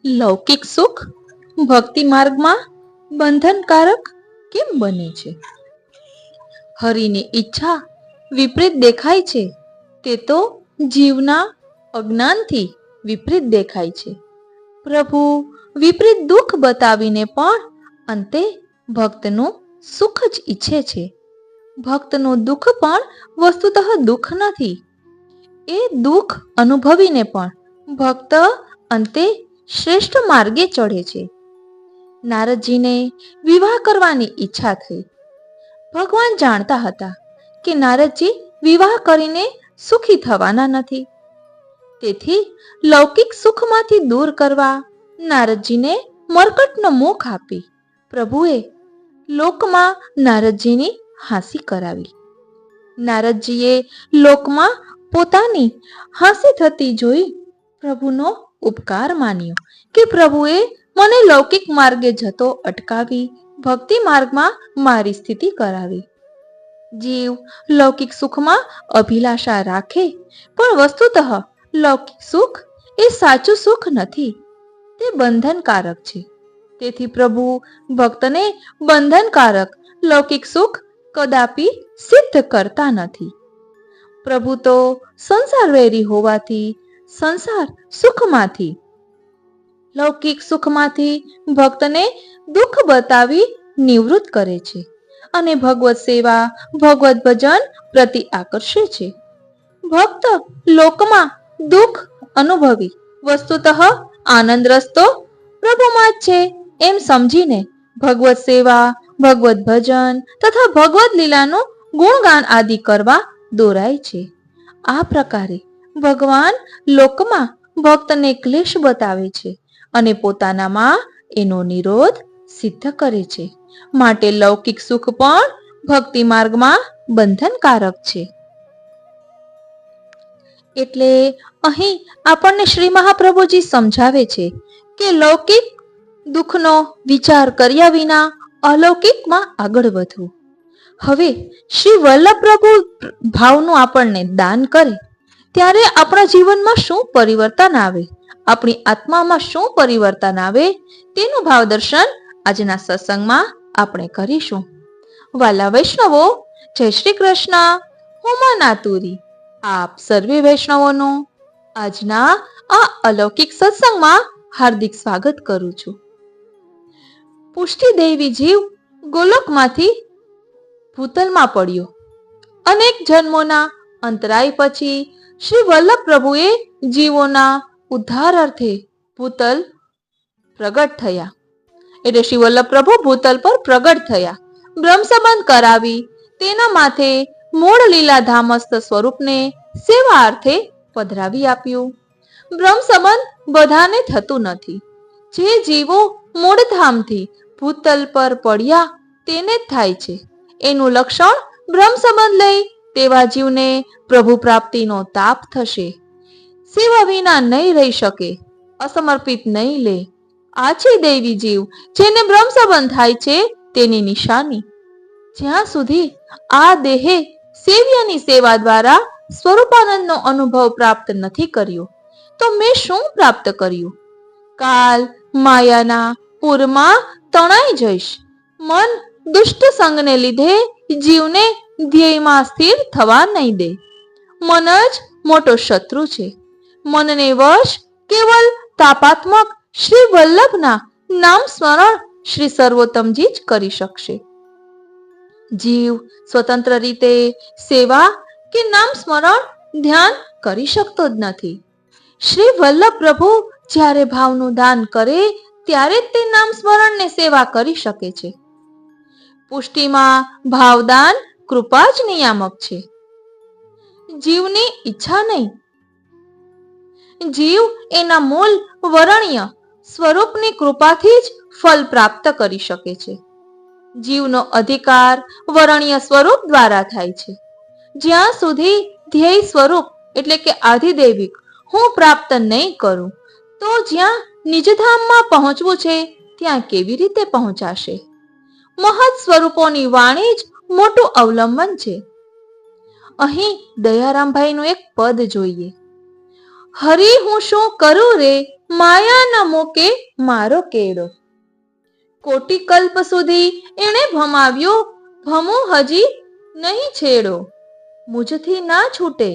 લૌકિક સુખ ભક્તિ માર્ગમાં બંધનકારક કેમ બને છે? હરિની ઈચ્છા વિપરીત દેખાય છે તે તો જીવના અજ્ઞાનથી વિપરીત દેખાય છે. પ્રભુ વિપરીત દુઃખ બતાવીને પણ અંતે ભક્તનું સુખ જ ઈચ્છે છે. ભક્તનું દુઃખ પણ વસ્તુતઃ દુઃખ નથી. એ દુઃખ અનુભવીને પણ ભક્ત અંતે શ્રેષ્ઠ માર્ગે ચઢે છે. નારદજીને વિવાહ કરવાની ઈચ્છા થઈ. ભગવાન જાણતા હતા કે નારદજી વિવાહ કરીને સુખી થવાના નથી. તેથી લૌકિક સુખમાંથી દૂર કરવા નારદજીને મરકટનો મુખ આપી પ્રભુએ લોકમાં નારદજીની હાંસી કરાવી. નારદજીએ લોકમાં પોતાની હાંસી થતી જોઈ પ્રભુનો ઉપકાર માન્યો કે પ્રભુએ મને લૌકિક માર્ગે જતો અટકાવી ભક્તિ માર્ગમાં મારી સ્થિતિ કરાવી. જીવ લૌકિક સુખમાં અભિલાષા રાખે પણ વસ્તુતઃ લૌકિક સુખ એ સાચું સુખ નથી, તે બંધનકારક છે. તેથી પ્રભુ ભક્તને બંધનકારક લૌકિક સુખ કદાપી સિદ્ધ કરતા નથી. પ્રભુ તો સંસાર વેરી હોવાથી સંસાર સુખમાંથી લૌકિક સુખમાંથી ભક્તને દુઃખ બતાવી નિવૃત્ત કરે છે અને ભગવત સેવા ભગવત ભજન પ્રતિ આકર્ષે છે. ભક્ત લોકમાં દુઃખ અનુભવી વસ્તુતઃ આનંદ રસ્તો પ્રભુમાં જ છે એમ સમજીને ભગવત સેવા ભગવત ભજન તથા ભગવત લીલાનું ગુણગાન આદિ કરવા દોરાય છે. આ પ્રકારે ભગવાન લોકમાં ભક્તને ક્લેશ બતાવે છે અને પોતાનામાં એનો નિરોધ સિદ્ધ કરે છે. માટે લૌકિક સુખ પણ ભક્તિ માર્ગમાં બંધનકારક છે. એટલે અહીં આપણને શ્રી મહાપ્રભુજી સમજાવે છે કે લૌકિક દુઃખનો વિચાર કર્યા વિના અલૌકિકમાં આગળ વધવું. હવે શ્રી વલ્લભ પ્રભુ ભાવનું આપણને દાન કરે ત્યારે આપણા જીવનમાં શું પરિવર્તન આવે, આપણી આત્મામાં શું પરિવર્તન આવે તેનું ભાવ દર્શન આજના સત્સંગમાં આપણે કરીશું. વાલા વૈષ્ણવો, જય શ્રી કૃષ્ણ. હું નાતુરી આપ સર્વે વૈષ્ણવોનું આજના આ અલૌકિક સત્સંગમાં હાર્દિક સ્વાગત કરું છું. પુષ્ટિ દેવી જીવ ગોલોકમાંથી ભૂતલમાં પડ્યો. અનેક જન્મોના અંતરાય પછી શ્રી વલ્લભ પ્રભુએ જીવોના ઉદ્ધાર અર્થે ભૂતલ પ્રગટ થયા. એટલે શ્રી વલ્લભ પ્રભુ ભૂતલ પર પ્રગટ થયા. બ્રહ્મ સંબંધ કરાવી તેના માથે મૂળ લીલાધામસ્થ સ્વરૂપને સેવા અર્થે પધરાવી આપ્યું. બ્રહ્મ સંબંધ બધાને થતું નથી. જે જીવો મૂળધામથી ભૂતલ પર પડ્યા તેને જ થાય છે. એનું લક્ષણ બ્રહ્મ સંબંધ લઈ તેવા જીવને પ્રભુ પ્રાપ્તિનો તાપ થશે. સેવા વિના નહીં રહી શકે, અસમર્પિત નહીં લે. આ છે દૈવી જીવ જેને બ્રહ્મ સંબંધ થાય છે તેની નિશાની. જ્યાં સુધી આ દેહે સેવ્યની સેવા દ્વારા સ્વરૂપાનંદનો અનુભવ પ્રાપ્ત નથી કર્યો તો મેં શું પ્રાપ્ત કર્યું? કાલ માયાના પૂરમાં તણાઈ જઈશ. મન દુષ્ટ સંગને લીધે જીવને ધ્યેયમાં સ્થિર થવા નહીં દે. મન જ મોટો શત્રુ છે. મનને વશ કેવલ તાપાત્મક શ્રી વલ્લભના નામ સ્મરણ શ્રી સર્વોત્તમજી જ કરી શકશે. જીવ સ્વતંત્ર રીતે સેવા કે નામ સ્મરણ ધ્યાન કરી શકતો જ નથી. શ્રી વલ્લભ પ્રભુ જ્યારે ભાવનું દાન કરે ત્યારે જ તે નામ સ્મરણ ને સેવા કરી શકે છે. પુષ્ટિમાં ભાવદાન કૃપા જ નિયામક છે, જીવની ઈચ્છા નહીં. જીવ એના મૂળ વરણ્ય સ્વરૂપની કૃપાથી જ ફલ પ્રાપ્ત કરી શકે છે. જીવનો અધિકાર વરણ્ય સ્વરૂપ દ્વારા થાય છે. જ્યાં સુધી ધ્યેય સ્વરૂપ એટલે કે આધિદૈવિક હું પ્રાપ્ત નહીં કરું તો જ્યાં નિજધામમાં પહોંચવું છે ત્યાં કેવી રીતે પહોંચાશે? મહત સ્વરૂપોની વાણી જ મોટું અવલંબન છે. અહીં દયારામભાઈનું એક પદ જોઈએ. હરી હું શું કરું રે, માયા ન મૂકે મારો કેડો. કોટી કલ્પ સુધી એણે ભમાવ્યો, ભમું હજી નહીં છેડો. મુજથી ના છૂટે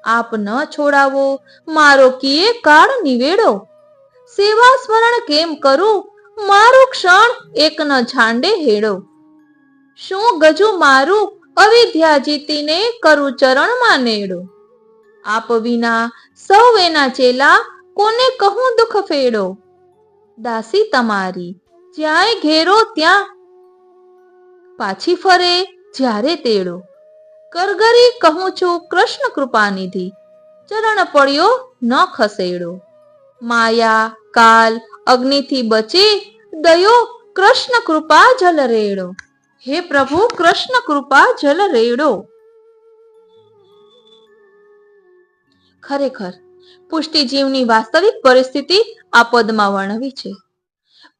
આપ ન છોડાવો, મારો કિયે કાળ નિવેડો. સેવા સ્મરણ કેમ કરું, મારો ક્ષણ એક ન છાંડે હેડો. શું ગજુ મારું અવિદ્યા જીતીને કરું ચરણમાં નેડો. આપ વિના સૌ એના ચેલા, કોને કહું દુઃખ ફેડો. દાસી તમારી જ્યાંય ઘેરો ત્યાં પાછી ફરે જ્યારે તેડો. કરગરી કહું છું કૃષ્ણ કૃપાનિધિ, ચરણ પડ્યો ન ખસેડો. માયા કાલ અગ્નિથી બચે, દયો કૃષ્ણ કૃપા જલ રેડો. હે પ્રભુ કૃષ્ણ કૃપા જલ રેડો. ખરેખર પુષ્ટિજીવની વાસ્તવિક પરિસ્થિતિ આ પદમાં વર્ણવી છે.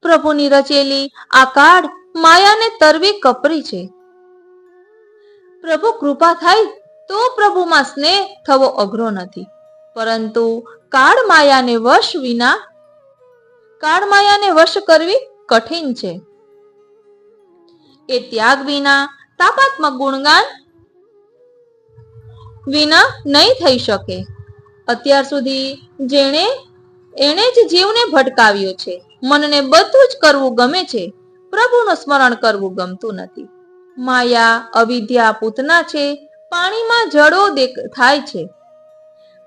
પ્રભુની રચેલી આ કાળ માયાને તરવી કપરી છે. પ્રભુ કૃપા થાય તો પ્રભુમાં સ્નેહ થવો અઘરો નથી, પરંતુ કાળ માયાને વશ કરવી કઠિન છે. એ ત્યાગ વિના, તાપાત્મક ગુણગાન વિના નહીં થઈ શકે. અત્યાર સુધી એણે જ જીવને ભટકાવ્યો છે. મનને બધું જ કરવું ગમે છે, પ્રભુનું સ્મરણ કરવું ગમતું નથી. માયા અવિદ્યા પૂતના છે, પાણીમાં જડો થાય છે.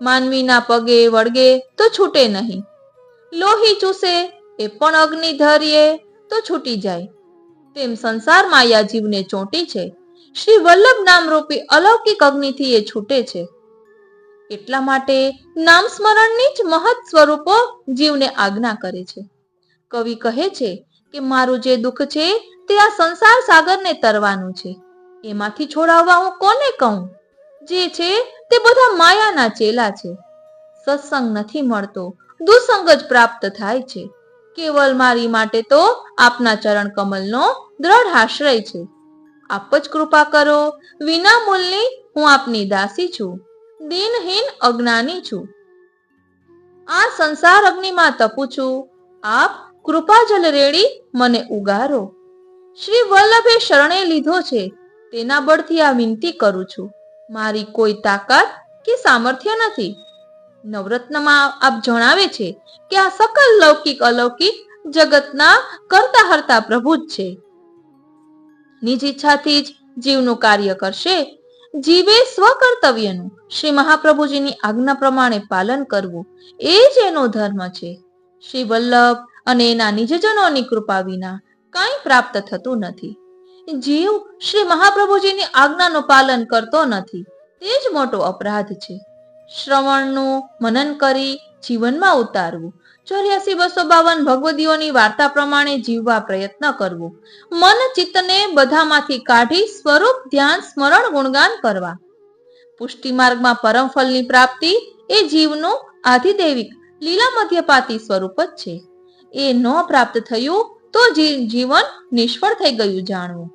માનવીના પગે વળગે તો છૂટે નહીં, લોહી ચૂસે એ પણ અગ્નિ ધરીએ તો છૂટી જાય. તેમ સંસાર માયા જીવને ચોંટી છે. શ્રી વલ્લભ નામરૂપી અલૌકિક અગ્નિથી એ છૂટે છે. એટલા માટે નામ સ્મરણની જ મહત સ્વરૂપો જીવને આજ્ઞા કરે છે. કવિ કહે છે કે મારું જે દુઃખ છે તે આ સંસાર સાગરને તરવાનું છે. એમાંથી છોડાવવા હું કોને કહું? જે છે તે બધા માયાના ચેલા છે. સત્સંગ નથી મળતો, દુસંગ જ પ્રાપ્ત થાય છે. કેવલ મારી માટે તો આપના ચરણ કમલનો દ્રઢ આશ્રય છે. આપ જ કૃપા કરો, વિના મૂલની હું આપની દાસી છું, દીનહીન અજ્ઞાની છું. આ સંસાર અગ્નિમાં તપું છું, આપ કૃપા જલ રેડી મને ઉગારો. શ્રી વલ્લભે શરણે લીધો છે, તેના બળથી આ વિનંતી કરું છું. મારી કોઈ તાકાત કે સામર્થ્ય નથી. નવરત્નમાં આપ જણાવે છે કે આ સકલ લૌકિક અલૌકિક જગતના કરતા હરતા પ્રભુ જ છે. નિજ ઈચ્છાથી જ જીવનું કાર્ય કરશે. જીવે સ્વકર્તવ્યનું શ્રી મહાપ્રભુજીની આજ્ઞા પ્રમાણે પાલન કરવું એ જ એનો ધર્મ છે. શ્રી વલ્લભ અને એના નિજજનોની કૃપા વિના કાંઈ પ્રાપ્ત થતું નથી. જીવ શ્રી મહાપ્રભુજીની આજ્ઞાનું પાલન કરતો નથી, તે જ મોટો અપરાધ છે. શ્રવણનું મનન કરી જીવનમાં ઉતારવું, 84,252 ભગવદીઓની વાર્તા પ્રમાણે જીવવા પ્રયત્ન કરવો, મન ચિત્તને બધામાંથી કાઢી સ્વરૂપ ધ્યાન સ્મરણ ગુણગાન કરવા. પુષ્ટિ માર્ગમાં પરમ ફલની પ્રાપ્તિ એ જીવનું આધિદૈવિક લીલા મધ્યપાતી સ્વરૂપ જ છે. એ ન પ્રાપ્ત થયું તો જીવન નિષ્ફળ થઈ ગયું જાણવું.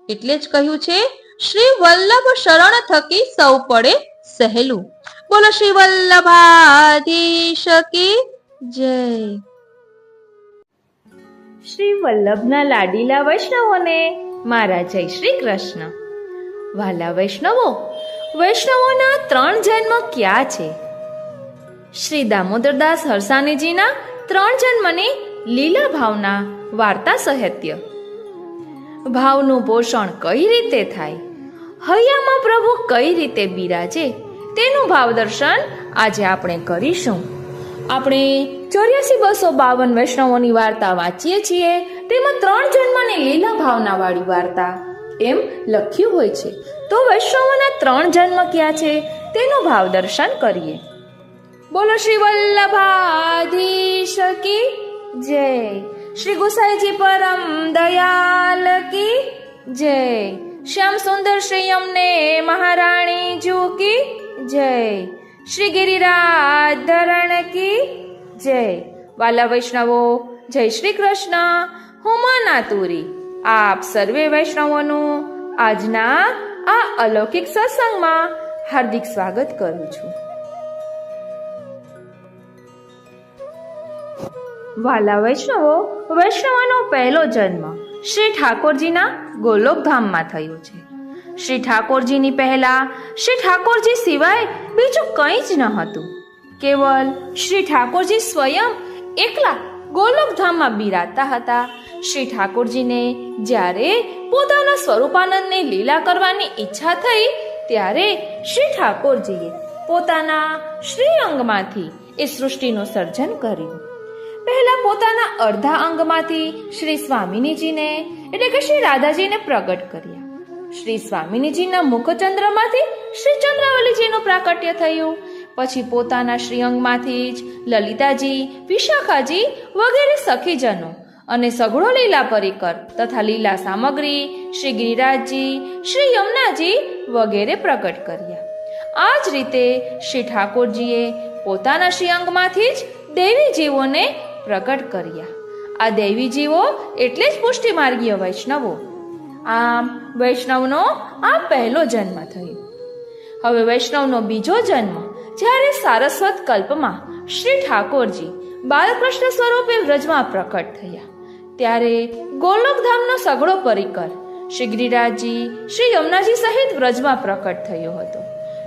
એટલે જ કહ્યું છે, શ્રી વલ્લભ શરણ થકી સૌ પડે સહેલું. બોલો શ્રી વલ્લભાધીશ કી જય. શ્રી વલ્લભના લાડીલા વૈષ્ણવોને મારા જય શ્રી કૃષ્ણ. વાલા વૈષ્ણવો, વૈષ્ણવોના 3 જન્મ ક્યાં છે? શ્રી દામોદરદાસ હરસાણીજીના 3 જન્મની લીલા ભાવના વાર્તા સાહિત્ય. ભાવનું પોષણ કઈ રીતે થાય, હૈયામાં પ્રભુ કઈ રીતે બિરાજે, તેનું ભાવ દર્શન આજે આપણે કરીશું. આપણે 84,252 વૈષ્ણવોની વાર્તા વાંચીએ છીએ, તેમાં 3 જન્મની લીલા ભાવના વાળી વાર્તા એમ લખ્યું હોય છે. તો વૈષ્ણવોના 3 જન્મ ક્યાં છે તેનું ભાવ દર્શન કરીએ. બોલો શ્રી વલ્લભાધીશ કી જય. શ્રી ગુસાઈજી પરમ દયાલ કી જય. શ્યામ સુંદર શ્રી અમને મહારાણી જુ કી જય. શ્રી ગિરિરાજ ધરણ કી જય. વાલા વૈષ્ણવો, જય શ્રી કૃષ્ણ. હું માનાતુરી આપ સર્વે વૈષ્ણવોનું આજના આ અલૌકિક સત્સંગમાં હાર્દિક સ્વાગત કરું છું. વાલા વૈષ્ણવો, વૈષ્ણવનો પહેલો જન્મ શ્રી ઠાકોરજીના ગોલોકધામમાં થયો છે. શ્રી ઠાકોરજીની પહેલા શ્રી ઠાકોરજી સિવાય બીજું કંઈ જ ન હતું. કેવલ શ્રી ઠાકોરજી સ્વયં એકલા ગોલોકધામમાં બિરાજતા હતા. શ્રી ઠાકોરજીને જ્યારે પોતાના સ્વરૂપાનંદની લીલા કરવાની ઈચ્છા થઈ ત્યારે શ્રી ઠાકોરજીએ પોતાના શ્રી અંગમાંથી એ સૃષ્ટિનું સર્જન કર્યું. પહેલા પોતાના અડધા અંગમાંથી શ્રી સ્વામિનીજીને એટલે કે શ્રી રાધાજીને પ્રગટ કર્યા. શ્રી સ્વામિનીજીના મુખચંદ્રમાંથી શ્રી ચંદ્રાવલીજીનું પ્રાકટ્ય થયું. પછી પોતાના શ્રી અંગમાંથી જ લલિતાજી, વિશાખાજી વગેરે સખીજનો અને સઘળો લીલા પરિકર તથા લીલા સામગ્રી શ્રી ગિરિરાજજી, શ્રી યમુનાજી વગેરે પ્રગટ કર્યા. આ જ રીતે શ્રી ઠાકોરજીએ પોતાના શ્રી અંગમાંથી જ દૈવી જીવોને પ્રગટ કર્યા. આ દૈવી જીવો એટલે જ પુષ્ટિ માર્ગીય વૈષ્ણવો. આમ વૈષ્ણવનો આ પહેલો જન્મ થયો. હવે વૈષ્ણવનો બીજો જન્મ જ્યારે સારસ્વત કલ્પમાં શ્રી ઠાકોરજી બાલકૃષ્ણ સ્વરૂપે વ્રજમાં પ્રકટ થયા ત્યારે ગોલોકધામનો સઘળો પરિકર શ્રી ગિરિરાજજી, શ્રી યમુનાજી સહિત વ્રજમાં પ્રકટ થયો હતો.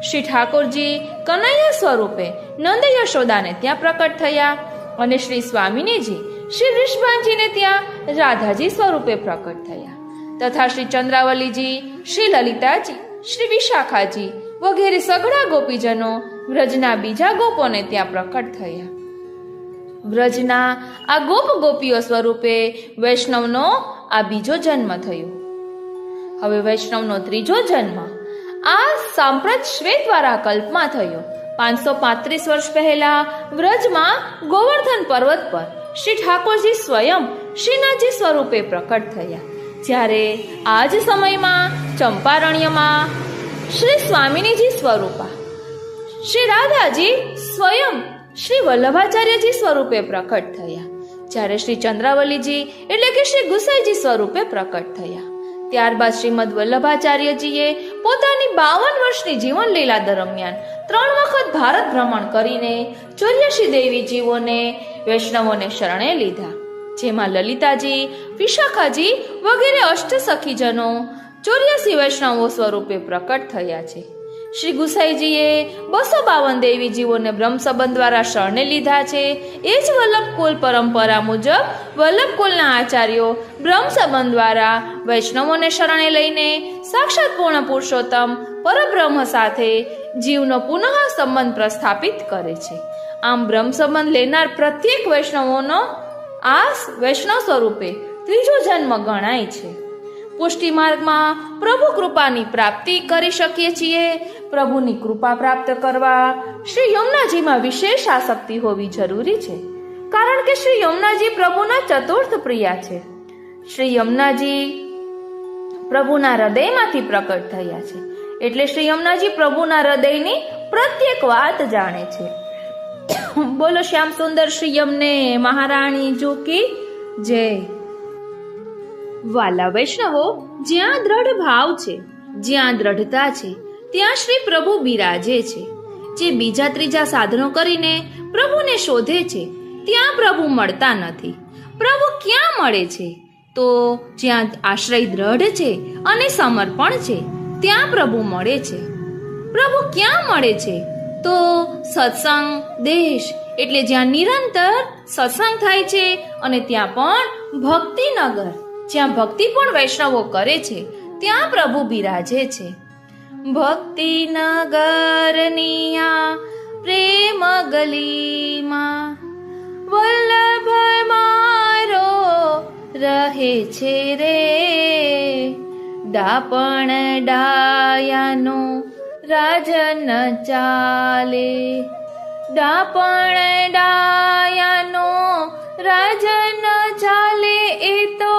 શ્રી ઠાકોરજી કનૈયા સ્વરૂપે નંદ યશોદાને ત્યાં પ્રકટ થયા અને શ્રી સ્વામિનીજી શ્રી વૃષભાજીને ત્યાં રાધાજી સ્વરૂપે પ્રકટ થયા તથા શ્રી ચંદ્રાવલીજી, શ્રી લલિતાજી, શ્રી વિશાખાજી વગેરે સઘળા ગોપીજનો વ્રજના બીજા ગોપોને ત્યાં પ્રકટ થયા. વ્રજના આ ગોપ ગોપીઓ સ્વરૂપે વૈષ્ણવનો આ બીજો જન્મ થયો. હવે વૈષ્ણવનો ત્રીજો જન્મ આ સાંપ્રત શ્વેતવાળા કલ્પમાં થયો. 535 વર્ષ પહેલા વ્રજમાં ગોવર્ધન પર્વત પર શ્રી ઠાકોરજી સ્વયં શ્રીનાથજી સ્વરૂપે પ્રકટ થયા. જ્યારે આ જ સમયમાં ચંપારણ્યમાં શ્રી સ્વામિનીજી સ્વરૂપા શ્રી રાધાજી સ્વયં શ્રી વલ્લભાચાર્યજી સ્વરૂપે પ્રકટ થયા. જ્યારે શ્રી ચંદ્રાવલીજી એટલે કે શ્રી ગુસાઈજી સ્વરૂપે પ્રકટ થયા. ત્યારબાદ શ્રીમદ વલ્લભાચાર્યજીએ પોતાની 52 વર્ષની જીવન લીલા દરમિયાન 3 વખત ભારત ભ્રમણ કરીને 84 દેવી જીવોને વૈષ્ણવોને શરણે લીધા, જેમાં લલિતાજી, વિશાખાજી વગેરે અષ્ટ સખીજનો 84 વૈષ્ણવો સ્વરૂપે પ્રકટ થયા છે. શ્રી ગુસાઈજીએ 252 દેવી જીવોને બ્રહ્મ સંબંધ દ્વારા શરણે લીધા છે. એ જ વલ્લભકુલ પરંપરા મુજબ વલ્લભકુલના આચાર્યો બ્રહ્મ સંબંધ દ્વારા વૈષ્ણવોને શરણે લઈને સાક્ષાત પૂર્ણ પુરુષોત્તમ પરબ્રહ્મ સાથે જીવનો પુનઃ સંબંધ પ્રસ્થાપિત કરે છે. આમ બ્રહ્મ સંબંધ લેનાર પ્રત્યેક વૈષ્ણવોનો આ વૈષ્ણવ સ્વરૂપે ત્રીજો જન્મ ગણાય છે. પુષ્ટિ માર્ગમાં પ્રભુ કૃપાની પ્રાપ્તિ કરી શકીએ છીએ. પ્રભુની કૃપા પ્રાપ્ત કરવા શ્રી યમુનાજીમાં વિશેષ આસક્તિ હોવી જરૂરી છે, કારણ કે શ્રી યમુનાજી પ્રભુના ચતુર્થ પ્રિયા છે. શ્રી યમુનાજી પ્રભુના હૃદયમાંથી પ્રકટ થયા છે, એટલે શ્રી યમુનાજી પ્રભુના હૃદયની પ્રત્યેક વાત જાણે છે. બોલો શ્યામ સુંદર શ્રી યમને મહારાણી જોકી જય. વાલા વૈષ્ણવો, જ્યાં દ્રઢ ભાવ છે, જ્યાં દ્રઢતા છે, ત્યાં શ્રી પ્રભુ બિરાજે છે. જે બીજા ત્રીજા સાધનો કરીને પ્રભુને શોધે છે ત્યાં પ્રભુ મળતા નથી. પ્રભુ ક્યાં મળે છે? તો જ્યાં આશ્રય દ્રઢ છે અને સમર્પણ છે ત્યાં પ્રભુ મળે છે. પ્રભુ ક્યાં મળે છે? તો સત્સંગ દેશ એટલે જ્યાં નિરંતર સત્સંગ થાય છે અને ત્યાં પણ ભક્તિનગર, જ્યાં ભક્તિ પણ વૈષ્ણવો કરે છે ત્યાં પ્રભુ બિરાજે છે. ભક્તિનગરનિયા પ્રેમ ગલીમાં વલ્લભ મારો રહે છે રે. ડાપણ ડાયાનો રાજન ચાલે, ડાપણ ડાયાનો રાજન ચાલે, એ તો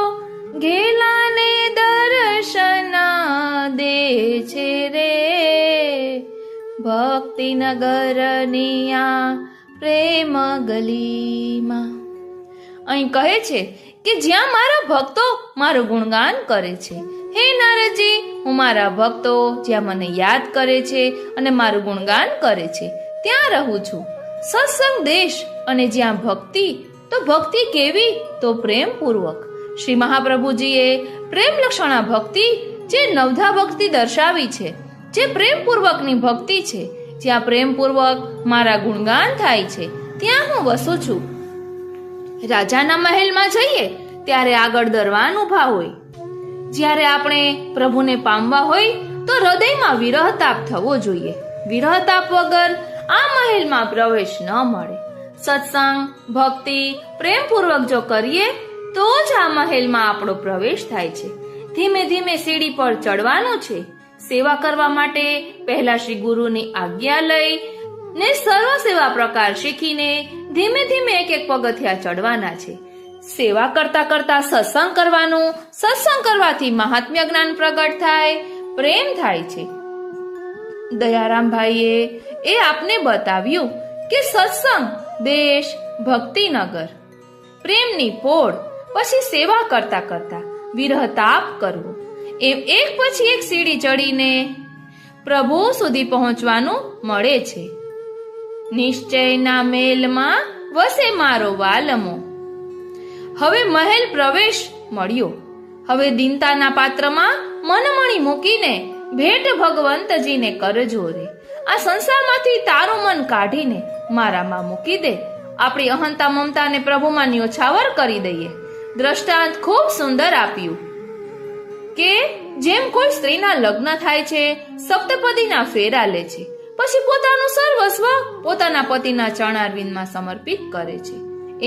ઘેલાને દર્શના દે છે રે. ભક્તિનગરનિયા પ્રેમ ગલીમાં. અહીં કહે છે કે જ્યાં મારા ભક્તો મારું ગુણગાન કરે છે, હે નારદજી, હું મારા ભક્તો જ્યાં મને યાદ કરે છે અને મારું ગુણગાન કરે છે ત્યાં રહું છું. સત્સંગ દેશ અને જ્યાં ભક્તિ તો ભક્તિ કેવી? તો પ્રેમપૂર્વક. શ્રી મહાપ્રભુજીએ પ્રેમ લક્ષણા ભક્તિ જે નવધા ભક્તિ દર્શાવી છે, જે પ્રેમપૂર્વકની ભક્તિ છે, જ્યાં પ્રેમપૂર્વક મારા ગુણગાન થાય છે, ત્યાં હું વસું છું. રાજાના મહેલમાં જઈએ ત્યારે આગળ દરવાન ઊભા હોય. જ્યારે આપણે પ્રભુને પામવા હોય તો હૃદયમાં વિરહતાપ થવો જોઈએ. વિરહતાપ વગર આ મહેલમાં પ્રવેશ ન મળે. સત્સંગ, ભક્તિ પ્રેમપૂર્વક જો કરીએ તો જ આ મહેલમાં આપણો પ્રવેશ થાય છે. ધીમે ધીમે સીડી પર ચડવાનું છે. સેવા કરવા માટે પહેલા શ્રી ગુરુની આજ્ઞા લઈ ને સર્વ સેવા પ્રકાર શીખીને ધીમે ધીમે એક એક પગથિયા ચડવાના છે. સેવા કરતા કરતા સત્સંગ કરવાનું. સત્સંગ કરવાથી મહાત્મ્ય જ્ઞાન પ્રગટ થાય, પ્રેમ થાય છે. દયારામભાઈએ એ આપને બતાવ્યું કે સત્સંગ દેશ, ભક્તિનગર, પ્રેમની પોળ, પછી સેવા કરતા કરતા વિરહતાપ કરવો, એમ એક પછી એક સીડી ચડીને પ્રભુ સુધી પહોંચવાનું મળે છે. નિશ્ચયના મેલમાં વસે મારો વાલમો. હવે મહેલ પ્રવેશ મળ્યો. હવે દીનતાના પાત્રમાં મનમણી મૂકીને ભેટ ભગવંતજીને કરજો રે. આ સંસારમાંથી તારું મન કાઢીને મારામાં મૂકી દે. આપણી અહંતા મમતાને પ્રભુમાં ન્યોછાવર કરી દઈએ. દ્રષ્ટાંત ખૂબ સુંદર આપ્યું કે જેમ કોઈ સ્ત્રીના લગ્ન થાય છે, સપ્તપદીના ફેરા લે છે, પછી પોતાનું સર્વસ્વ પોતાના પતિના ચરણારવિંદમાં સમર્પિત કરે છે,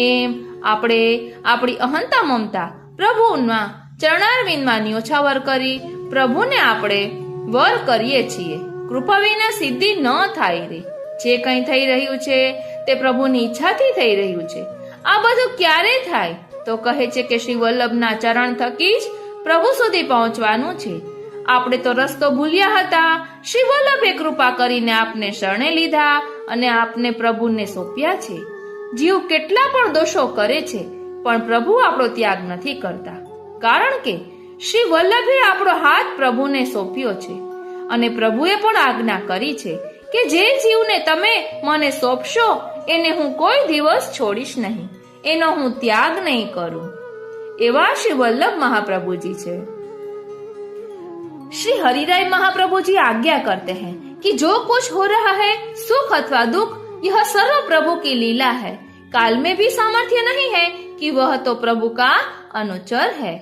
એમ આપણે આપણી અહંતા મમતા પ્રભુના ચરણારવિંદમાં ન્યોછાવર કરી પ્રભુને આપણે વર કરીએ છીએ. કૃપા વિના સિદ્ધિ ન થાય રે. જે કંઈ થઈ રહ્યું છે તે પ્રભુની ઈચ્છાથી થઈ રહ્યું છે. આ બધું ક્યારે થાય? તો કહે છે કે શ્રી વલ્લભના ચરણ થકી જ પ્રભુ સુધી પહોંચવાનું છે. આપણે તો રસ્તો ભૂલ્યા હતા. શ્રી વલ્લભે કૃપા કરીને આપને શરણે લીધા અને આપને પ્રભુને સોંપ્યા છે. જીવ કેટલા પણ દોષો કરે છે પણ પ્રભુ આપણો ત્યાગ નથી કરતા. કારણ કે શ્રી વલ્લભે આપણો હાથ પ્રભુને સોંપ્યો છે અને પ્રભુએ પણ આજ્ઞા કરી છે કે જે જીવને તમે મને સોંપશો એને હું કોઈ દિવસ છોડીશ નહીં, એનો હું ત્યાગ નહીં કરું. એવા શ્રી વલ્લભ મહાप्रभुजी છે. श्री हरिराय महाप्रभु जी आज्ञा करते हैं कि जो कुछ हो रहा है सुख अथवा दुख यह सर्व प्रभु की लीला है. काल में भी सामर्थ्य नहीं है कि वह तो प्रभु का अनुचर है.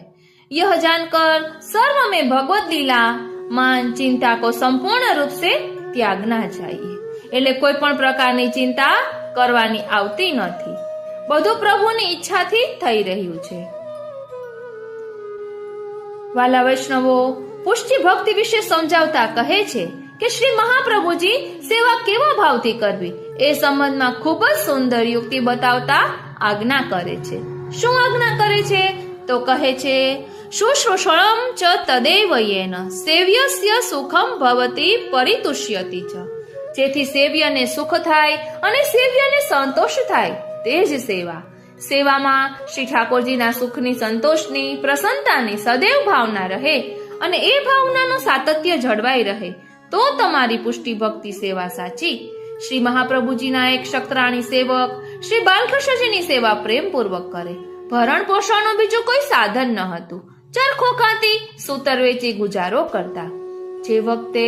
यह जानकर सर्व में भगवत लीला मान चिंता को संपूर्ण रूप से त्यागना चाहिए. એટલે કોઈ પણ પ્રકારની ચિંતા કરવાની આવતી નથી. બધું પ્રભુની ઈચ્છાથી થઈ રહ્યું છે. વાલા વૈષ્ણવો, પુષ્ટિ ભક્તિ વિશે સમજાવતા કહે છે કે શ્રી મહાપ્રભુજી સેવા કેવા ભાવથી કરવી એ સંબંધમાં ખૂબ જ સુંદર યુક્તિ બતાવતા આજ્ઞા કરે છે. શું આજ્ઞા કરે છે? તો કહે છે શુશ્રૂષણમ ચ તદેવ યેન સેવ્યસ્ય સુખમ ભવતિ પરિતુષ્યતિ ચ. જેથી સેવ્યને સુખ થાય અને સેવ્યને સંતોષ થાય તે જ સેવા. સેવામાં શ્રી ઠાકોરજીના સુખની, સંતોષની, પ્રસન્નતાની સદૈવ ભાવના રહે અને એ ભાવનાનું સાતત્ય જળવાઈ રહે તો તમારી પુષ્ટિ ભક્તિ સેવા સાચી. શ્રી મહાપ્રભુજીના એક શક્તરાણી સેવક શ્રી બાલકૃષ્ણજીની સેવા પ્રેમપૂર્વક કરે. ભરણ પોષણનું બીજું કોઈ સાધન ન હતું. ચરખો ખાતી, સૂતર વેચી ગુજારો કરતા. જે વખતે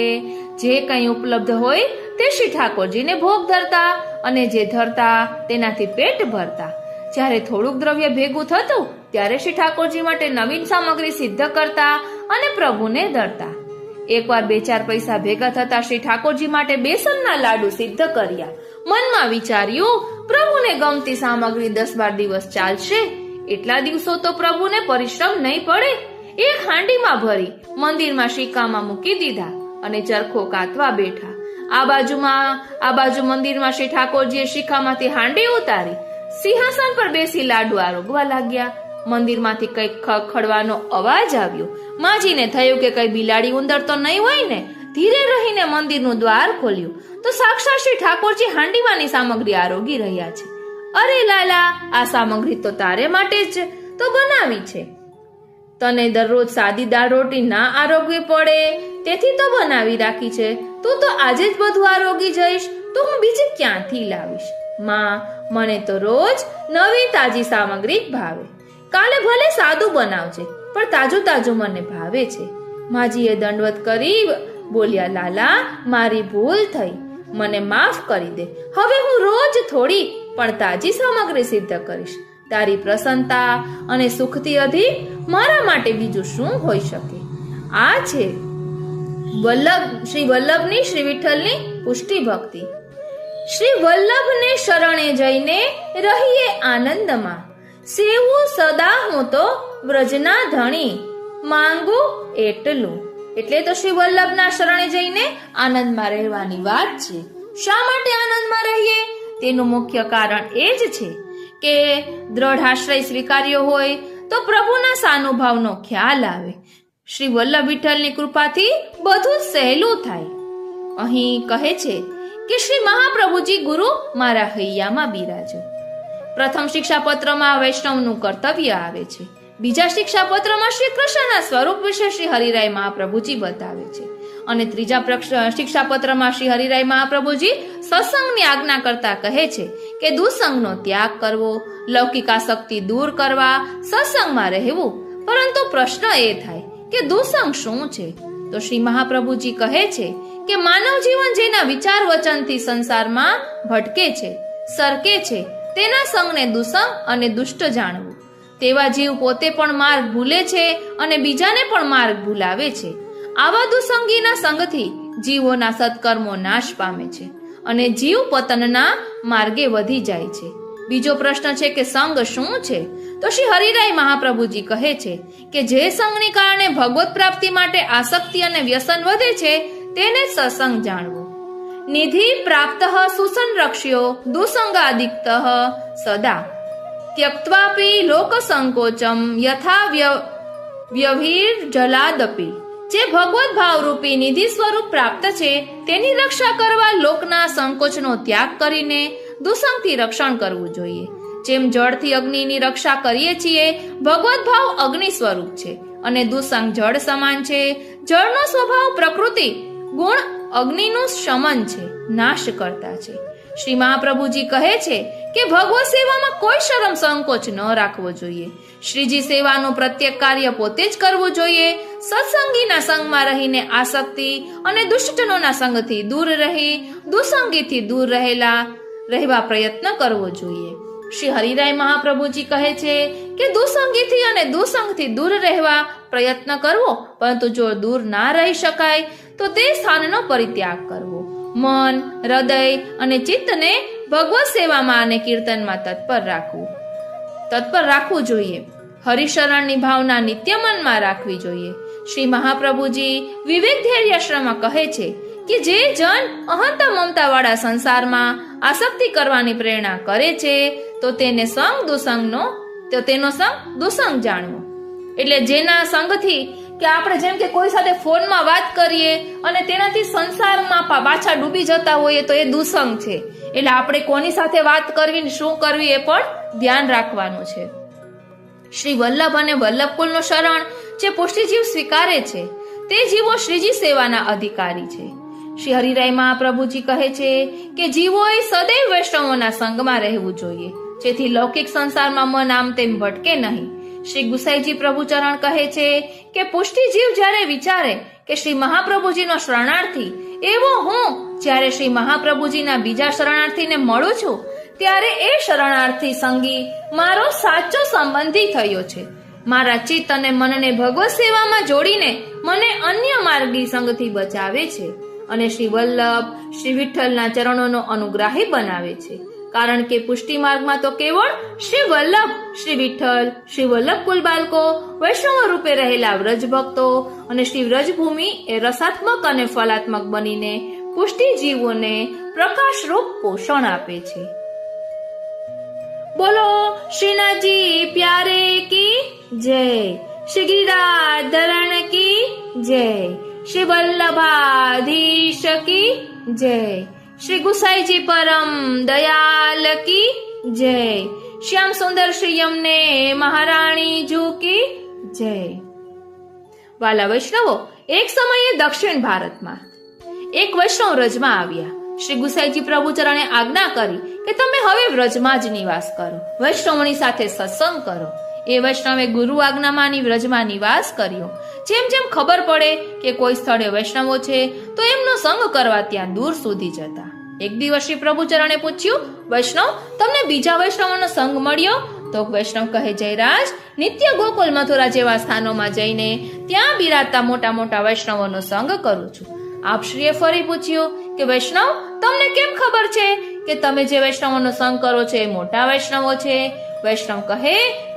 જે કંઈ ઉપલબ્ધ હોય તે શ્રી ઠાકોરજીને ભોગ ધરતા અને જે ધરતા તેનાથી પેટ ભરતા. જ્યારે થોડુંક દ્રવ્ય ભેગું થતું ત્યારે શ્રી ઠાકોરજી માટે નવીન સામગ્રી સિદ્ધ કરતા અને પ્રભુને ધરતા. એકવાર 2-4 પૈસા ભેગા થતા શ્રી ઠાકોરજી માટે બેસનના લાડુ સિદ્ધ કર્યા. મનમાં વિચાર્યું પ્રભુને ગમતી સામગ્રી 10-12 દિવસ ચાલશે. એટલા દિવસો તો પ્રભુને પરિશ્રમ નહીં પડે. એક હાંડીમાં ભરી મંદિરમાં શીકામાં મૂકી દીધા અને ચરખો કાતવા બેઠા. આ બાજુ મંદિરમાં શ્રી ઠાકોરજીએ શીખામાંથી હાંડી ઉતારી સિંહાસન પર બેસી લાડુ આરોગવા લાગ્યા. મંદિરમાંથી કંઈક ખડખડવાનો અવાજ આવ્યો. માજીને થયું કે કઈ બિલાડી ઉંદર તો નહીં હોય ને. ધીરે રહીને મંદિરનું દ્વાર ખોલ્યું તો સાક્ષાત શ્રી ઠાકોરજી હાંડીમાંની સામગ્રી આરોગી રહ્યા છે. અરે લાલા, આ સામગ્રી તો તારે માટે જ તો બનાવી છે. તને દરરોજ સાદી દાળ રોટી ના આરોગવી પડે તેથી તો બનાવી રાખી છે. તું તો આજે જ બધું આરોગી જઈશ તો હું બીજે ક્યાંથી લાવીશ? માં, મને તો રોજ નવી તાજી સામગ્રી જ ભાવે. કાલે ભલે સાદું બનાવજે, પણ તાજું તાજું મને ભાવે છે. માજીએ દંડવત કરી બોલ્યા, લાલા, મારી ભૂલ થઈ, મને માફ કરી દે. હવે હું રોજ થોડી પણ તાજી સામગ્રી સિદ્ધ કરીશ. તારી પ્રસન્નતા અને સુખથી અધિક મારા માટે બીજું શું હોઈ શકે? આ છે શ્રી વલ્લભની, શ્રી વિઠ્ઠલની પુષ્ટિ ભક્તિ. શ્રી વલ્લભને શરણે જઈને રહીએ આનંદમાં, સેવું સદા હું તો વ્રજના ધણી, માંગુ એટલું. એટલે તો શ્રી વલ્લભના શરણે જઈને આનંદમાં રહેવાની વાત છે. શા માટે આનંદમાં રહીએ? તેનું મુખ્ય કારણ એ જ છે કે દ્રઢ આશ્રય સ્વીકાર્યો હોય તો પ્રભુના સાનુભાવનો ખ્યાલ આવે. શ્રી વલ્લભ વિઠ્ઠલની કૃપાથી બધું જ સહેલું થાય. અહીં કહે છે કે શ્રી મહાપ્રભુજી ગુરુ મારા હૈયામાં બિરાજો. પ્રથમ શિક્ષાપત્રમાં વૈષ્ણવનું કર્તવ્ય આવે છે. બીજા શિક્ષાપત્રમાં શ્રી કૃષ્ણના સ્વરૂપ વિશે શ્રી હરિરાય મહાપ્રભુજી બતાવે છે. અને ત્રીજા શિક્ષાપત્રમાં શ્રી હરિરાય મહાપ્રભુજી સત્સંગની આજ્ઞા કરતા કહે છે કે દુસંગનો ત્યાગ કરવો, લૌકિક આસક્તિ દૂર કરવા, સત્સંગમાં રહેવું. પરંતુ પ્રશ્ન એ થાય કે દુસંગ શું છે? તો શ્રી મહાપ્રભુજી કહે છે કે માનવ જીવન જેના વિચાર વચનથી સંસારમાં ભટકે છે, સરકે છે, તેના સંગને દુસંગ અને દુષ્ટ જાણવું. તેવા જીવ પોતે પણ માર્ગ ભૂલે છે અને બીજાને પણ માર્ગ ભૂલાવે છે. આવા દુસંગીના સંગથી જીવોના સત્કર્મો નાશ પામે છે અને જીવ પતનના માર્ગે વધી જાય છે. બીજો પ્રશ્ન છે કે સંગ શું છે? તો શ્રી હરિરાય મહાપ્રભુજી કહે છે કે જે સંગને કારણે ભગવત પ્રાપ્તિ માટે આસક્તિ અને વ્યસન વધે છે તેને સત્સંગ જાણવો. નિધિ પ્રાપ્ત સુસંરક્ષ્યો દુસંગાદિક્ત સદા ત્યક્ત્વાપી લોક સંકોચમ યથા વ્યભીર જલાદપી. જે ભગવત ભાવરૂપી નિધિ સ્વરૂપ પ્રાપ્ત છે તેની રક્ષા કરવા લોકના સંકોચનો ત્યાગ કરીને દુસંગથી રક્ષણ કરવું જોઈએ. જેમ જળથી અગ્નિની રક્ષા કરીએ છીએ, ભગવત ભાવ અગ્નિ સ્વરૂપ છે અને દુસંગ જળ સમાન છે. જળનો સ્વભાવ પ્રકૃતિ ગુણ અગ્નિનું શમન છે, નાશ કરતા છે. શ્રી મહાપ્રભુજી કહે છે કે ભગવત સેવામાં કોઈ શરમ સંકોચ ન રાખવો જોઈએ. શ્રીજી સેવાનું પ્રત્યેક કાર્ય પોતે જ કરવું જોઈએ. સત્સંગીના સંગમાં રહીને આસક્તિ અને દુષ્ટનોના સંગથી દૂર રહી દુસંગીથી દૂર રહેવા પ્રયત્ન કરવો જોઈએ. શ્રી હરિરાય મહાપ્રભુજી કહે છે કે દુસંગીથી અને દુસંગથી દૂર રહેવા પ્રયત્ન કરવો, પરંતુ જો દૂર ના રહી શકાય તો તે સ્થાનનો પરિત્યાગ કરવો. મન, હૃદય અને ચિત્તને ભગવત સેવામાં અને કીર્તનમાં તત્પર રાખવું જોઈએ. હરિશરણની ભાવના નિત્ય મનમાં રાખવી જોઈએ. શ્રી મહાપ્રભુજી વિવેક ધૈર્યાશ્રમમાં કહે છે કે જે જન અહંતા મમતા વાળા સંસારમાં આસક્તિ કરવાની પ્રેરણા કરે છે તો તેનો સંગ દુસંગ જાણવો. એટલે જેના સંગથી કે આપણે જેમ કે કોઈ સાથે ફોનમાં વાત કરીએ અને તેનાથી સંસારમાં પાછા ડૂબી જતા હોઈએ તો એ દુસંગ છે. એટલે આપણે કોની સાથે વાત કરવી ને શું કરવી એ પણ ધ્યાન રાખવાનું છે. શ્રી વલ્લભ અને વલ્લભ કુલનો શરણ જે પુષ્ટિજીવ સ્વીકારે છે તે જીવો શ્રીજી સેવાના અધિકારી છે. શ્રી હરિરાય મહાપ્રભુજી કહે છે કે જીવોએ સદૈવ વૈષ્ણવોના સંગમાં રહેવું જોઈએ, જેથી લૌકિક સંસારમાં મન આમ તેમ ભટકે નહીં. શ્રી ગુસાઈજી પ્રભુચરણ કહે છે કે પુષ્ટિજીવ જ્યારે વિચારે કે શ્રી મહાપ્રભુજીનો શરણાર્થી એવો હું જ્યારે શ્રી મહાપ્રભુજીના બીજા શરણાર્થીને મળું છું ત્યારે એ શરણાર્થી સંગી મારો સાચો સંબંધી થયો છે. મારા ચિત્ત અને મનને ભગવત સેવામાં જોડીને મને અન્ય માર્ગી સંગથી બચાવે છે અને શ્રી વલ્લભ, શ્રી વિઠ્ઠલના ચરણોનો અનુગ્રાહી બનાવે છે. કારણ કે પુષ્ટિ માર્ગમાં તો કેવળ શ્રી વલ્લભ, શ્રી વિઠ્ઠલ, શ્રી વલ્લભ કુલ બાલકો, વૈષ્ણવ રૂપે રહેલા વ્રજ ભક્તો અને શ્રી વ્રજભૂમિ એ રસાત્મક અને ફલાત્મક બનીને પુષ્ટિ જીવોને પ્રકાશરૂપ પોષણ આપે છે. બોલો શ્રીનાથજી પ્યારે કી જય, શ્રી ગિરિરાધરણ કી જય, શ્રી વલ્લભાધીશ કી જય, શ્રી ગુસાઈજી પરમ દયાલ કી જય, શ્યામ સુંદર શ્રી યમને મહારાણી જુ કી જય. વાલા વૈષ્ણવો, એક સમયે દક્ષિણ ભારતમાં એક વૈષ્ણવ રજમાં આવ્યા. શ્રી ગુસાઈજી પ્રભુચરણે આજ્ઞા કરી કે તમે હવે વ્રજમાં જ નિવાસ કરો, વૈષ્ણવોની સાથે સત્સંગ કરો. એ વૈષ્ણવે ગુરુ આજ્ઞામાંની વ્રજમાં નિવાસ કર્યો. જેમ જેમ ખબર પડે કે કોઈ સ્થળે વૈષ્ણવો છે તો એમનો સંગ કરવા ત્યાં દૂર સુધી જતા. એક દિવસ શ્રી પ્રભુચરણે પૂછ્યું, વૈષ્ણવ, તમને બીજા વૈષ્ણવોનો સંગ મળ્યો? તો વૈષ્ણવ કહે, જયરાજ, નિત્ય ગોકુલ મથુરા જેવા સ્થાનોમાં જઈને ત્યાં બિરાજતા મોટા મોટા વૈષ્ણવોનો સંગ કરું છું. આપશ્રીએ ફરી પૂછ્યું કે વૈષ્ણવ, તમને કેમ ખબર છે કે તમે જે વૈષ્ણવોનો સંગ કરો છો એ મોટા વૈષ્ણવો છે? વૈષ્ણવ કહે,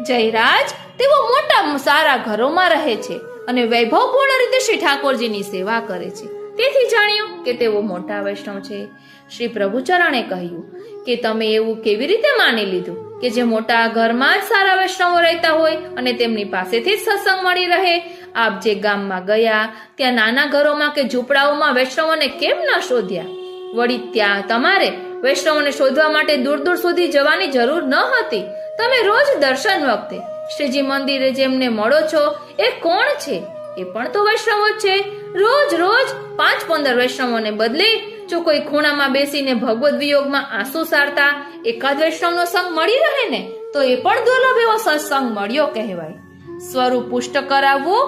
જયરાજ, તેઓ મોટા સારા ઘરોમાં રહે છે અને વૈભવપૂર્ણ રીતે શ્રી ઠાકોરજીની સેવા કરે છે, તેથી જાણ્યું કે તેઓ મોટા વૈષ્ણવ છે. શ્રી પ્રભુચરણે કહ્યું કે તમે એવું કેવી રીતે માની લીધું કે જે મોટા ઘરમાં જ સારા વૈષ્ણવો રહેતા હોય અને તેમની પાસેથી જ સત્સંગ મળી રહે? આપ જે ગામમાં ગયા ત્યાં નાના ઘરોમાં કે ઝૂંપડાઓમાં વૈષ્ણવોને કેમ ન શોધ્યા? વળી ત્યાં તમારે વૈષ્ણવોને શોધવા માટે દૂર દૂર સુધી જવાની જરૂર ન હતી. તમે રોજ દર્શન વખતે શ્રીજી મંદિરે જેમને મળો છો એ કોણ છે? એ પણ તો વૈષ્ણવો જ છે. રોજ રોજ 5-15 વૈષ્ણવોને બદલે જો કોઈ ખૂણામાં બેસીને ભગવદ વિયોગમાં આંસુ સારતા એકાદ વૈષ્ણવનો સંગ મળી રહે ને તો એ પણ દુર્લભ એવો સત્સંગ મળ્યો કહેવાય. સ્વરૂપ પુષ્ટ કરાવવું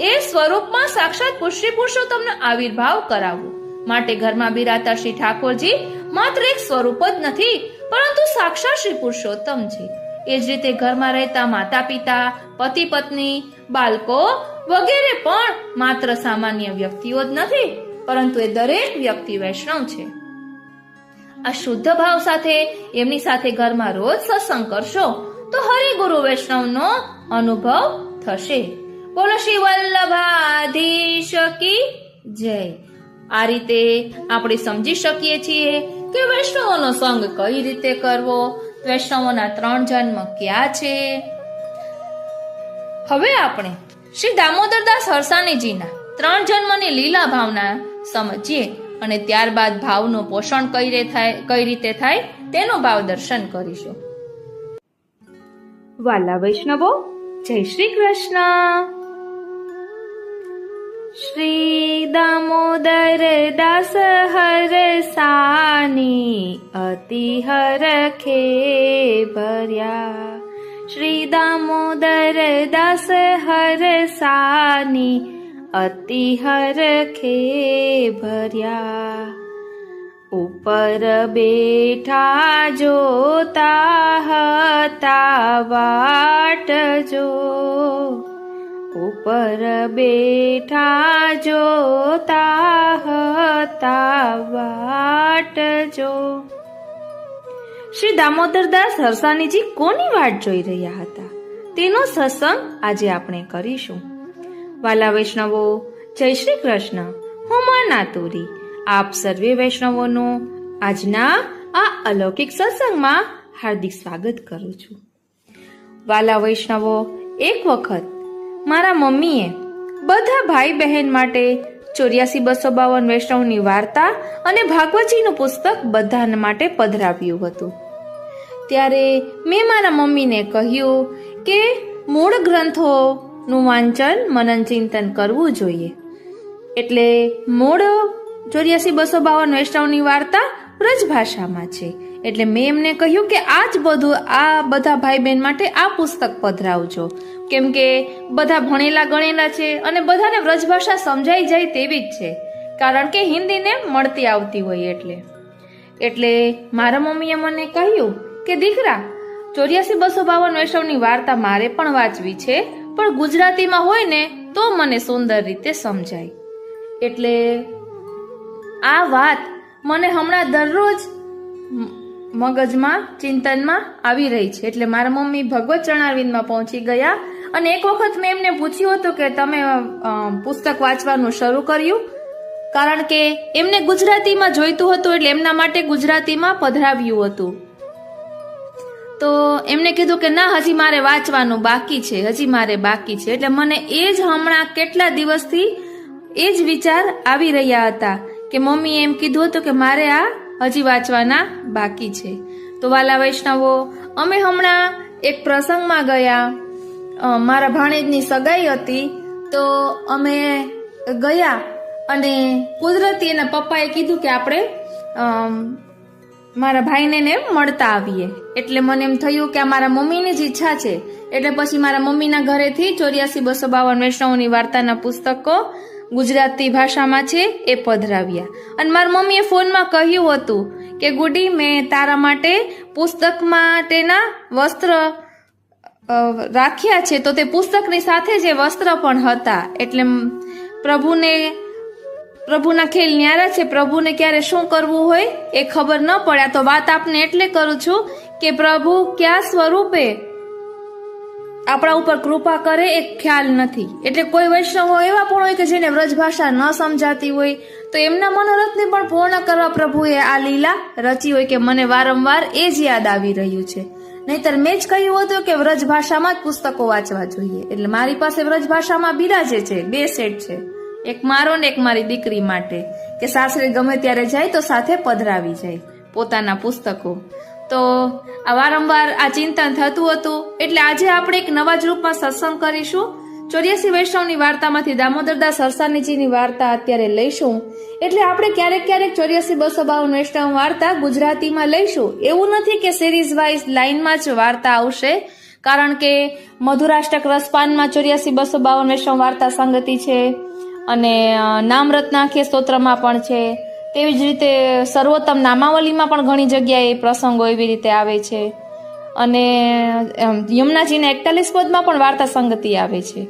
એ સ્વરૂપમાં સાક્ષાત શ્રી પુરુષોત્તમનો આવિર્ભાવ કરાવવો. માટે ઘરમાં બિરાજતા શ્રી ઠાકોરજી માત્ર એક સ્વરૂપ જ નથી, પરંતુ સાક્ષાત શ્રી પુરુષોત્તમ છે. એ જ રીતે ઘરમાં રહેતા માતા પિતા, પતિ પત્ની, બાળકો વગેરે પણ માત્ર સામાન્ય વ્યક્તિઓ જ નથી, પરંતુ એ દરેક વ્યક્તિ વૈષ્ણવ છે. આ શુદ્ધ ભાવ સાથે એમની સાથે ઘરમાં રોજ સત્સંગ કરશો તો હરિગુરુ વૈષ્ણવનો અનુભવ થશે. બોલો શ્રી વલ્લભાધીશ કી જય. આ રીતે આપણે સમજી શકીએ છીએ કે વૈષ્ણવોનો સંગ કઈ રીતે કરવો, વૈષ્ણવોના 3 જન્મ ક્યાં છે. હવે આપણે શ્રી દામોદરદાસ હરસાણીજીના 3 જન્મની લીલા ભાવના સમજીએ અને ત્યારબાદ ભાવનું પોષણ કઈ રીતે થાય તેનું ભાવ દર્શન કરીશું. વાલા વૈષ્ણવો, જય શ્રી કૃષ્ણ. શ્રી દામોદર દાસ હરસાની અતિ હરખે ભર્યા. શ્રી દામોદર દાસ હરસાની અતિ હરખે ભર્યા. ઉપર બેઠા જોતા હતા વાટ જો, ઉપર બેઠા જોતા હતા વાટ જો. શ્રી દામોદરદાસ હરસાણીજી કોની વાટ જોઈ રહ્યા હતા તેનો સત્સંગ આજે આપણે કરીશું. વાલા વૈષ્ણવો, જય શ્રી કૃષ્ણ. હું માં નાતુરી આપ સર્વે વૈષ્ણવોનું આજના આ અલૌકિક સત્સંગમાં હાર્દિક સ્વાગત કરું છું. વાલા વૈષ્ણવો, એક વખત મારા મમ્મીએ બધા ભાઈ બહેન માટે 84-252 વૈષ્ણવની વાર્તા અને ભાગવતજીનું પુસ્તક બધા માટે પધરાવ્યું હતું. ત્યારે મેં મારા મમ્મીને કહ્યું કે મૂળ ગ્રંથોનું વાંચન મનન ચિંતન કરવું જોઈએ. એટલે મૂળ 84-252 વૈષ્ણવની વાર્તા વ્રજ ભાષામાં છે. એટલે મેં એમને કહ્યું કે આ બધા ભાઈ બહેન માટે આ પુસ્તક પધરાવજો, કેમ કે બધા ભણેલા ગણેલા છે અને બધાને વ્રજ ભાષા સમજાઈ જાય તેવી જ છે, કારણ કે હિન્દીને મળતી આવતી હોય. એટલે મારા મમ્મીએ મને કહ્યું કે દીકરા, 84-252 વૈષ્ણવની વાર્તા મારે પણ વાંચવી છે, પણ ગુજરાતીમાં હોય ને તો મને સુંદર રીતે સમજાય. એટલે આ વાત મને હમણાં દરરોજ મગજમાં ચિંતનમાં આવી રહી છે. એટલે મારા મમ્મી ભગવત ચરણારવિંદમાં પહોંચી ગયા અને એક વખત મેં એમને પૂછ્યું હતું કે તમે પુસ્તક વાંચવાનું શરૂ કર્યું, કારણ કે એમને ગુજરાતીમાં જોઈતું હતું, એટલે એમના માટે ગુજરાતીમાં પધરાવ્યું હતું. તો એમને કીધું કે ના, હજી મારે વાંચવાનું બાકી છે, હજી મારે બાકી છે. એટલે મને એ જ હમણાં કેટલા દિવસથી એ જ વિચાર આવી રહ્યા હતા કે મમ્મીએ એમ કીધું હતું કે મારે આ હજી વાંચવાના બાકી છે. તો વાલા વૈષ્ણવો, અમે હમણાં એક પ્રસંગમાં ગયા, મારા ભાણેજની સગાઈ હતી. તો અમે ગયા અને કુદરતી એના પપ્પાએ કીધું કે આપણે મારા ભાઈને ને મળતા આવીએ. એટલે મને એમ થયું કે આ મારા મમ્મીની જ ઈચ્છા છે. એટલે પછી મારા મમ્મીના ઘરેથી 84-252 વૈષ્ણવોની વાર્તાના પુસ્તકો ગુજરાતી ભાષામાં છે એ પધરાવ્યા. અને મારી મમ્મીએ ફોનમાં કહ્યું હતું કે ગુડી, મેં તારા માટે પુસ્તક માટેના વસ્ત્ર રાખ્યા છે. તો તે પુસ્તકની સાથે જે વસ્ત્ર પણ હતા. એટલે પ્રભુના ખેલ ન્યારા છે. પ્રભુને ક્યારે શું કરવું હોય એ ખબર ન પડ્યા. તો વાત આપને એટલે કરું છું કે પ્રભુ કયા સ્વરૂપે આપણા ઉપર કૃપા કરે એ ખ્યાલ નથી. એટલે કોઈ વૈષ્ણવો એવા પણ હોય કે જેને વ્રજ ભાષા ન સમજાતી હોય, તો એમના મનોરથને પણ પૂર્ણ કરવા પ્રભુએ આ લીલા રચી હોય કે મને વારંવાર એ જ યાદ આવી રહ્યું છે. નહીતર મેં જ કહ્યું હતું કે વ્રજ ભાષામાં જ પુસ્તકો વાંચવા જોઈએ. એટલે મારી પાસે વ્રજ ભાષામાં બિરાજે છે, 2 સેટ છે, એક મારો ને એક મારી દીકરી માટે, કે સાસરે ગમે ત્યારે જાય તો સાથે પધરાવી જાય પોતાના પુસ્તકો. તો આ વારંવાર આ ચિંતન થતું હતું. એટલે આજે આપણે એક નવા જ રૂપમાં સત્સંગ કરીશું. 84 વૈષ્ણવની વાર્તામાંથી દામોદરદાસ હરસાનીજીની વાર્તા અત્યારે લઈશું. એટલે આપણે ક્યારેક 84-252 વૈષ્ણવ વાર્તા ગુજરાતીમાં લઈશું. એવું નથી કે સિરીઝ વાઇઝ લાઈનમાં જ વાર્તા આવશે, કારણ કે મધુરાષ્ટક રસપાનમાં 84-252 વૈષ્ણવ વાર્તા સંગતિ છે, અને નામરત્નાખ્ય સ્તોત્રમાં પણ છે. તેવી જ રીતે સર્વોત્તમ નામાવલીમાં પણ ઘણી જગ્યાએ પ્રસંગો એવી રીતે આવે છે. અને યમુનાજીના 41 પદમાં પણ વાર્તા સંગતિ આવે છે.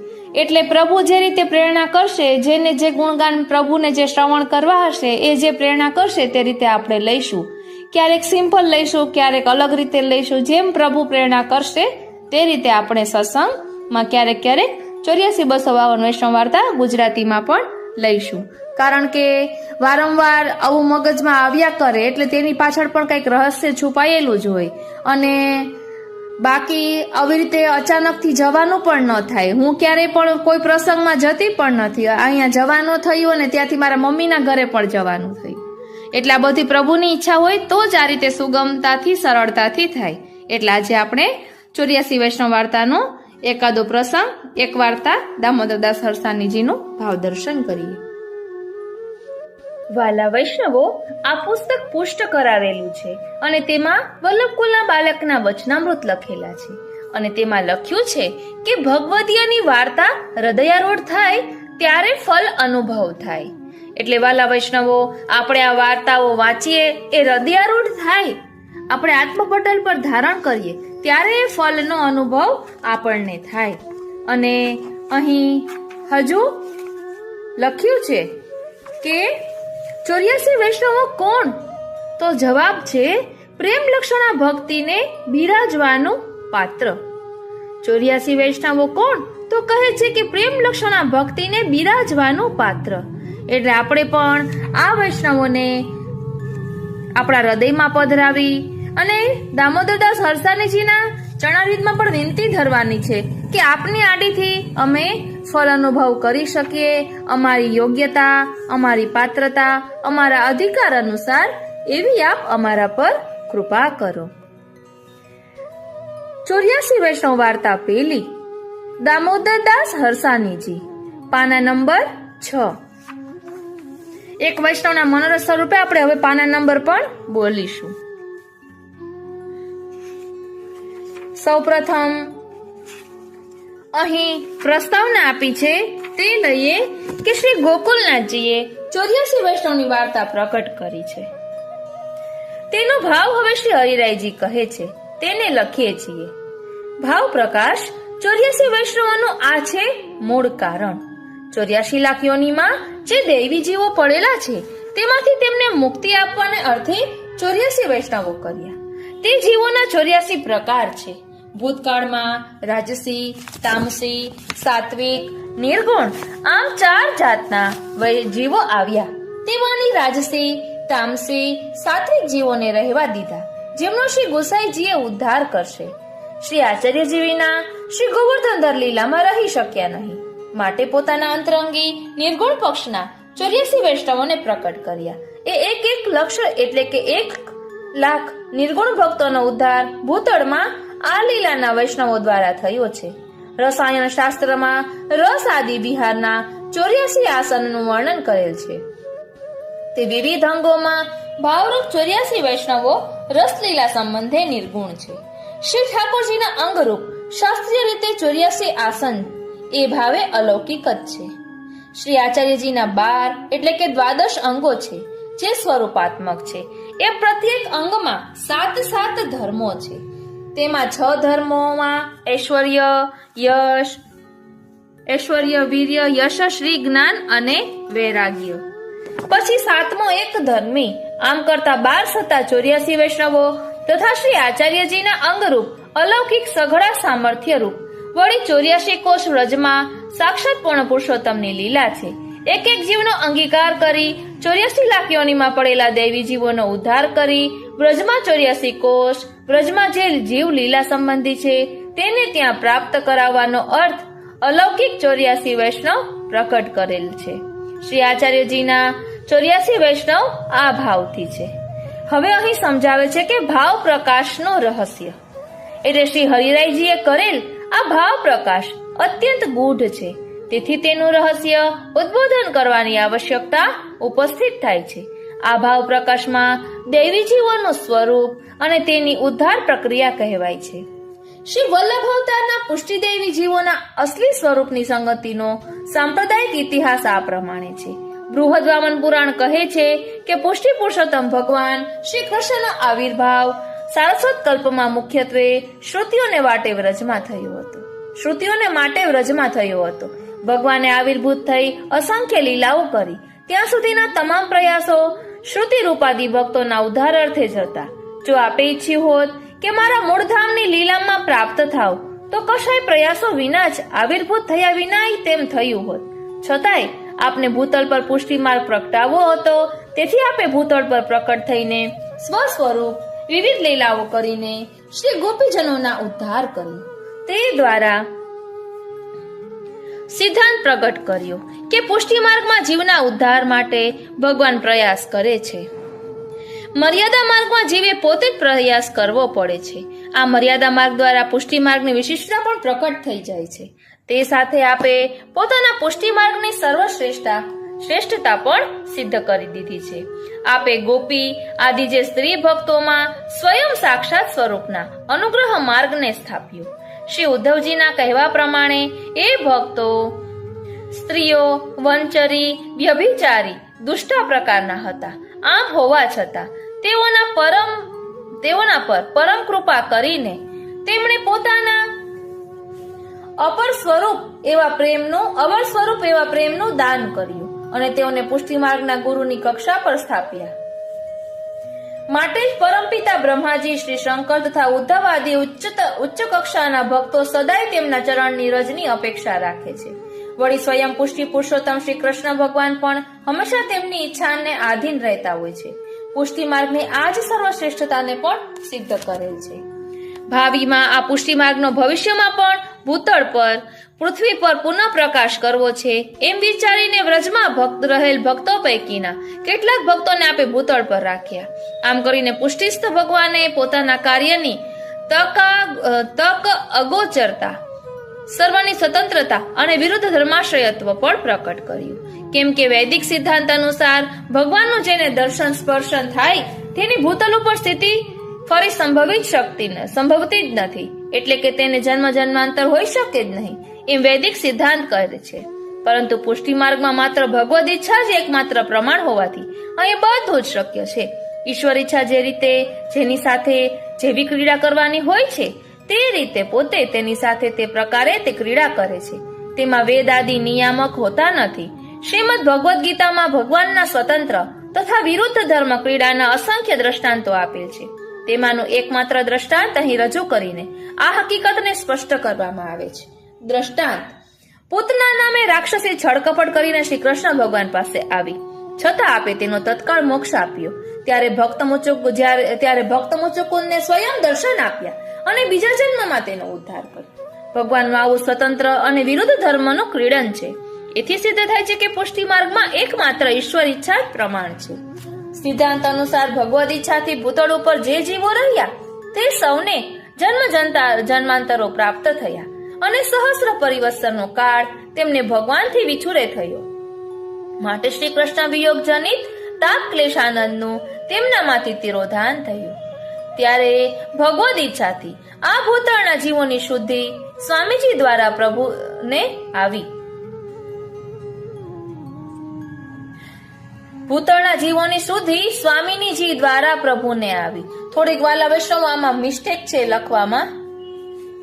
એટલે પ્રભુ જે રીતે પ્રેરણા કરશે, જેને જે ગુણગાન પ્રભુને જે શ્રવણ કરવા હશે, એ જે પ્રેરણા કરશે તે રીતે આપણે લઈશું. ક્યારેક સિમ્પલ લઈશું, ક્યારેક અલગ રીતે લઈશું. જેમ પ્રભુ પ્રેરણા કરશે તે રીતે આપણે સત્સંગમાં ક્યારેક 84-252 વૈષ્ણવ વાર્તા ગુજરાતીમાં પણ લઈશું. કારણ કે વારંવાર આવું મગજમાં આવ્યા કરે એટલે તેની પાછળ પણ કંઈક રહસ્ય છુપાયેલું જ હોય. અને બાકી આવી રીતે અચાનકથી જવાનું પણ ન થાય. હું ક્યારેય પણ કોઈ પ્રસંગમાં જતી પણ નથી. અહીંયા જવાનું થયું અને ત્યાંથી મારા મમ્મીના ઘરે પણ જવાનું થયું. એટલે આ બધી પ્રભુની ઈચ્છા હોય તો જ આ રીતે સુગમતાથી, સરળતાથી થાય. એટલે આજે આપણે 84 વૈષ્ણવ વાર્તાનો એકાદો પ્રસંગ, એક વાર્તા દામોદરદાસ હરસાનીજીનું ભાવદર્શન કરીએ. વાલા વૈષ્ણવો, આ પુસ્તક પુષ્ટ કરાવેલું છે અને તેમાં વલ્લભકુલના બાલકના વચનામૃત લખેલા છે. અને તેમાં લખ્યું છે કે ભગવદીયની વાર્તા હૃદયારૂઢ થાય ત્યારે ફલ અનુભવ થાય. એટલે વાલા વૈષ્ણવો, આપણે આ વાર્તાઓ વાંચીએ એ હૃદયારૂઢ થાય, આપણે આત્મપટલ પર ધારણ કરીએ ત્યારે એ ફલનો અનુભવ આપણને થાય. અને અહીં હજુ લખ્યું છે કે 84 વૈષ્ણવો કોણ? તો જવાબ છે પ્રેમ લક્ષણા ભક્તિને બિરાજવાનું પાત્ર. 84 વૈષ્ણવો કોણ? તો કહે છે કે પ્રેમ લક્ષણા ભક્તિને બિરાજવાનું પાત્ર. એટલે આપણે પણ આ વૈષ્ણવોને આપણા હૃદયમાં પધરાવી અને દામોદરદાસ હરસાનીજીના ચરણારવિંદમાં પણ વિનંતી ધરવાની છે કે આપની આડીથી અમે ફળ અનુભવ કરી શકીએ. અમારી યોગ્યતા, અમારી પાત્રતા, અમારા અધિકાર અનુસાર એવી આપ અમારા પર કૃપા કરો. 84 વૈષ્ણવ વાર્તા પહેલી, દામોદરદાસ હરસાનીજી, પાના નંબર 6. એક વૈષ્ણવના મનોરથ સ્વરૂપે આપણે હવે પાના નંબર પણ બોલીશું. સૌપ્રથમ અહીં પ્રસ્તાવના આપી છે તે લઈએ કે શ્રી ગોકુલનાથજીએ 84 વૈષ્ણવની વાર્તા પ્રકટ કરી છે. તેનો ભાવ હવે શ્રી હરિરાયજી કહે છે, તેને લખીએ છીએ. ભાવ પ્રકાશ 84 વૈષ્ણવનું આ છે મૂળ કારણ. 84 લાખ યોનીમાં જે દૈવી જીવો પડેલા છે તેમાંથી તેમને મુક્તિ આપવાને અર્થે 84 વૈષ્ણવો કર્યા. તે જીવોના 84 પ્રકાર છે. ભૂતકાળમાં રાજસી, તામસી, સાત્વિક, નિર્ગુણ, આમ 4 જાતના જીવો આવ્યા. તેમાંની રાજસી, તામસી, સાત્વિક જીવોને રહેવા દીધા, જેમનો શ્રી ગોસાઈજીએ ઉદ્ધાર કરશે. શ્રી આચાર્યજી વિના શ્રી ગોવર્ધનધર લીલામાં રહી શક્યા નહીં, માટે પોતાના અંતરંગી નિર્ગુણ પક્ષના 84 વૈષ્ણવોને પ્રકટ કર્યા. એ એક લક્ષ એટલે કે 1 લાખ નિર્ગુણ ભક્તોનો ઉદ્ધાર ભૂતળમાં આ લીલાના વૈષ્ણવો દ્વારા થયો છે. રસાયણ શાસ્ત્રમાં રસ આદિ વિહારના 84 આસનનું વર્ણન કરેલ છે. તે વિવિધ અંગોમાં ભાવરૂપ 84 વૈષ્ણવો રસલીલા સંબંધે નિર્ગુણ છે. શ્રી ઠાકોરજીના અંગરૂપ શાસ્ત્રીય રીતે 84 આસન એ ભાવે અલૌકિક જ છે. શ્રી આચાર્યજીના 12 એટલે કે 12 અંગો છે જે સ્વરૂપાત્મક છે. એ પ્રત્યેક અંગમાં 7 ધર્મો છે. તેમાં 6 ધર્મોમાં ઐશ્વર્ય, વીર્ય, યશ, શ્રી જ્ઞાન અને વૈરાગ્ય. પછી 7મો એક ધર્મી. આમ કરતા 12 થતા 84 વૈષ્ણવો તથા શ્રી આચાર્યજીના અંગરૂપ અલૌકિક સઘળા સામર્થ્ય રૂપ વળી 84 કોષ વ્રજમાં સાક્ષાત પૂર્ણ પુરુષોત્તમની લીલા છે. એક જીવનો અંગીકાર કરી 84 લાખ યોનિમાં પડેલા દૈવી જીવોનો ઉદ્ધાર કરી વ્રજમાં 84 કોષ, વ્રજમાં જે જીવ લીલા સંબંધી છે તેને ત્યાં પ્રાપ્ત કરાવવાનો અર્થ અલૌકિક 84 વૈષ્ણવ પ્રકટ કરેલ છે. શ્રી આચાર્યજીના 84 વૈષ્ણવ આ ભાવથી છે. હવે અહીં સમજાવે છે કે ભાવ પ્રકાશનું રહસ્ય એટલે શ્રી હરિરાયજીએ કરેલ આ ભાવ પ્રકાશ અત્યંત ગૂઢ છે. તેથી તેનું રહસ્ય ઉદ્બોધન કરવાની આવશ્યકતા ઉપસ્થિત થાય છે. આ ભાવ પ્રકાશમાં દૈવી જીવોનું સ્વરૂપ અને તેની ઉદ્ધાર પ્રક્રિયા કહેવાય છે. શ્રી વલ્લભ અવતારના પુષ્ટિદેવી જીવોના અસલી સ્વરૂપની સંગતિનો સાંપ્રદાયિક ઇતિહાસ આ પ્રમાણે છે. બૃહદ પુરાણ કહે છે કે પુષ્ટિ પુરુષોત્તમ ભગવાન શ્રી કૃષ્ણનો આવિર્ભાવ સારસ્વત કલ્પમાં મુખ્યત્વે શ્રુતિઓને માટે વ્રજમાં થયો હતો. ભગવાને આવિર્ભૂત થઈ અસંખ્ય લીલાઓ કરી. ત્યાં સુધીના તમામ પ્રયાસો શ્રુતિ રૂપાદી ભક્તોના ઉદ્ધાર અર્થે જ હતા. જો આપે ઈચ્છ્યું હોત કે મારા મૂળધામની લીલામાં પ્રાપ્ત થાવ તો કશાય પ્રયાસો વિના જ આવિર્ભૂત થયા વિના તેમ થયું હોત. છતાંય આપને ભૂતળ પર પુષ્ટિ માર્ગ પ્રગટાવવો હતો. તેથી આપે ભૂતળ પર પ્રકટ થઈને સ્વસ્વરૂપ વિવિધ લીલાઓ કરીને શ્રી ગોપીજનોના ઉદ્ધાર કર્યો. તે દ્વારા સિદ્ધાંત પ્રગટ કર્યો કે પુષ્ટિ માર્ગમાં જીવના ઉદ્ધાર માટે ભગવાન પ્રયાસ કરે છે. મર્યાદા માર્ગમાં જીવે પોતે જ પ્રયાસ કરવો પડે છે. આ મર્યાદા માર્ગ દ્વારા પુષ્ટિ માર્ગની વિશિષ્ટતા પણ પ્રકટ થઈ જાય છે. તે સાથે આપે પોતાના પુષ્ટિ માર્ગની શ્રેષ્ઠતા પણ સિદ્ધ કરી દીધી છે. આપે ગોપી આદિ જે સ્ત્રી ભક્તોમાં સ્વયં સાક્ષાત સ્વરૂપના અનુગ્રહ માર્ગને સ્થાપ્યો. શ્રી ઉદ્ધવજીના કહેવા પ્રમાણે એ ભક્તો સ્ત્રીઓ વંચરી, વ્યભિચારી, દુષ્ટા પ્રકારના હતા. આમ હોવા છતાં તેઓના પર પરમ કૃપા કરીને તેમણે પોતાના અવર સ્વરૂપ એવા પ્રેમનું દાન કર્યું અને તેઓને પુષ્ટિ માર્ગના ગુરુની કક્ષા પર સ્થાપ્યા. માટે જ પરમપિતા બ્રહ્માજી, શ્રી શંકર તથા ઉદ્ધવ આદિ ઉચ્ચ કક્ષાના ભક્તો સદાય તેમના ચરણની રજની અપેક્ષા રાખે છે. વળી સ્વયં પુષ્ટિ પુરુષોત્તમ શ્રી કૃષ્ણ ભગવાન પણ હંમેશા તેમની ઈચ્છાને આધીન રહેતા હોય છે. પુષ્ટિ માર્ગની આ જ સર્વશ્રેષ્ઠતાને પણ સિદ્ધ કરેલ છે. ભાવિમાં આ પુષ્ટિ માર્ગનો ભવિષ્યમાં પણ ભૂતળ પર પૃથ્વી પર પુનઃ પ્રકાશ કરવો છે એમ વિચારીને વ્રજમાં રહેલ ભક્તો પૈકીના કેટલાક ભક્તોને આપે ભૂતળ પર રાખ્યા. આમ કરીને પુષ્ટિસ્થ ભગવાને પોતાના કાર્યની તક અગોચરતા, સર્વની સ્વતંત્રતા અને વિરુદ્ધ ધર્માશ્રયત્વ પણ પ્રકટ કર્યું. કેમ કે વૈદિક સિદ્ધાંત અનુસાર ભગવાનનું જેને દર્શન સ્પર્શન થાય તેની ભૂતલ ઉપર સ્થિતિ ફરી સંભવતી જ નથી. એટલે કે તેને જન્મ જન્માંતર હોઈ શકે જ નહીં એમ વૈદિક સિદ્ધાંત કહે છે. પરંતુ પુષ્ટિ માર્ગમાં માત્ર ભગવદ ઈચ્છા જ એકમાત્ર પ્રમાણ હોવાથી અહીં બધું જ શક્ય છે. ઈશ્વર ઈચ્છા જે રીતે જેની સાથે જેવી ક્રીડા કરવાની હોય છે તે રીતે પોતે તેની સાથે તે પ્રકારે તે ક્રીડા કરે છે. તેમાં વેદ આદિ નિયામક હોતા નથી. શ્રીમદ ભગવદ્ ગીતામાં ભગવાનના સ્વતંત્ર તથા વિરુદ્ધ ધર્મ ક્રીડાના અસંખ્ય દ્રષ્ટાંતો આપેલ છે. તેમાંનું એકમાત્ર દ્રષ્ટાંત અહીં રજૂ કરીને આ હકીકતને સ્પષ્ટ કરવામાં આવે છે. દ્રષ્ટાંત: પૂતના નામે રાક્ષસી છળકપટ કરીને શ્રી કૃષ્ણ ભગવાન પાસે આવી, છતાં આપે તેનો તત્કાળ મોક્ષ આપ્યો. ત્યારે ભક્ત મુચુકુંદને સ્વયં દર્શન આપ્યા અને બીજા જન્મમાં તેનો ઉદ્ધાર કર્યો. ભગવાનનું આવું સ્વતંત્ર અને વિરુદ્ધ ધર્મનું ક્રીડન છે. એથી સિદ્ધ થાય છે કે પુષ્ટિ માર્ગમાં એકમાત્ર ઈશ્વર ઈચ્છા જ પ્રમાણ છે. સિદ્ધાંત અનુસાર ભગવદ ઈચ્છાથી ભૂતળ ઉપર જે જીવો રહ્યા તે સૌને જન્માંતરો પ્રાપ્ત થયા અને સહસ્ર પરિવર્તનનો કાળ તેમને ભગવાનથી વિછુરે થયો. માટે શ્રી કૃષ્ણ વિયોગ જનિત તાપ ક્લેશાનંદનું તેમનામાંથી તિરોધાન થયું. ત્યારે ભગવદ ઈચ્છાથી આ ભૂતળના જીવોની શુદ્ધિ સ્વામીજી દ્વારા પ્રભુને આવી. ભૂતળના જીવોની શુદ્ધિ સ્વામીજી દ્વારા પ્રભુને આવી. થોડીક વાલા વૈષ્ણવ આમાં મિસ્ટેક છે લખવામાં,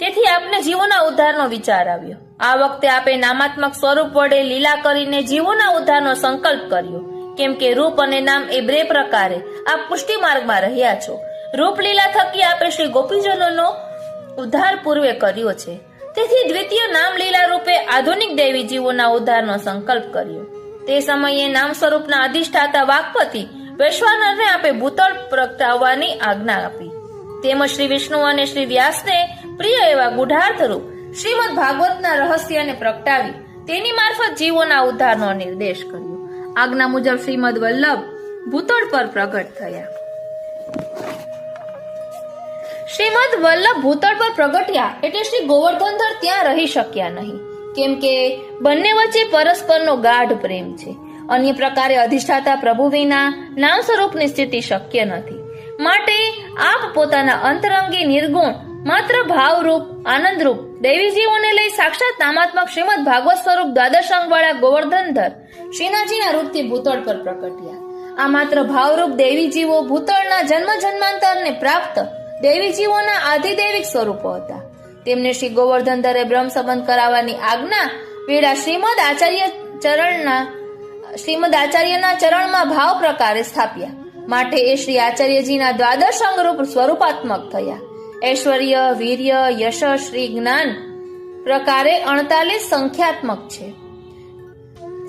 તેથી આપને જીવોના ઉદ્ધારનો વિચાર આવ્યો. આ વખતે આપે નામાત્મક સ્વરૂપ વડે લીલા કરીને જીવોના ઉદ્ધારનો સંકલ્પ કર્યો. કેમ કે રૂપ અને નામ એ બે પ્રકારે આપ પુષ્ટિ માર્ગમાં રહ્યા છો. રૂપ લીલા થકી આપે શ્રી ગોપીજનોનો ઉદ્ધાર પૂર્વે કર્યો છે. તેથી દ્વિતીય નામ લીલા રૂપે આધુનિક દેવી જીવોના ઉદ્ધારનો સંકલ્પ કર્યો. તે સમયે નામ સ્વરૂપના અધિષ્ઠાતા વાકપતિ વૈશ્વાનરને આપે ભૂતળ પ્રગટાવવાની આજ્ઞા આપી. તેમજ શ્રી વિષ્ણુ અને શ્રી વ્યાસને પ્રિય એવા ગુઢાર્થ રૂપ શ્રીમદ ભાગવતના રહસ્યને પ્રગટાવી તેની મારફત જીવોના ઉદ્ધારનો નિર્દેશ કર્યો. આજ્ઞા મુજબ શ્રીમદ વલ્લભ ભૂતળ પર પ્રગટ થયા. શ્રીમદ વલ્લભ ભૂતળ પર પ્રગટ્યા એટલે શ્રી ગોવર્ધનધર ત્યાં રહી શક્યા નહીં, કેમ કે બંને વચ્ચે પરસ્પરનો ગાઢ પ્રેમ છે. અન્ય પ્રકારે અધિષ્ઠાતા પ્રભુ વિના નામ સ્વરૂપની સ્થિતિ શક્ય નથી. માટે આપ પોતાના અંતરંગી નિર્ગુણ માત્ર ભાવરૂપ આનંદરૂપ દૈવી જીવોને લઈ સાક્ષાત નામાત્મક શ્રીમદ ભાગવત સ્વરૂપ દ્વાદશ અંગ વાળા ગોવર્ધનધર શ્રીનાથજીના રૂપથી ભૂતળ પર પ્રગટ્યા. આ માત્ર ભાવરૂપ દૈવી જીવો ભૂતળના જન્મ જન્માંતરને પ્રાપ્ત દૈવી જીવોના આધિદૈવિક સ્વરૂપો હતા. તેમને શ્રી ગોવર્ધનધરે બ્રહ્મ સંબંધ કરાવવાની આજ્ઞા વેળા શ્રીમદ આચાર્યના ચરણમાં ભાવ પ્રકારે સ્થાપ્યા. માટે એ શ્રી આચાર્યજીના દ્વાદશ અંગરૂપ સ્વરૂપાત્મક થયા. ઐશ્વર્ય, વીર્ય, યશ, શ્રી જ્ઞાન પ્રકારે 48 સંખ્યાત્મક છે.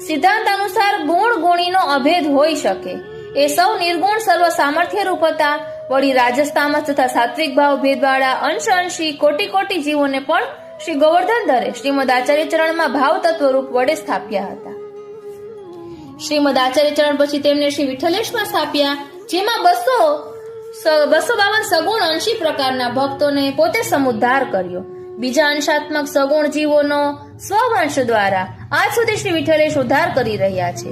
સિદ્ધાંત અનુસાર ગુણ ગુણીનો અભેદ હોઈ શકે. એ સૌ નિર્ગુણ સર્વ સામર્થ્ય રૂપ હતા. વળી રાજસ્તામસ તથા સાત્વિક ભાવ ભેદવાળા અંશ અંશી કોટી કોટી જીવોને પણ શ્રી ગોવર્ધનધરે શ્રીમદ આચાર્ય ચરણમાં ભાવ તત્વ રૂપ વડે સ્થાપ્યા હતા. શ્રીમદ આચાર્ય ચરણ પછી તેમને શ્રી વિઠ્ઠલેશમાં સ્થાપ્યા, જેમાં 252 સગુણ અંશી પ્રકારના ભક્તોને પોતે સમુદ્ધાર કર્યો. બીજા અંશાત્મક સગુણ જીવોનો સ્વવંશ દ્વારા આજ સુધી શ્રી વિઠ્ઠલેશ ઉદ્ધાર કરી રહ્યા છે.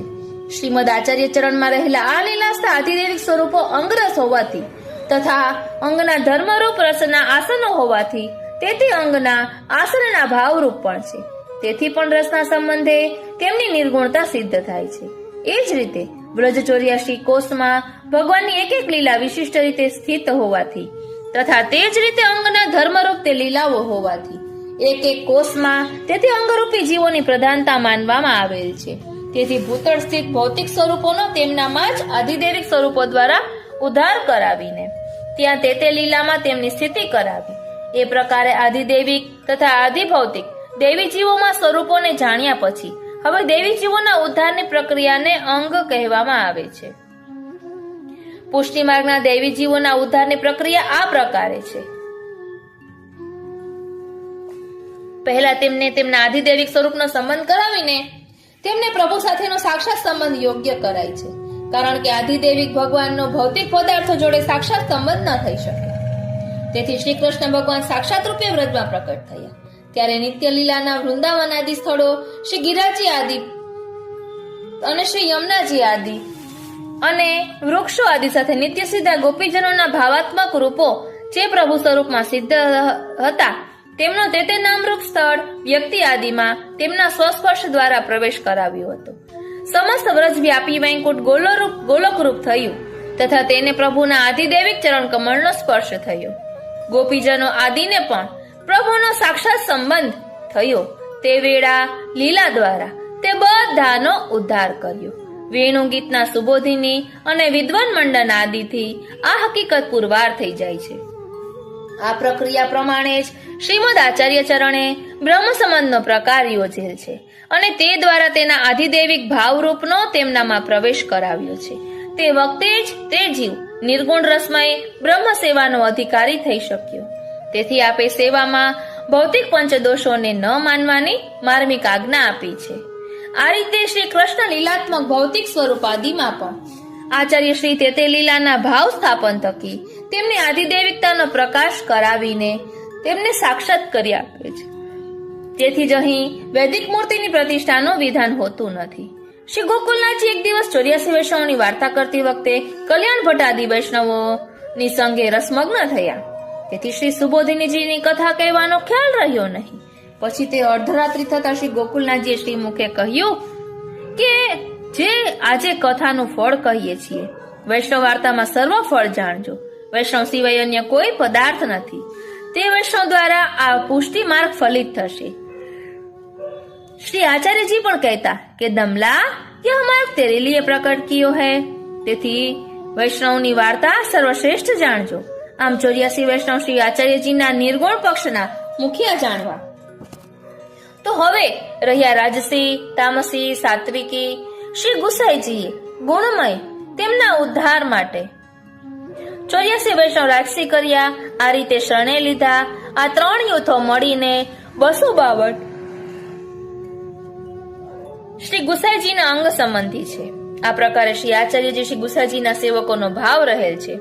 શ્રીમદ આચાર્ય ચરણમાં રહેલા આ લીલાસ્થ આધિદેવિક સ્વરૂપો અંગરસ હોવાથી તથા અંગના ધર્મરૂપ રસના આસનો હોવાથી તેથી અંગના આસનના ભાવરૂપ પણ છે. તેથી પણ રસના સંબંધે તેમની નિર્ગુણતા સિદ્ધ થાય છે. એ જ રીતે બ્રજ 84 કોષમાં ભગવાનની એક એક લીલા વિશિષ્ટ રીતે સ્થિત હોવાથી તથા તે જ રીતે અંગના ધર્મરૂપ તે લીલાઓ હોવાથી એક એક કોષમાં તેથી અંગરૂપી જીવોની પ્રધાનતા માનવામાં આવેલ છે. તેથી ભૂતળ સ્થિત ભૌતિક સ્વરૂપોનો તેમનામાં જ આધિદૈવિક સ્વરૂપો દ્વારા ઉદ્ધાર કરાવીને ત્યાં તે લીલામાં તેમની સ્થિતિ કરાવી. એ પ્રકારે આધિદૈવિક તથા આધિભૌતિક દૈવી જીવોમાં સ્વરૂપોને જાણ્યા પછી હવે દૈવી જીવોના ઉદ્ધારની પ્રક્રિયાને અંગ કહેવામાં આવે છે. પુષ્ટિ માર્ગના દૈવી જીવોના ઉદ્ધારની પ્રક્રિયા આ પ્રકારે છે. પહેલા તેમને તેમના આધિદૈવિક સ્વરૂપનો સંબંધ કરાવીને તેમને પ્રભુ સાથેનો સાક્ષાત સંબંધ યોગ્ય કરાય છે. કારણ કે આધિદૈવિક ભગવાનનો ભૌતિક પદાર્થો જોડે સાક્ષાત સંબંધ ન થઈ શકે. તેથી શ્રી કૃષ્ણ ભગવાન સાક્ષાત રૂપે વ્રજમાં પ્રકટ થયા. ત્યારે નિત્ય લીલાના વૃંદાવન આદિ સ્થળો, શ્રી ગિરાજી આદિ અને શ્રી યમુનાજી આદિ અને વૃક્ષો આદિ સાથે નિત્ય સીધા ગોપીજનોના ભાવાત્મક રૂપો જે પ્રભુ સ્વરૂપમાં સિદ્ધ હતા તેમનો તે નામરૂપ સ્થળ વ્યક્તિ આદિમાં તેમના સ્વસ્પર્શ દ્વારા પ્રવેશ કરાવ્યો હતો. સમસ્ત વ્રજ વ્યાપી વૈકુંઠ ગોલોકરૂપ થયું તથા તેને પ્રભુના આધિદૈવિક ચરણ કમળનો સ્પર્શ થયો. ગોપીજનો આદિને પણ પ્રભુનો સાક્ષાત સંબંધ થયો. તે વેળા લીલા દ્વારા તે બધાનો ઉદ્ધાર કર્યો. વેણુ ગીતના સુબોધિની અને વિદ્વાન મંડન આદિથી આ હકીકત પુરવાર થઈ જાય છે. આ પ્રક્રિયા પ્રમાણે જ શ્રીમદ આચાર્ય ચરણે બ્રહ્મ સંબંધનો પ્રકાર યોજેલ છે અને તે દ્વારા તેના આધિદૈવિક ભાવરૂપનો તેમનામાં પ્રવેશ કરાવ્યો છે. તે વખતે જ તે જીવ નિર્ગુણ રસમય બ્રહ્મ સેવાનો અધિકારી થઈ શક્યો. તેથી આપે સેવામાં ભૌતિક પંચદોષોને ન માનવાની માર્મિક આજ્ઞા આપી છે. આ રીતે શ્રી કૃષ્ણ લીલાત્મક ભૌતિક સ્વરૂપ આદિમાં પણ આચાર્ય શ્રી તે લીલાના ભાવ સ્થાપન થકી તેમની આધિદૈવિકતાનો પ્રકાશ કરાવીને તેમને સાક્ષાત કરી આપે છે. તેથી જ અહીં વૈદિક મૂર્તિની પ્રતિષ્ઠાનું વિધાન હોતું નથી. શ્રી ગોકુલનાથજી એક દિવસ 84 વૈષ્ણવોની વાર્તા કરતી વખતે કલ્યાણ ભટ્ટાદી વૈષ્ણવોની સંગે રસમગ્ન થયા. તેથી શ્રી સુબોધિનીજીની કથા કહેવાનો ખ્યાલ રહ્યો નહીં. પછી તે અર્ધરાત્રિ થતા શ્રી ગોકુલનાથજીએ શ્રી મુખે કહ્યું કે જે આજે કથાનું ફળ કહીએ છીએ, વૈષ્ણવ વાર્તામાં સર્વ ફળ જાણજો. વૈષ્ણવ સિવાય અન્ય કોઈ પદાર્થ નથી. તે વૈષ્ણવ દ્વારા આ પુષ્ટિ માર્ગ ફલિત થશે. श्री आचार्य जी पण कहता कि दमला यह मार्ग तेरे लिए प्रकट कियो है. તેથી વૈષ્ણવની વાર્તા સર્વશ્રેષ્ઠ જાણજો. આમ 84 વૈષ્ણવ શ્રી આચાર્યજીના નિર્ગુણ પક્ષના મુખ્ય જાણવા. તો હવે રહ્યા રાજસી, તામસી, સાત્વિકી. શ્રી ગુસાઈજીએ ગુણમય તેમના ઉદ્ધાર માટે 84 વૈષ્ણવ રાજસી કર્યા. આ રીતે શરણે લીધા. આ 3 યુથો મળીને 252 શ્રી ગુસાઈજીના અંગ સંબંધી છે. આ પ્રકારે શ્રી આચાર્યજી શ્રી ગુસાઈજીના સેવકોનો ભાવ રહેલ છે.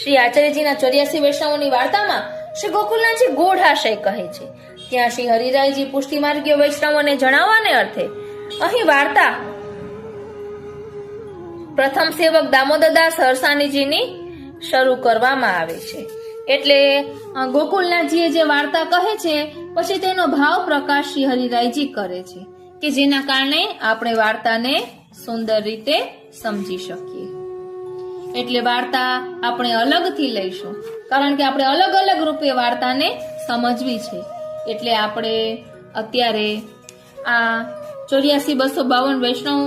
શ્રી આચાર્યજીના 84 વૈષ્ણવોની વાર્તામાં શ્રી ગોકુલનાથજી ગૂઢાશય કહે છે. ત્યાં શ્રી હરિરાયજી પુષ્ટિ માર્ગીય વૈષ્ણવોને જણાવવાને અર્થે અહીં વાર્તા પ્રથમ સેવક દામોદરદાસ હરસાણીજીની શરૂ કરવામાં આવે છે. એટલે ગોકુલનાથજીએ જે વાર્તા કહે છે પછી તેનો ભાવ પ્રકાશ શ્રી હરિરાયજી કરે છે કે જેના કારણે આપણે વાર્તાને સુંદર રીતે સમજી શકીએ. એટલે વાર્તા આપણે અલગથી લઈશું, કારણ કે આપણે અલગ અલગ રૂપે વાર્તાને સમજવી છે. એટલે આપણે અત્યારે આ 84-252 વૈષ્ણવ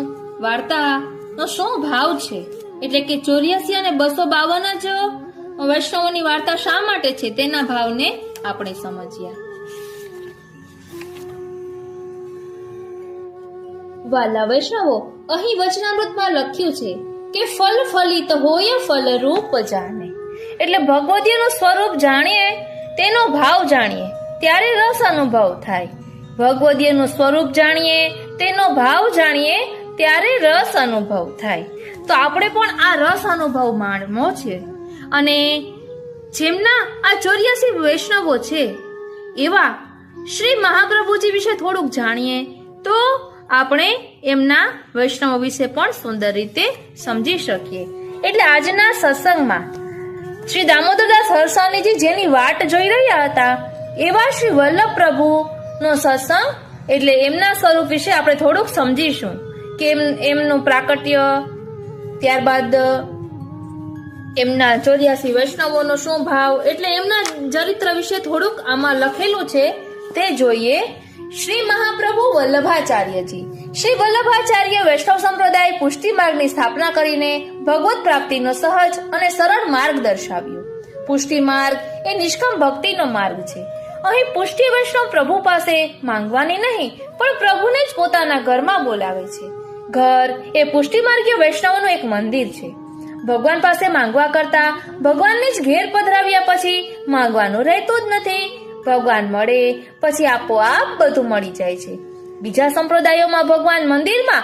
વાર્તાનો શું ભાવ છે, એટલે કે 84 અને 252 જ વૈષ્ણવોની વાર્તા શા માટે છે તેના ભાવને આપણે સમજ્યા. વાલા વૈષ્ણવો, અહીં વચનામૃતમાં લખ્યું છે કે ફલ ફલિત હોય ફલ રૂપ જાણે. એટલે ભગવદીયનું સ્વરૂપ જાણીએ, તેનો ભાવ જાણીએ ત્યારે રસ અનુભવ થાય. ભગવદીયનું સ્વરૂપ જાણીએ, તેનો ભાવ જાણીએ ત્યારે રસ અનુભવ થાય. તો આપણે પણ આ રસ અનુભવ માણવો છે. અને જેમના આ 84 વૈષ્ણવો છે એવા શ્રી મહાપ્રભુજી વિશે થોડુંક જાણીએ તો આપણે એમના વૈષ્ણવ વિશે પણ સુંદર રીતે સમજી શકીએ. એટલે આજના સત્સંગમાં શ્રી દામોદરદાસ હરસાણીજી જેની વાટ જોઈ રહ્યા હતા એવા શ્રી વલ્લભ પ્રભુનો સત્સંગ, એટલે એમના સ્વરૂપ વિશે આપણે થોડુંક સમજીશું કે એમનું પ્રાકટ્ય, ત્યારબાદ એમના 84 વૈષ્ણવોનો શું ભાવ, એટલે એમના ચરિત્ર વિશે થોડુંક આમાં લખેલું છે તે જોઈએ. શ્રી મહાપ્રભુ વલ્લભાચાર્યજી. શ્રી વલ્લભાચાર્ય વૈષ્ણવ સંપ્રદાય પુષ્ટિ માર્ગની સ્થાપના કરીને ભગવત પ્રાપ્તિનો સહજ અને સરળ માર્ગ દર્શાવ્યો. પુષ્ટિ માર્ગ એ નિષ્કામ ભક્તિનો માર્ગ છે. અહીં પુષ્ટિ વૈષ્ણવ પ્રભુ પાસે માંગવાની નહીં પણ પ્રભુને જ પોતાના ઘરમાં બોલાવે છે. ઘર એ પુષ્ટિ માર્ગીય વૈષ્ણવનું એક મંદિર છે. ભગવાન પાસે માંગવા કરતા ભગવાનને જ ઘેર પધરાવ્યા પછી માંગવાનું રહેતું જ નથી. ભગવાન મળે પછી આપોઆપ બધું મળી જાય છે. બીજા સંપ્રદાયોમાં ભગવાન મંદિરમાં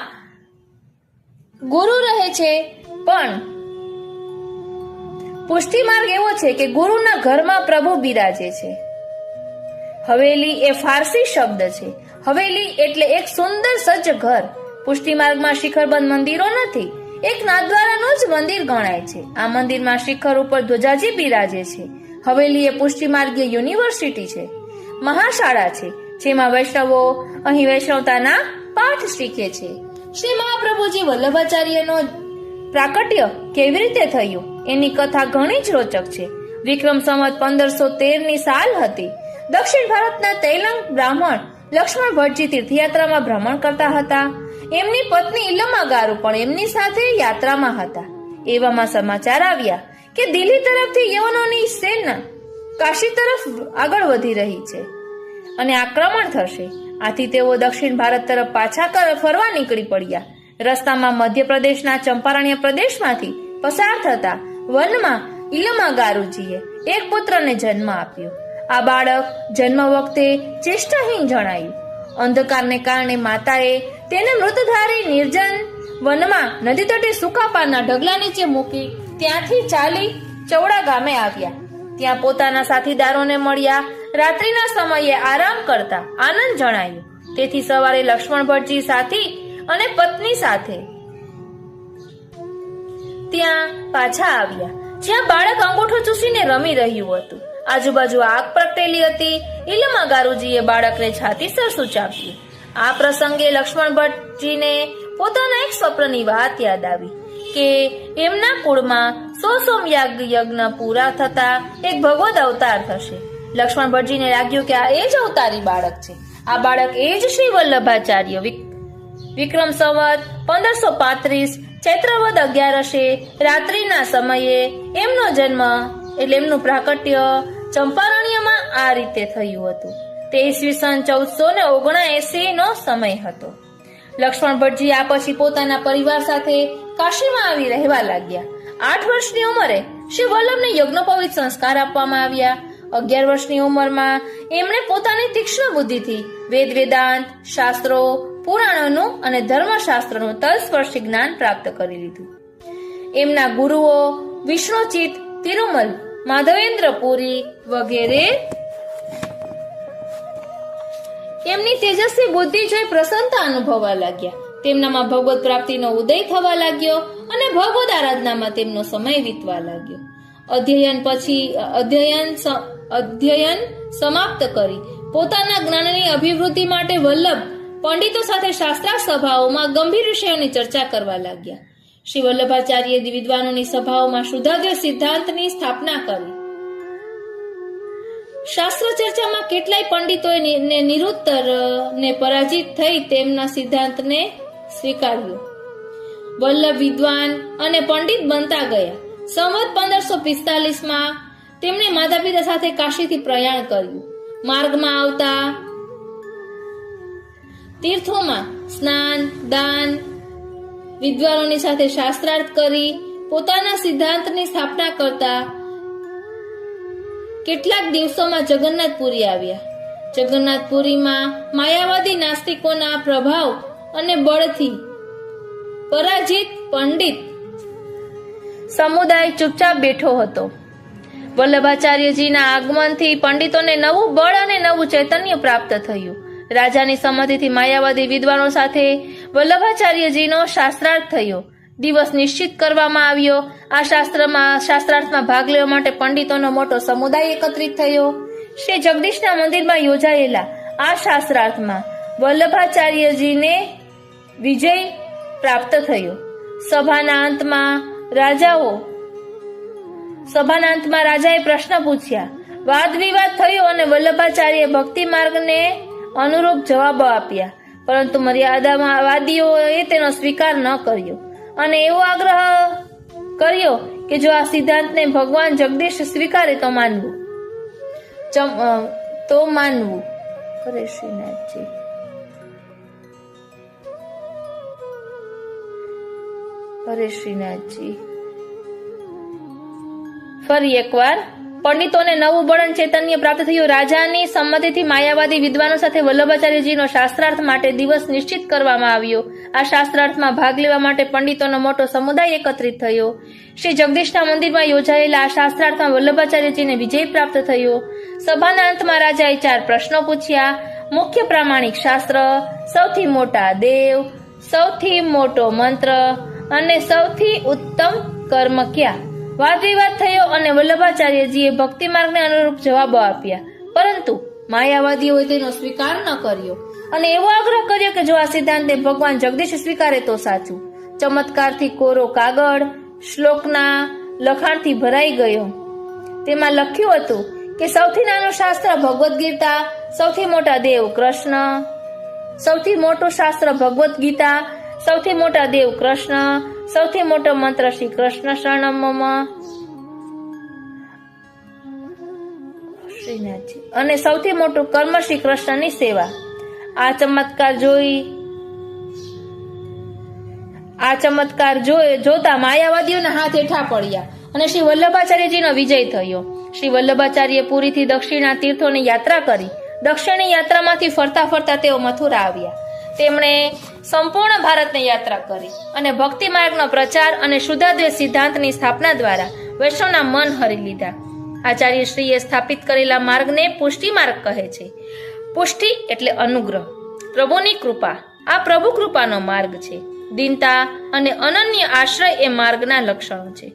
ગુરુ રહે છે, પણ પુષ્ટિ માર્ગ એવો છે કે ગુરુના ઘરમાં પ્રભુ બિરાજે છે. હવેલી એ ફારસી શબ્દ છે. હવેલી એટલે એક સુંદર સજ્જ ઘર. પુષ્ટિ માર્ગમાં શિખરબંધ મંદિરો નથી, એક નાથદ્વારાનું જ મંદિર ગણાય છે. આ મંદિરમાં શિખર ઉપર ધ્વજાજી બિરાજે છે. હવેલી એ પુષ્ટિ માર્ગીય યુનિવર્સિટી છે, મહાશાળા છે, જેમાં વૈષ્ણવો અહીં વૈષ્ણવતાના પાઠ શીખે છે. શ્રી મહાપ્રભુજી વલ્લભાચાર્યનો પ્રાકટ્ય કેવી રીતે થયું એની કથા ઘણી જ રોચક છે. વિક્રમ સંવત 1513 સાલ હતી. દક્ષિણ ભારતના તૈલંગ બ્રાહ્મણ લક્ષ્મણ ભટ્ટજી તીર્થયાત્રામાં ભ્રમણ કરતા હતા. એમની પત્ની ઇલમા ગારુ પણ એમની સાથે યાત્રામાં હતા. એવામાં સમાચાર આવ્યા કે દિલ્હી તરફથી યવનોની સેના કાશી તરફ આગળ વધી રહી છે અને આક્રમણ થશે. આથી તેઓ દક્ષિણ ભારત તરફ પાછા ફરવા નીકળી પડ્યા. રસ્તામાં મધ્યપ્રદેશના ચંપારણ્ય પ્રદેશમાંથી પસાર થતા વનમાં ઇલમા ગારુજીએ એક પુત્રને જન્મ આપ્યો. આ બાળક જન્મ વખતે ચેષ્ટાહીન જણાયું. અંધકારને કારણે માતાએ તેને મૃતધારી નિર્જન વનમાં નદી તટે સૂકા પાનના ઢગલા નીચે મૂકી ત્યાંથી ચાલી ચૌડા ગામે આવ્યા. ત્યાં પોતાના સાથીદારોને મળ્યા. રાત્રિના સમયે આરામ કરતા આનંદ જણાયો. તેથી સવારે લક્ષ્મણ ભટ્ટજી સાથી અને પત્ની સાથે ત્યાં પાછા આવ્યા, જ્યાં બાળક અંગૂઠો ચૂસીને રમી રહ્યું હતું. આજુબાજુ આગ પ્રગટેલી હતી. ઇલમા ગારુજીએ બાળકને છાતીસર સૂચાવ્યું. આ પ્રસંગે લક્ષ્મણ ભટ્ટજીને પોતાના એક સ્વપ્નની વાત યાદ આવી કે એમના કુળમાં યજ્ઞ પૂરા થતા એક ભગવદ અવતાર થશે. લક્ષ્મણ ભટ્ટજીને લાગ્યું કે આ એ જ અવતારી બાળક છે. આ બાળક એ જ શ્રી વલ્લભાચાર્ય. વિક્રમ સંવત 1535 ચૈત્રવદ 11 રાત્રિના સમયે એમનો જન્મ એટલે એમનું પ્રાકટ્ય ચંપારણ્યમાં આ રીતે થયું હતું. તે ઈસવીસન 1479 નો સમય હતો. લક્ષ્મણ ભટ્ટજી આ પછી પોતાના પરિવાર સાથે કાશીમાં આવી રહેવા લાગ્યા. 8 વર્ષની ઉંમરે શ્રી વલ્લભને યજ્ઞોપવિત સંસ્કાર આપવામાં આવ્યા. 11 વર્ષની ઉંમરમાં એમણે પોતાની તીક્ષ્ણ બુદ્ધિથી વેદાંત, શાસ્ત્રો, પુરાણોનું અને ધર્મશાસ્ત્રનું તલસ્પર્શી જ્ઞાન પ્રાપ્ત કરી લીધું. એમના ગુરુઓ વિષ્ણુચિત, તિરુમલ, માધવેન્દ્ર પુરી વગેરે એમની તેજસ્વી બુદ્ધિ જોઈ પ્રસન્નતા અનુભવવા લાગ્યા. તેમનામાં ભગવત પ્રાપ્તિનો ઉદય થવા લાગ્યો અને ભગવદ આરાધનામાં તેમનો સમય વીતવા લાગ્યો. અધ્યયન સમાપ્ત કરી પોતાના જ્ઞાનની અભિવૃદ્ધિ માટે વલ્લભ પંડિતો સાથે શાસ્ત્રાર્થ સભાઓમાં ગંભીર વિષયોની ચર્ચા કરવા લાગ્યા. શ્રી વલ્લભાચાર્ય વિદ્વાનોની સભાઓમાં શુદ્ધાદ્વૈત સિદ્ધાંતની સ્થાપના કરી. શાસ્ત્ર ચર્ચામાં કેટલાય પંડિતોએ નિરુત્તર ને પરાજિત થઈ તેમના સિદ્ધાંતને સ્વીકાર્યો. વલ્લભ વિદ્વાન અને પંડિત બનતા ગયા. સંવત 1545 તેમણે માતા પિતા સાથે કાશીથી પ્રયાણ કર્યું. માર્ગમાં આવતા તીર્થોમાં સ્નાન, દાન, વિદ્વાનોની સાથે શાસ્ત્રાર્થ કરી પોતાના સિદ્ધાંતની સ્થાપના કરતા કેટલાક દિવસોમાં જગન્નાથપુરી આવ્યા. જગન્નાથપુરીમાં માયાવાદી નાસ્તિકોના પ્રભાવ અને બળથી પરાજિત પંડિત સમુદાય ચૂપચાપ બેઠો હતો. વલ્લભાચાર્યજીના આગમનથી પંડિતોને નવું બળ અને નવું ચૈતન્ય પ્રાપ્ત થયું. રાજાની સંમતિથી માયાવાદી વિદ્વાનો સાથે વલ્લભાચાર્યજીનો શાસ્ત્રાર્થ થયો. દિવસ નિશ્ચિત કરવામાં આવ્યો. આ શાસ્ત્રાર્થમાં ભાગ લેવા માટે પંડિતોનો મોટો સમુદાય એકત્રિત થયો. શ્રી જગદીશના મંદિરમાં યોજાયેલા આ શાસ્ત્રાર્થમાં વલ્લભાચાર્યજીને વિજય પ્રાપ્ત થયો. સભાના અંતમાં રાજાએ પ્રશ્ન પૂછ્યા. વાદ વિવાદ થયો અને વલ્લભાચાર્ય ભક્તિ માર્ગને અનુરૂપ જવાબો આપ્યા, પરંતુ મર્યાદાવાદીઓએ તેનો સ્વીકાર ન કર્યો અને એવો આગ્રહ કર્યો કે જો આ સિદ્ધાંતને ભગવાન જગદીશ સ્વીકારે તો માનવું. હરે શ્રીનાથજી. હરે શ્રીનાથજી. ફરી એકવાર પંડિતોને નવું બળ અને ચૈતન્ય પ્રાપ્ત થયું. રાજાની સંમતિથી માયાવાદી વિદ્વાનો સાથે વલ્લભાચાર્યજીનો શાસ્ત્રાર્થ માટે દિવસ નિશ્ચિત કરવામાં આવ્યો. આ શાસ્ત્રાર્થમાં ભાગ લેવા માટે પંડિતોનો મોટો સમુદાય એકત્રિત થયો. શ્રી જગદીશના મંદિરમાં યોજાયેલા આ શાસ્ત્રાર્થમાં વલ્લભાચાર્યજીને વિજય પ્રાપ્ત થયો. સભાના અંતમાં રાજાએ 4 પ્રશ્નો પૂછ્યા. મુખ્ય પ્રામાણિક શાસ્ત્ર, સૌથી મોટા દેવ, સૌથી મોટો મંત્ર અને સૌથી ઉત્તમ કર્મ ક્યાં? વાદ વિવાદ થયો અને વલ્લભાચાર્યજીએ ભક્તિ માર્ગને અનુરૂપ જવાબો આપ્યા, પરંતુ માયાવાદીઓએ તેનો સ્વીકાર ન કર્યો અને એવો આગ્રહ કર્યો કે જો આ સિદ્ધાંતને ભગવાન જગદીશ સ્વીકારે તો સાચું. ચમત્કારથી કોરો કાગળ શ્લોકના લખાણથી ભરાઈ ગયો. તેમાં લખ્યું હતું કે સૌથી નાનું શાસ્ત્ર ભગવદ્ ગીતા, સૌથી મોટા દેવ કૃષ્ણ. સૌથી મોટું શાસ્ત્ર ભગવદ્ ગીતા, સૌથી મોટા દેવ કૃષ્ણ, સૌથી મોટો મંત્ર શ્રી કૃષ્ણ શરણમમ શ્રીનાથજી અને સૌથી મોટું કર્મ શ્રી કૃષ્ણની સેવા. આ ચમત્કાર જોતા માયાવાદીઓના હાથ હેઠા પડ્યા અને શ્રી વલ્લભાચાર્યજીનો વિજય થયો. શ્રી વલ્લભાચાર્ય પુરીથી દક્ષિણના તીર્થોની યાત્રા કરી. દક્ષિણની યાત્રામાંથી ફરતા ફરતા તેઓ મથુરા આવ્યા. તેમણે સંપૂર્ણ ભારતની યાત્રા કરી અને ભક્તિ માર્ગનો પ્રચાર અને શુદ્ધાદ્વૈત સિદ્ધાંતની સ્થાપના દ્વારા વૈષ્ણવના મન હરી લીધા. આચાર્ય શ્રીએ સ્થાપિત કરેલા માર્ગને પુષ્ટિ માર્ગ કહે છે. પુષ્ટિ એટલે અનુગ્રહ, પ્રભુની કૃપા. આ પ્રભુ કૃપાનો માર્ગ છે. દીનતા અને અનન્ય આશ્રય એ માર્ગના લક્ષણો છે.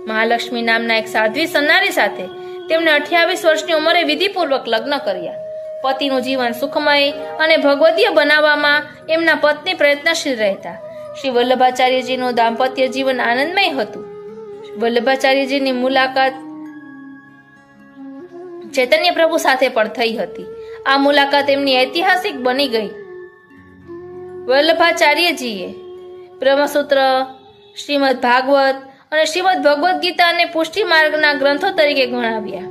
મહાલક્ષ્મી નામના એક સાધ્વી સન્નારી સાથે તેમણે 28 વર્ષની ઉંમરે વિધિપૂર્વક લગ્ન કર્યા. પતિનું જીવન સુખમય અને ભગવદીય બનાવવામાં એમના પત્ની પ્રયત્નશીલ રહેતા. શ્રી વલ્લભાચાર્યજીનું દાંપત્ય જીવન આનંદમય હતું. વલ્લભાચાર્યજીની મુલાકાત ચૈતન્ય પ્રભુ સાથે પણ થઈ હતી. આ મુલાકાત એમની ઐતિહાસિક બની ગઈ. વલ્લભાચાર્યજીએ બ્રહ્મસૂત્ર, શ્રીમદ ભાગવત અને શ્રીમદ ભગવદ્ ગીતાને પુષ્ટિ માર્ગના ગ્રંથો તરીકે ગણાવ્યા.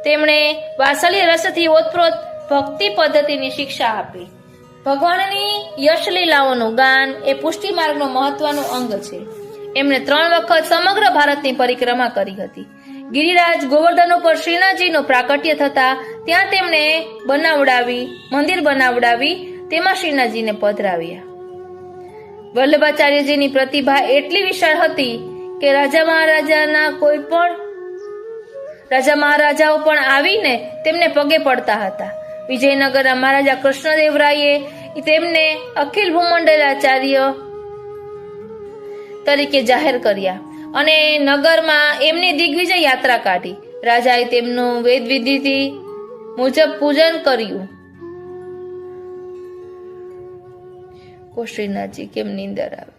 તેમણે વાત્સલ્ય રસથી ઓતપ્રોત ભક્તિ પદ્ધતિની શિક્ષા આપી. ભગવાનની યશ લીલાઓનું ગાન એ પુષ્ટિ માર્ગનો મહત્વનું અંગ છે. એમણે 3 વખત સમગ્ર ભારતની પરિક્રમા કરી હતી. ગિરિરાજ ગોવર્ધન ઉપર શ્રીનાથજીનો પ્રાકટ્ય થતા ત્યાં તેમણે મંદિર બનાવડાવી તેમાં શ્રીનાથજીને પધરાવ્યા. વલ્લભાચાર્યજીની પ્રતિભા એટલી વિશાળ હતી કે રાજા મહારાજાઓ પણ આવીને તેમને પગે પડતા હતા. વિજયનગરના મહારાજા કૃષ્ણદેવરાયે તેમને અખિલ ભૂમંડલાચાર્ય તરીકે જાહેર કર્યા અને નગરમાં એમની દિગ્વિજય યાત્રા કાઢી. રાજાએ તેમનું વેદવિધિ મુજબ પૂજન કર્યું. શ્રીનાથજી કેમ નીંદર આવે?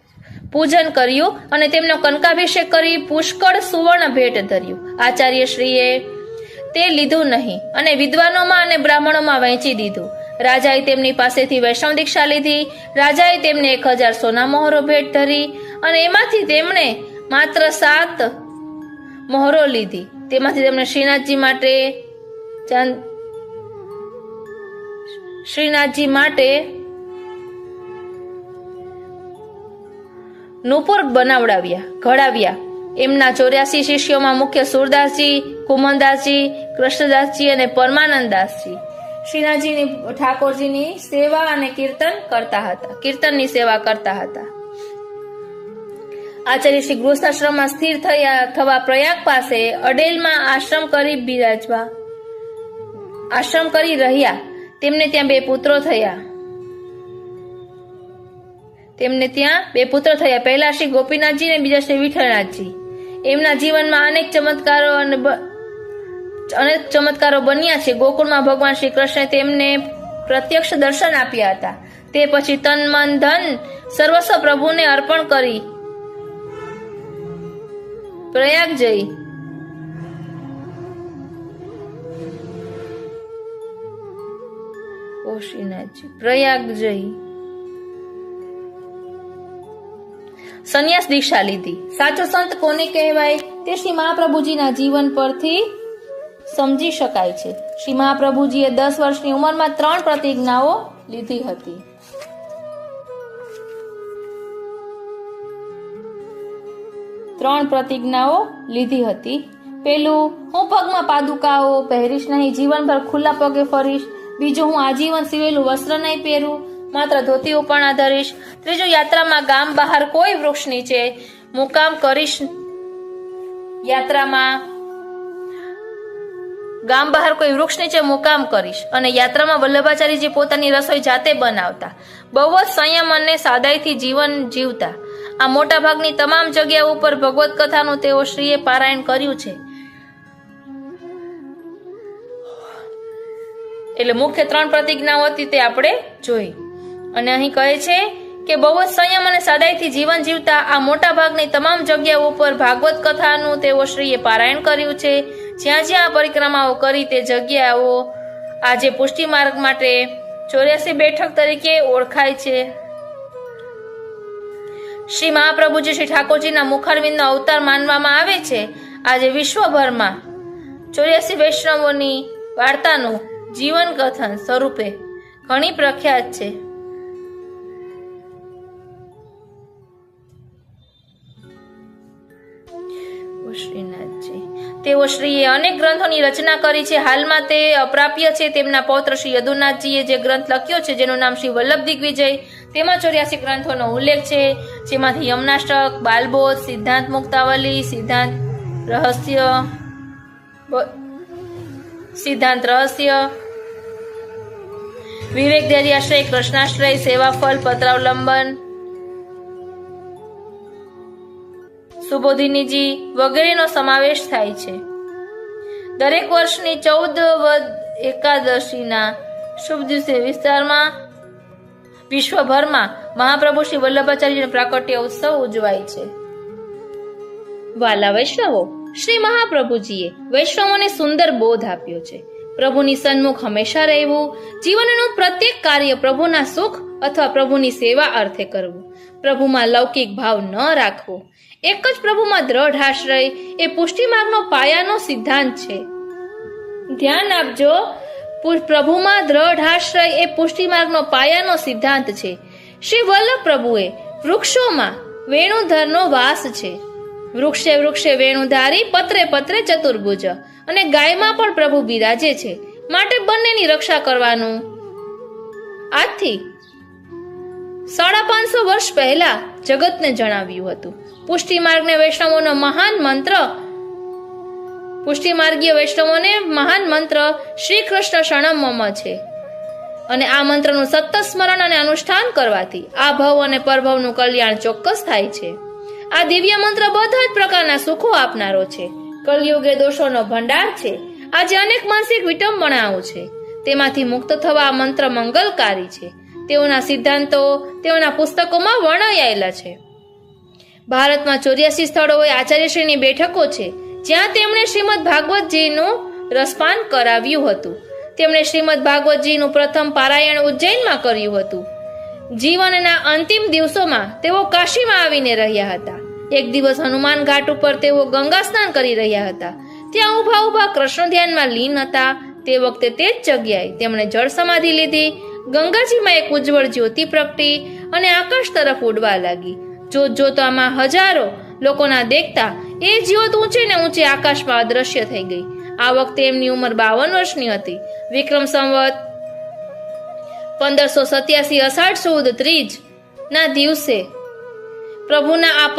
પૂજન કર્યું અને તેમનો કનકાભિષેક કરી પુષ્કળ સુવર્ણ ભેટ ધર્યું. આચાર્યશ્રીએ તે લીધું નહીં અને વિદ્વાનોમાં અને બ્રાહ્મણોમાં વહેંચી દીધું. રાજાએ તેમની પાસેથી વૈષ્ણવ દીક્ષા લીધી. રાજાએ તેમને 1000 સોના મહોરો ભેટ ધરી અને એમાંથી તેમણે માત્ર 7 મહોરો લીધી. તેમાંથી તેમણે શ્રીનાથજી માટે નૂપુર ઘડાવ્યા. એમના 84 શિષ્યોમાં મુખ્ય સુરદાસજી, કુમનદાસજી, કૃષ્ણદાસજી અને પરમાનંદદાસજી શ્રીનાથજીની ઠાકોરજીની સેવા અને કીર્તનની સેવા કરતા હતા. આચાર્ય શ્રી ગૃહસ્થાશ્રમમાં સ્થિર થવા પ્રયાગ પાસે અડેલમાં આશ્રમ કરી રહ્યા. તેમને ત્યાં 2 પુત્રો થયા. પહેલા શ્રી ગોપીનાથજી અને બીજા શ્રી વિઠ્ઠલનાથજી. એમના જીવનમાં અનેક ચમત્કારો બન્યા છે. ગોકુળમાં ભગવાન શ્રી કૃષ્ણે તેમને પ્રત્યક્ષ દર્શન આપ્યા હતા. તે પછી તન મન ધન સર્વસ્વ પ્રભુને અર્પણ કરી પ્રયાગ જઈ સંન્યાસ દીક્ષા લીધી. સાચો સંત કોને કહેવાય તે શ્રી મહાપ્રભુજીના જીવન પરથી સમજી શકાય છે. શ્રી મહાપ્રભુજીએ 10 વર્ષની ઉંમરમાં 3 પ્રતિજ્ઞાઓ લીધી હતી. પેલું, હું પગમાં પાદુકાઓ પહેરીશ નહીં, જીવનભર ખુલ્લા પગે ફરીશ. બીજું, હું આજીવન સીવેલું વસ્ત્ર નહીં પહેરું, માત્ર ધોતી ઉપરણા ધરીશ. ત્રીજું, યાત્રામાં ગામ બહાર કોઈ વૃક્ષ નીચે મુકામ કરીશ. અને યાત્રામાં વલ્લભાચાર્યજી પોતાની રસોઈ જાતે બનાવતા. બહુ જ સંયમ અને સાદાઈથી જીવન જીવતા. આ મોટા ભાગની તમામ જગ્યાઓ ઉપર ભગવત કથાનું તેઓ શ્રીએ પારાયણ કર્યું છે. એટલે મુખ્ય 3 પ્રતિજ્ઞાઓ હતી તે આપણે જોઈ. અને અહીં કહે છે કે બહુ જ સંયમ અને સાદાઈથી જીવન જીવતા આ મોટા ભાગની તમામ જગ્યાઓ ઉપર ભાગવત કથાનું તેઓ શ્રીએ પારાયણ કર્યું છે. જ્યાં જ્યાં પરિક્રમાઓ કરી તે જગ્યાઓ આજે પુષ્ટિ માર્ગ માટે 84 બેઠક તરીકે ઓળખાય છે. શ્રી મહાપ્રભુજી શ્રી ઠાકોરજીના મુખારવિંદનો અવતાર માનવામાં આવે છે. આજે વિશ્વભરમાં 84 વૈષ્ણવોની વાર્તાનું જીવન કથન સ્વરૂપે ઘણી પ્રખ્યાત છે. તેઓ શ્રીએ અનેક ગ્રંથોની રચના કરી છે. હાલમાં તે અપ્રાપ્ય છે. તેમના પૌત્ર શ્રી યદુનાથજીએ જે ગ્રંથ લખ્યો છે જેનું નામ શ્રી વલ્લભ દિગ્વિજય, તેમાં 84 ગ્રંથોનો ઉલ્લેખ છે. જેમાંથી યમનાષ્ટક, બાલબોધ, સિદ્ધાંત મુક્તાવલી, સિદ્ધાંત રહસ્ય વિવેક ધૈર્યાશ્રય, કૃષ્ણાશ્રય, સેવાફલ, પત્રાવલંબન, સુબોધિનીજી વગેરેનો સમાવેશ થાય છે. દરેક વર્ષની 14 વદ એકાદશીના શુભ દિવસે વિશ્વભરમાં મહાપ્રભુ શ્રી વલ્લભાચાર્યનો પ્રાકટ્ય ઉત્સવ ઉજવાય છે. વાલા વૈષ્ણવો, શ્રી મહાપ્રભુજીએ વૈષ્ણવોને સુંદર બોધ આપ્યો છે. પ્રભુની સન્મુખ હંમેશા રહેવું, જીવનનું પ્રત્યેક કાર્ય પ્રભુના સુખ અથવા પ્રભુની સેવા અર્થે કરવું, પ્રભુમાં લૌકિક ભાવ ન રાખવો, એક જ પ્રભુમાં દ્રઢ આશ્રય એ પુષ્ટિ માર્ગનો પાયાનો સિદ્ધાંત છે. ધ્યાન આપજો, પ્રભુમાં દ્રઢ આશ્રય એ પુષ્ટિ માર્ગનો પાયાનો સિદ્ધાંત છે. શ્રી વલ્લભ પ્રભુએ વૃક્ષોમાં વેણુધરનો વાસ છે. વૃક્ષે વૃક્ષે વેણુધારી, પત્રે પત્રે ચતુર્ભુજ, અને ગાયમાં પણ પ્રભુ બિરાજે છે. માટે બંનેની રક્ષા કરવાનું. આજથી 550 વર્ષ પહેલા જગતને જણાવ્યું હતું. પુષ્ટિ માર્ગને વૈષ્ણવોનો મહાન મંત્ર પુષ્ટિ માર્ગીય વૈષ્ણવોને મહાન મંત્ર શ્રી કૃષ્ણ શરણમ મમ છે. અને આ મંત્રનું સતત સ્મરણ અને અનુષ્ઠાન કરવાથી આ ભવ અને પરભવનું કલ્યાણ ચોક્કસ થાય છે. આ દિવ્ય મંત્ર બધા જ પ્રકારના સુખો આપનારો છે. કલયુગે દોષોનો ભંડાર છે. આજે અનેક માનસિક વિટંબણાઓ છે, તેમાંથી મુક્ત થવા આ મંત્ર મંગલકારી છે. તેઓના સિદ્ધાંતો તેઓના પુસ્તકોમાં વર્ણવાયેલા છે. ભારતમાં 84 સ્થળોએ આચાર્યશ્રીની બેઠકો છે, જ્યાં તેમણે શ્રીમદ ભાગવતજીનું રસપાન કરાવ્યું હતું. તેમણે શ્રીમદ ભાગવતજીનું પ્રથમ પારાયણ ઉજ્જૈનમાં કર્યું હતું. જીવનના અંતિમ દિવસોમાં તેઓ કાશીમાં આવીને રહ્યા હતા. એક દિવસ હનુમાન ઘાટ ઉપર તેઓ ગંગા સ્નાન કરી રહ્યા હતા. ત્યાં ઊભા ઊભા કૃષ્ણ ધ્યાનમાં લીન હતા. તે વખતે તે જ જગ્યાએ તેમણે જળ સમાધિ લીધી. ગંગાજીમાં એક ઉજ્જવળ જ્યોતિ પ્રગટી અને આકાશ તરફ ઉડવા લાગી. જોતજોતામાં હજારો લોકોના દેખતા એ જ્યોત ઊંચે ને ઊંચે આકાશમાં અદ્રશ્ય થઈ ગઈ. આ વખતે એમની ઉંમર 52 વર્ષની હતી. વિક્રમ સંવત 1587 અષાઢ સુદ ત્રીજ ના દિવસે પ્રભુના આ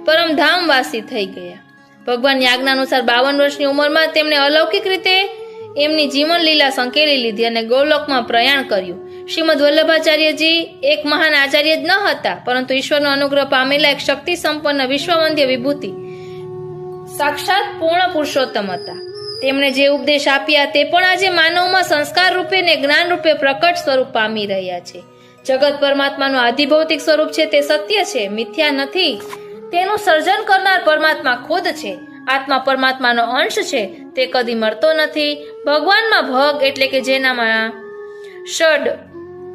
પરમધામવાસી થઈ ગયા. ભગવાનની આજ્ઞા અનુસાર 52 વર્ષની ઉંમરમાં તેમણે અલૌકિક રીતે એમની જીવન લીલા સંકેલી લીધી અને ગોલોકમાં પ્રયાણ કર્યું. શ્રીમદ વલ્લભાચાર્યજી એક મહાન આચાર્ય જ ન હતા, પરંતુ ઈશ્વરનો અનુગ્રહ પામેલા એક શક્તિ સંપન્ન વિશ્વવંદ્ય વિભૂતિ સાક્ષાત પૂર્ણ પુરુષોત્તમ હતા. તેમણે જે ઉપદેશ આપ્યા તે પણ આજે માનવમાં સંસ્કાર રૂપે ને જ્ઞાન રૂપે પ્રકટ સ્વરૂપ પામી રહ્યા છે. જગત પરમાત્માનું આધિભૌતિક સ્વરૂપ છે, તે સત્ય છે, મિથ્યા નથી. તેનું સર્જન કરનાર પરમાત્મા ખુદ છે. આત્મા પરમાત્માનો અંશ છે, તે કદી મરતો નથી. ભગવાનમાં ભગ એટલે કે જેનામાં ષડ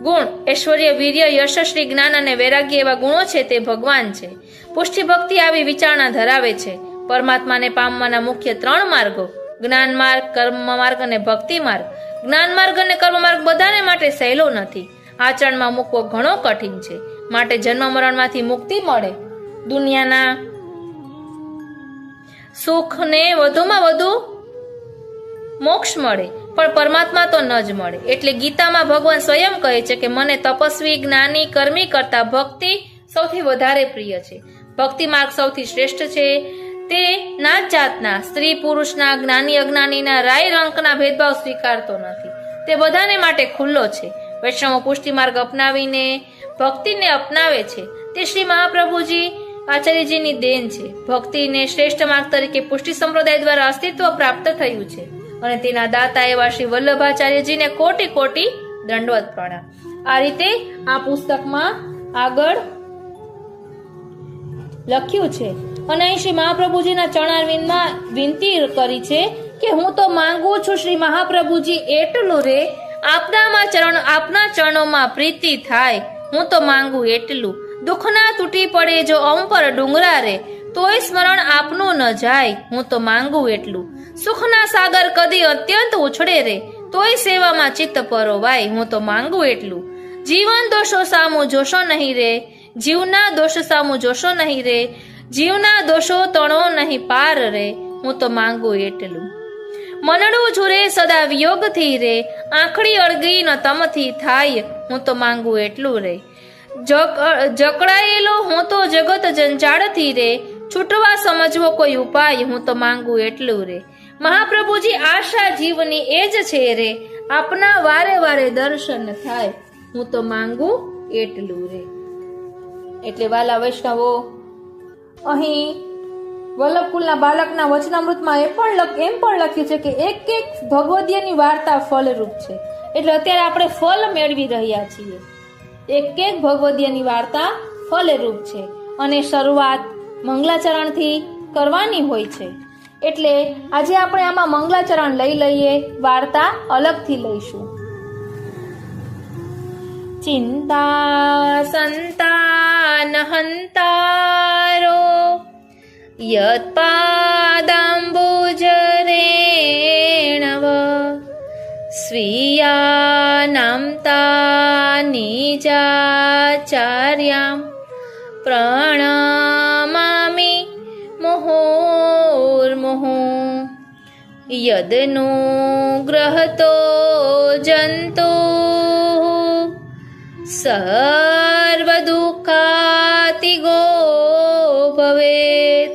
ગુણ ઐશ્વર્ય, વીર્ય, યશ, શ્રી, જ્ઞાન અને વૈરાગ્ય એવા ગુણો છે, તે ભગવાન છે. પુષ્ટિ ભક્તિ આવી વિચારણા ધરાવે છે. પરમાત્માને પામવાના મુખ્ય 3 માર્ગો જ્ઞાન માર્ગ, કર્મ માર્ગ અને ભક્તિ માર્ગ. જ્ઞાન માર્ગ અને કર્મ માર્ગ બધાને માટે સહેલો નથી. આચરણમાં મૂકવો ઘણો કઠિન છે. માટે જન્મ મરણમાંથી મુક્તિ મળે, દુનિયાના સુખને વધુમાં વધુ મોક્ષ મળે, પણ પરમાત્મા તો ન જ મળે. એટલે ગીતામાં ભગવાન સ્વયં કહે છે કે મને તપસ્વી, જ્ઞાની, કર્મી કરતા ભક્તિ સૌથી વધારે પ્રિય છે. ભક્તિ માર્ગ સૌથી શ્રેષ્ઠ છે. તે નાત જાતના, સ્ત્રી પુરુષના, જ્ઞાની અજ્ઞાનીના, રાય રંકના ભેદભાવ સ્વીકારતો નથી. તે બધાને માટે ખુલ્લો છે. વૈષ્ણવ પુષ્ટિ માર્ગ અપનાવીને ભક્તિને અપનાવે છે. તે શ્રી મહાપ્રભુજી આચાર્યજીની દેન છે. ભક્તિને શ્રેષ્ઠ માર્ગ તરીકે પુષ્ટિ સંપ્રદાય દ્વારા અસ્તિત્વ પ્રાપ્ત થયું છે અને તેના દાતા એવા શ્રી વલ્લભાચાર્યજીને કોટી કોટી દંડવત પ્રણામ. આ રીતે આ પુસ્તકમાં આગળ લખ્યું છે. અને અહીં શ્રી મહાપ્રભુજીના ચરણારવિંદમાં વિનંતી કરી છે કે હું તો માંગુ છું શ્રી મહાપ્રભુજી એટલું રે, આપના ચરણોમાં પ્રીતિ થાય. હું તો માંગુ એટલું, દુઃખના તૂટી પડે જો અંપર ડુંગરા રે, તોય સ્મરણ આપનું ન જાય. હું તો માંગુ એટલું, સુખના સાગર કદી અત્યંત ઉછળે રે, તોય સેવામાં ચિત્ત પરોવાય. હું તો માંગુ એટલું, જીવન દોષો સામું જોશો નહીં રે, જીવના દોષ સામું જોશો નહીં રે, જીવના દોષો તણો નહીં પાર રે. હું તો માંગુ એટલું, મનડું ઝુરે સદા વિયોગથી રે, આંખડી અળગી ન તમથી થાય. હું તો માંગુ એટલું રે, જકડાયેલો હું તો જગત જંજાળથી રે, છૂટવા સમજવો કોઈ ઉપાય. હું તો માંગુ એટલું રે, મહાપ્રભુજી આશા જીવની એ જ છે રે, આપના વારે વારે દર્શન થાય, હું તો માંગુ એટલું રે. એટલે વાલા વૈષ્ણવો, અહીં વલ્લભકુલના બાલકના વચનામૃતમાં એમ પણ લખ્યું છે કે એક એક ભગવદીયની વાર્તા ફલરૂપ છે. એટલે અત્યારે આપણે ફલ મેળવી રહ્યા છીએ. એક એક ભગવદીયની વાર્તા ફલરૂપ છે અને શરૂઆત મંગલાચરણથી કરવાની હોય છે. એટલે આજે આપણે આમાં મંગલાચરણ લઈ લઈએ, વાર્તા અલગથી લઈશું. ચિંતા સંતાન હંતારો યત પાદાંબુજરેણવ સ્વીયાનાં તાનિજાચાર્યાં પ્રણમામિ મુહુર્મુહુ યદનુગ્રહતો જંતુ સર્વદુઃખાતિગો ભવેત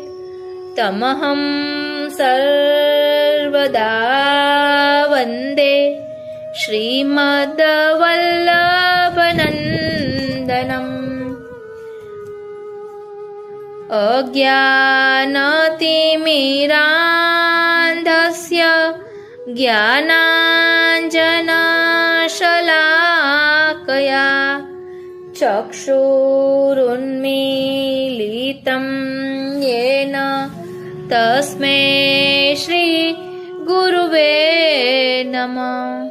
તમહં સર્વદા વંદે શ્રીમદ્વલ્લભનંદનમ. અજ્ઞાનતિમિરાન્ધસ્ય જ્ઞાનાંજનશલાકયા ચક્ષુરુન્મીલિतं येन તસ્મૈ શ્રી ગુરુવે નમઃ.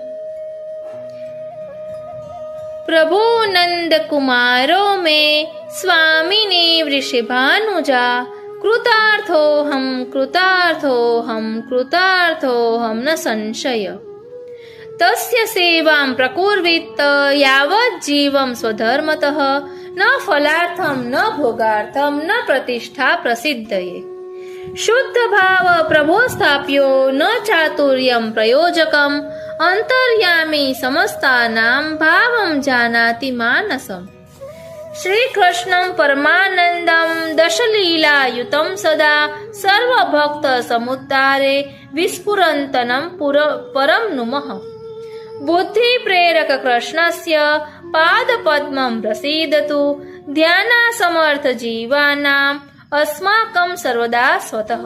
પ્રભુ નંદ કુમારો મેં સ્વામિની વૃષભાનુજા કૃતાર્થોહમ કૃતાર્થોહમ કૃતાર્થોહમ ન સંશય. તસ્ય સેવાં પ્રકુર્વીત યાવત જીવમ સ્વધર્મતઃ ન ફલાર્થમ ન ભોગાર્થમ ન પ્રતિષ્ઠા પ્રસિદ્ધયે. શુદ્ધ ભાવ પ્રભો સ્થાપ્યો ન ચાતુર્યમ પ્રયોજકમ અંતર્યામી સમસ્તાનામ ભાવમ જાનાતિ માનસમ. શ્રી કૃષ્ણં પરમાનંદમ દશલીલાયુતમ સદા સર્વભક્ત સમુદ્ધારે વિસ્ફુરંતનમ પરમ નુમઃ. બુદ્ધિ પ્રેરક કૃષ્ણસ્ય પાદપદ્મં પ્રસીદતુ ધ્યાના સમર્થ જીવાનામ અસ્માકં સર્વદા સ્વતઃ.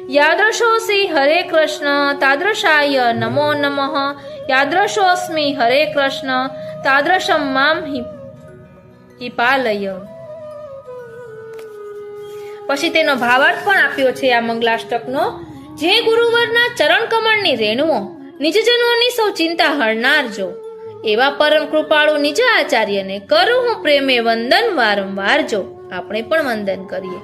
યાદૃશોऽસि હરે કૃષ્ણ તાદૃશાય નમો નમઃ. યાદૃશોऽસ્મિ હરે કૃષ્ણ તાદૃશં માં હિ પાલય. પછી તેનો ભાવાર્થ પણ આપ્યો છે આ મંગલાષ્ટકનો. જે ગુરુવરના ચરણ કમળની રેણુઓ નિજજનોની સૌ ચિંતા હરનાર જો, એવા પરમ કૃપાળુ નિજ આચાર્યને કરું હું પ્રેમે વંદન વારંવાર જો. આપણે પણ વંદન કરીએ.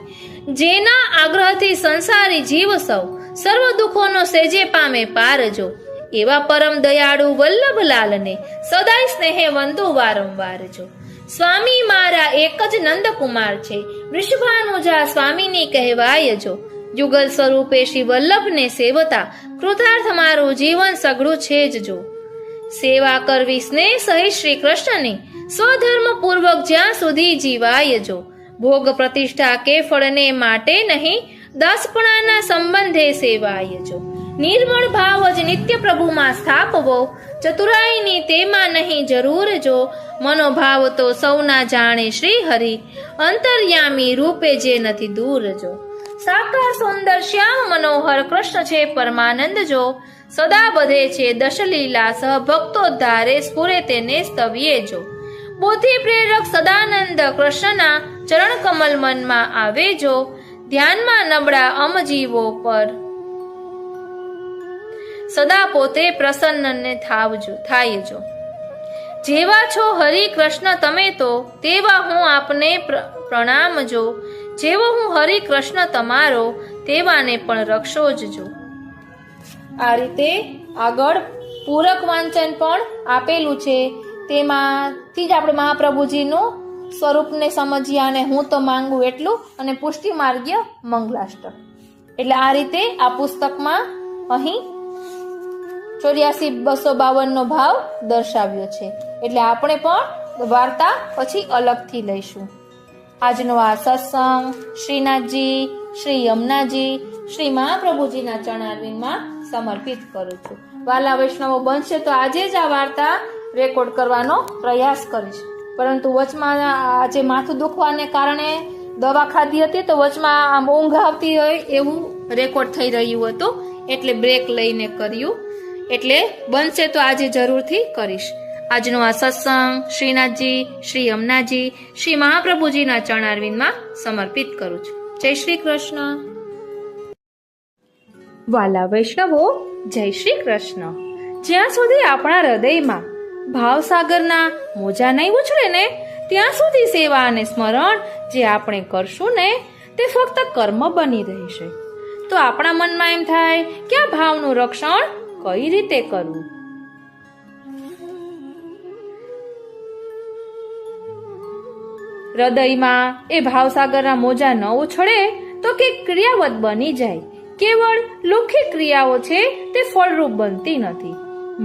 જેના આગ્રહથી સંસારી જીવ સૌ સર્વ દુઃખોનો સેજે પામે પારજો, એવા પરમ દયાળુ વલ્લભલાલને સદાય સ્નેહે વંદુ વારંવાર જો. સ્વામી મારા એક જ નંદકુમાર છે, વૃષભાનુજા સ્વામીની કહેવાય જો. યુગલ સ્વરૂપે શ્રી વલ્લભને સેવતા કૃતાર્થ મારું જીવન સઘળું છે જ જો. સેવા કરવી સ્નેહ સહિત શ્રી કૃષ્ણની સ્વધર્મ પૂર્વક જ્યાં સુધી જીવાય જો. ભોગ પ્રતિષ્ઠા કે ફળને માટે નહીં, દાસપણાના સંબંધે સેવાય જો. નિર્મળ ભાવ જ નિત્ય પ્રભુમાં સ્થાપવો, ચતુરાઈની તેમાં નહીં જરૂર જો. મનોભાવ તો સૌના જાણે શ્રી હરિ, અંતર્યામી રૂપે જે નથી દૂર જો. સાકાર સુંદર શ્યામ મનોહર કૃષ્ણ છે પરમાનંદ જો. સદા બધે છે દશલીલા સહ ભક્તોદ્ધારે સ્ફુરે તેને સ્તવ્યે જો. બુદ્ધિ પ્રેરક સદાનંદ કૃષ્ણના ચરણ કમલ મનમાં આવે જો. ધ્યાનમાં નબળા અમજીવો પર સદા પોતે પ્રસન્ન થાય જો. જેવા છો હરિ કૃષ્ણ તમે તો, તેવા હું આપને પ્રણામ જો. જેવો હું હરિ કૃષ્ણ તમારો, તેવાને પણ રક્ષો જ જો. આ રીતે આગળ પૂરક વાંચન પણ આપેલું છે. તેમાંથી જ આપણે મહાપ્રભુજીનું સ્વરૂપને સમજ્યા અને હું તો માંગુ એટલું, અને પુષ્ટિ માર્ગીય મંગલાષ્ટક. એટલે આ રીતે આ પુસ્તકમાં અહીં 84,252 નો ભાવ દર્શાવ્યો છે. એટલે આપણે પણ વાર્તા પછી અલગથી લઈશું. આજનો આ સત્સંગ શ્રીનાથજી, શ્રી યમુનાજી, શ્રી મહાપ્રભુજીના ચરણારવિંદમાં સમર્પિત કરું છું. વાલા વૈષ્ણવો, બનશે તો આજે જ આ વાર્તા રેકોર્ડ કરવાનો પ્રયાસ કરીશ, પરંતુ વચમાં આજે માથું દુખવાને કારણે દવા ખાધી હતી તો વચમાં આમ ઊંઘ આવતી હોય એવું રેકોર્ડ થઈ રહ્યું હતું, એટલે બ્રેક લઈને કર્યું. એટલે બનશે તો આજે જરૂરથી કરીશ. આજનો આ સત્સંગ શ્રીનાથજી, શ્રી યમુનાજી, શ્રી મહાપ્રભુજીના ચરણારવિંદમાં સમર્પિત કરું છું. જય શ્રી કૃષ્ણ. વાલા વૈષ્ણવો, જય શ્રી કૃષ્ણ. જ્યાં સુધી આપણા હૃદયમાં ભાવસાગરના મોજા નહીં ઉછળે ને ત્યાં સુધી સેવા અને સ્મરણ જે આપણે કરશું ને તે ફક્ત કર્મ બની રહેશે. તો આપણા મનમાં એમ થાય કે આ ભાવનું રક્ષણ કઈ રીતે કરવું. હૃદયમાં એ ભાવસાગરના મોજા ન ઉછળે તો કે ક્રિયાવત બની જાય. કેવળ લૌકિક ક્રિયાઓ છે તે ફળરૂપ બનતી નથી.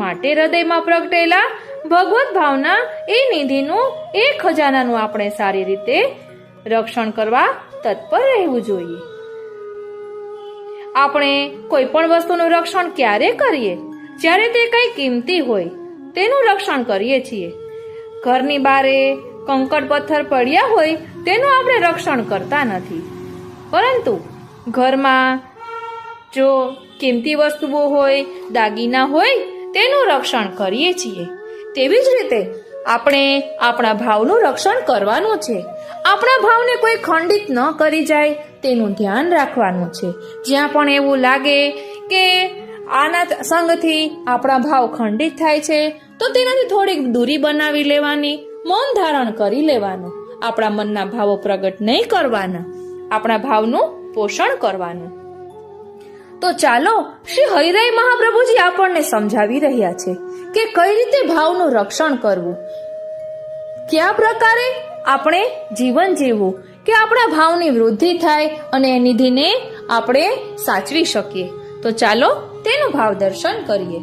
માટે હૃદયમાં પ્રગટેલા ભગવત ભાવના એ નિધિનું, એ ખજાનાનું આપણે સારી રીતે રક્ષણ કરવા તત્પર રહેવું જોઈએ. આપણે કોઈ પણ વસ્તુનું રક્ષણ ક્યારે કરીએ? જ્યારે તે કઈ કિંમતી હોય તેનું રક્ષણ કરીએ છીએ. ઘરની બારે કંકર પથ્થર પડ્યા હોય તેનું આપણે રક્ષણ કરતા નથી, પરંતુ ઘરમાં જો કિંમતી વસ્તુઓ હોય, દાગીના હોય તેનું રક્ષણ કરીએ છીએ. તેવી જ રીતે આપણે આપણા ભાવનું રક્ષણ કરવાનું છે. આપણા ભાવને કોઈ ખંડિત ન કરી જાય તેનું ધ્યાન રાખવાનું છે. જ્યાં પણ એવું લાગે કે આના સંગથી આપણા ભાવ ખંડિત થાય છે તો તેનાથી થોડીક દૂરી બનાવી લેવાની, મૌન ધારણ કરી લેવાનું. આપણા મનના ભાવો પ્રગટ નહીં કરવાના, આપણા ભાવનું પોષણ કરવાનું. તો ચાલો, શ્રી હરિરાય મહાપ્રભુજી આપણને સમજાવી રહ્યા છે કે કઈ રીતે ભાવનું રક્ષણ કરવું, કયા પ્રકારે આપણે જીવન જીવવું કે આપણા ભાવની વૃદ્ધિ થાય અને એ નિધિને આપણે સાચવી શકીએ. તો ચાલો તેનું ભાવ દર્શન કરીએ.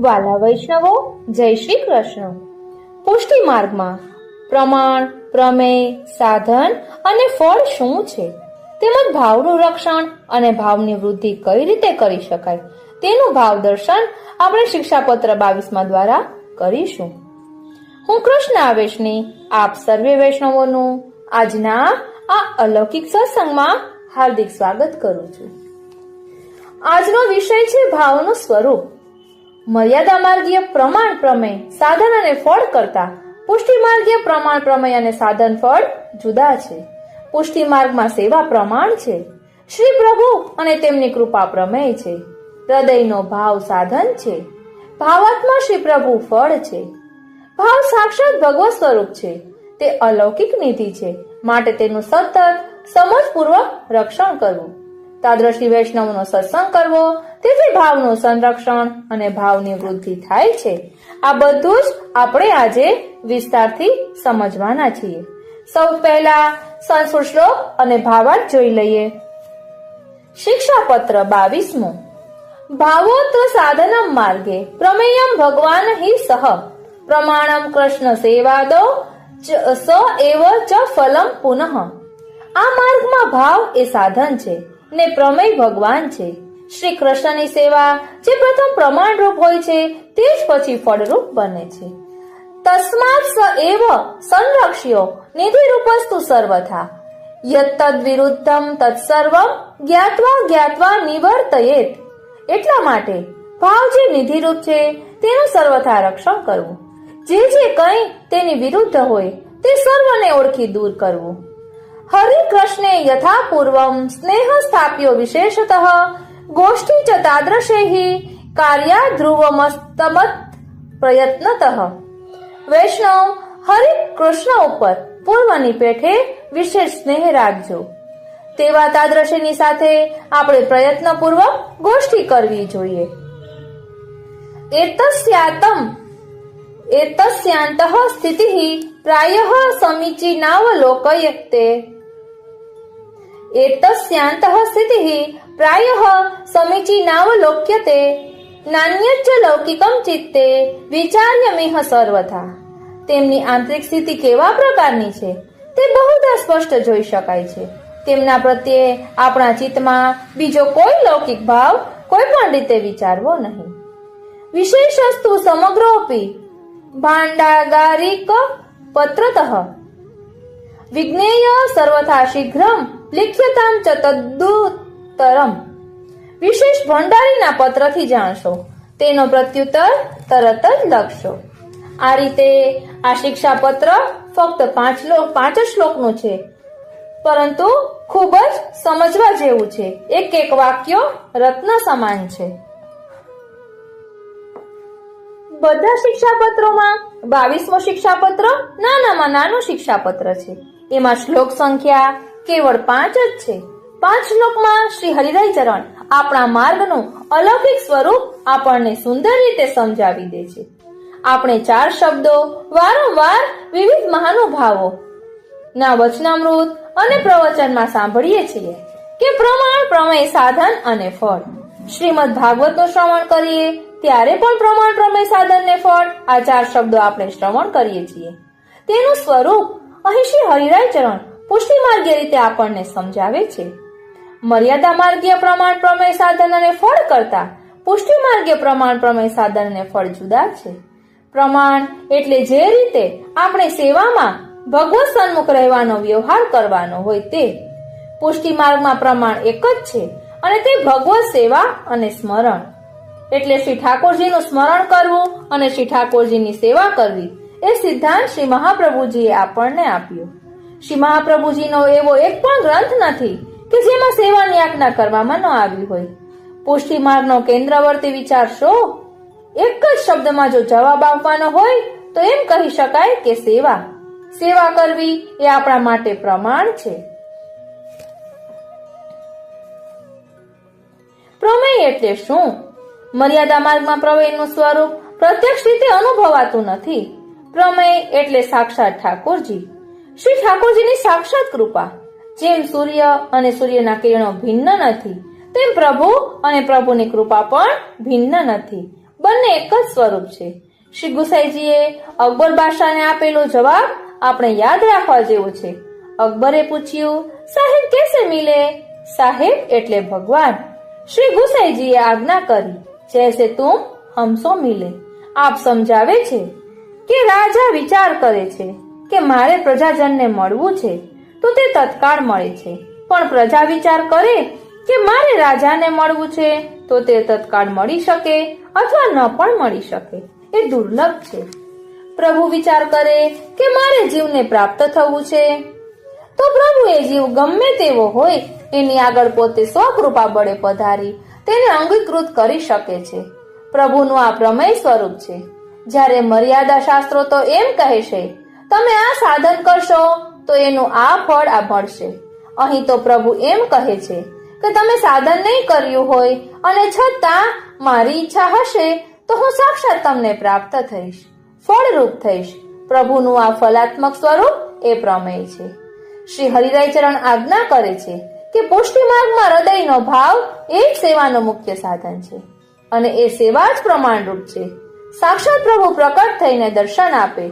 વાલા વૈષ્ણવો, જય શ્રી કૃષ્ણ. પુષ્ટિ માર્ગમાં પ્રમાણ, પ્રમેય, સાધન અને ફળ શું છે, તેમજ ભાવનું રક્ષણ અને ભાવની વૃદ્ધિ કઈ રીતે કરી શકાય તેનું ભાવ દર્શન આપણે શિક્ષાપત્ર 22 દ્વારા કરીશું. હું કૃષ્ણ આવેશની આપ સર્વે વૈષ્ણવોનું આજના આ અલૌકિક સત્સંગમાં હાર્દિક સ્વાગત કરું છું. આજનો વિષય છે ભાવનું સ્વરૂપ. મર્યાદા માર્ગીય પ્રમાણ, પ્રમેય, સાધન અને ફળ કરતા પુષ્ટિ માર્ગીય પ્રમાણ, પ્રમેય અને સાધન ફળ જુદા છે. પુષ્ટિ માર્ગમાં સેવા પ્રમાણ છે, શ્રી પ્રભુ અને તેમની કૃપા પ્રમેય છે, હૃદયનો ભાવ સાધન છે, ભાવાત્મા શ્રી પ્રભુ ફળ છે. ભાવ સાક્ષાત ભગવત સ્વરૂપ છે, તે અલૌકિક નિધિ છે, માટે તેનું સતત સમજપૂર્વક રક્ષણ કરવું. તાદ્રશી વૈષ્ણવનો સત્સંગ કરવો, તેથી ભાવનું સંરક્ષણ અને ભાવની વૃદ્ધિ થાય છે. આ બધું જ આપણે આજે વિસ્તારથી સમજવાના છીએ. સૌ પહેલા સંસ્કૃત શ્લોક અને ભાવાર્થ જોઈ લઈએ. શિક્ષાપત્ર 22. ભાવોત્ર સાધનમ માર્ગે પ્રમેયમ ભગવાન હિ સહ પ્રમાણમ કૃષ્ણ સેવાદો સ એવ ચ ફલમ પુનઃ. આ માર્ગમાં ભાવ એ સાધન છે ને પ્રમેય ભગવાન છે. શ્રી કૃષ્ણની સેવા જે પ્રથમ પ્રમાણરૂપ હોય છે તે જ પછી ફળરૂપ બને છે. તસ્માત સ એવ સંરક્ષ્યો નિધિરૂપસ્તુ સર્વથા યત્તદ વિરુદ્ધમ તત્સર્વમ જ્ઞાત્વા જ્ઞાત્વા નિવર્તયેત. એટલા માટે ભાવ જે નિધિરૂપ છે તેનું સર્વથા રક્ષણ કરવું, જે કંઈ તેની વિરુદ્ધ હોય તે સર્વને ઓળખી દૂર કરવું. હરિ કૃષ્ણે યથા પૂર્વમ સ્નેહ સ્થાપ્યો વિશેષતઃ ગોષ્ઠી ચ તાદ્રશેહિ કાર્યા ધ્રુવમસ્તમત પ્રયત્નતઃ. વૈષ્ણવ હરિ કૃષ્ણ ઉપર પૂર્વની પેઠે વિશેષ સ્નેહ રાખજો. તેવા તાદ્રશીની સાથે આપણે પ્રયત્નપૂર્વક ગોષ્ઠી કરવી જોઈએ. એતસ્યાંતઃ સ્થિતિઃ પ્રાયઃ સમીચીનાવલોકયતે. એતસ્યાંતઃ સ્થિતિઃ પ્રાયઃ સમીચીનાવલોક્યતે નાન્યચ્ચ લૌકિકમ ચિત્તે વિચાર્યમિહ સર્વથા. તેમની આંતરિક સ્થિતિ કેવા પ્રકારની છે તે બહુધા સ્પષ્ટ જોઈ શકાય છે. તેમના પ્રત્યે આપણા ચિત્તમાં બીજો કોઈ લૌકિક ભાવ કોઈ પણ રીતે વિચારવો નહીં. વિશેષસ્તુ સમગ્રોપી ભાંડાગારિક પત્રતઃ વિજ્ઞેય સર્વથા શીઘ્રમ લિખ્યતામ ચ તદુત્તરમ. વિશેષ ભંડારીના પત્રથી જાણશો, તેનો પ્રત્યુત્તર તરત જ લખશો. આ રીતે આ શિક્ષાપત્ર ફક્ત 5 શ્લોકનું છે, પરંતુ ખૂબ જ સમજવા જેવું છે. એક એક વાક્યો રત્ન સમાન છે. બધા શિક્ષાપત્રોમાં 22મો શિક્ષાપત્ર નાનામાં નાનું શિક્ષાપત્ર છે. એમાં શ્લોક સંખ્યા કેવળ 5 જ છે. 5 શ્લોકમાં શ્રી હરિરાય ચરણ આપણા માર્ગનું અલૌકિક સ્વરૂપ આપણને સુંદર રીતે સમજાવી દે છે. આપણે 4 શબ્દો વારંવાર વિવિધ મહાનુભાવો ના વચનામૃત અને પ્રવચનમાં સાંભળીએ છીએ કે પ્રમાણ, પ્રમેય, સાધન અને ફળ. શ્રીમદ ભાગવતનું શ્રવણ કરીએ ત્યારે પણ પ્રમાણ, પ્રમેય, સાધન ને ફળ આ 4 શબ્દો આપણે શ્રવણ કરીએ છીએ. તેનું સ્વરૂપ અહીં શ્રી હરિરાય ચરણ પુષ્ટિ માર્ગીય રીતે આપણને સમજાવે છે. મર્યાદા માર્ગીય પ્રમાણ, પ્રમેય, સાધન અને ફળ કરતા પુષ્ટિ માર્ગીય પ્રમાણ, પ્રમેય, સાધન અને ફળ જુદા છે. પ્રમાણ એટલે જે રીતે આપણે સેવામાં ભગવત સન્મુખ રહેવાનો વ્યવહાર કરવાનો હોય તે. પુષ્ટિ માર્ગમાં પ્રમાણ એક જ છે અને તે ભગવત સેવા અને સ્મરણ. એટલે શ્રી ઠાકોરજીનું સ્મરણ કરવું અને શ્રી ઠાકોરજીની સેવા કરવી એ સિદ્ધાંત શ્રી મહાપ્રભુજીએ આપણને આપ્યો. શ્રી મહાપ્રભુજીનો એવો એક પણ ગ્રંથ નથી કે જેમાં સેવાની આજ્ઞા કરવામાં ન આવી હોય. પુષ્ટિ માર્ગનો કેન્દ્રવર્તી વિચાર શો? એક જ શબ્દમાં જો જવાબ આપવાનો હોય તો એમ કહી શકાય કે સેવા. સેવા કરવી એ આપણા માટે પ્રમાણ છે. પ્રમેય એટલે શું? મર્યાદા માર્ગમાં પ્રમેયનું સ્વરૂપ પ્રત્યક્ષ રીતે અનુભવાતું નથી. પ્રમેય એટલે સાક્ષાત ઠાકોરજી, શ્રી ઠાકોરજીની સાક્ષાત કૃપા. જેમ સૂર્ય અને સૂર્યના કિરણો ભિન્ન નથી, તેમ પ્રભુ અને પ્રભુની કૃપા પણ ભિન્ન નથી. બંને એક જ સ્વરૂપ છે. શ્રી ગુસાઈજીએ અકબર બાદશાહને આપેલો જવાબ આપણે યાદ રાખવા જેવો છે. અકબરે પૂછ્યું, સાહેબ કેસે મિલે? સાહેબ એટલે ભગવાન. શ્રી ગુસાઈજીએ આજ્ઞા કરી, જૈસે તુમ હમસો મિલે. આપ સમજાવે છે કે રાજા વિચાર કરે છે કે મારે પ્રજાજનને મળવું છે તો તે તત્કાળ મળે છે, પણ પ્રજા વિચાર કરે કે મારે રાજાને મળવું છે તો તે તત્કાળ મળી શકે અથવા ન પણ મળી શકે. એ દુર્લભ છે. પ્રભુ વિચાર કરે કે મારે જીવને પ્રાપ્ત થવું છે તો પ્રભુ એ જીવ ગમે તેવો હોય એની આગળ પોતે સ્વકૃપા બળે પધારી તેને અંગીકૃત કરી શકે છે. પ્રભુનું આ પ્રમેય સ્વરૂપ છે. જ્યારે મર્યાદા શાસ્ત્રો તો એમ કહે છે, તમે આ સાધન કરશો તો એનું આ ફળ આ મળશે. અહીં તો પ્રભુ એમ કહે છે કે તમે સાધન નહીં કર્યું હોય અને છતાં મારી ઈચ્છા હશે તો હું સાક્ષાત તમને પ્રાપ્ત થઈશ, ફળરૂપ થઈશ. પ્રભુનું આ ફલાત્મક સ્વરૂપ એ પ્રમેય છે. શ્રી હરિરાય ચરણ આજ્ઞા કરે છે કે પુષ્ટિ માર્ગમાં હૃદયનો ભાવ એ જ સેવાનું મુખ્ય સાધન છે અને એ સેવા જ પ્રમાણરૂપ છે. સાક્ષાત પ્રભુ પ્રકટ થઈને દર્શન આપે,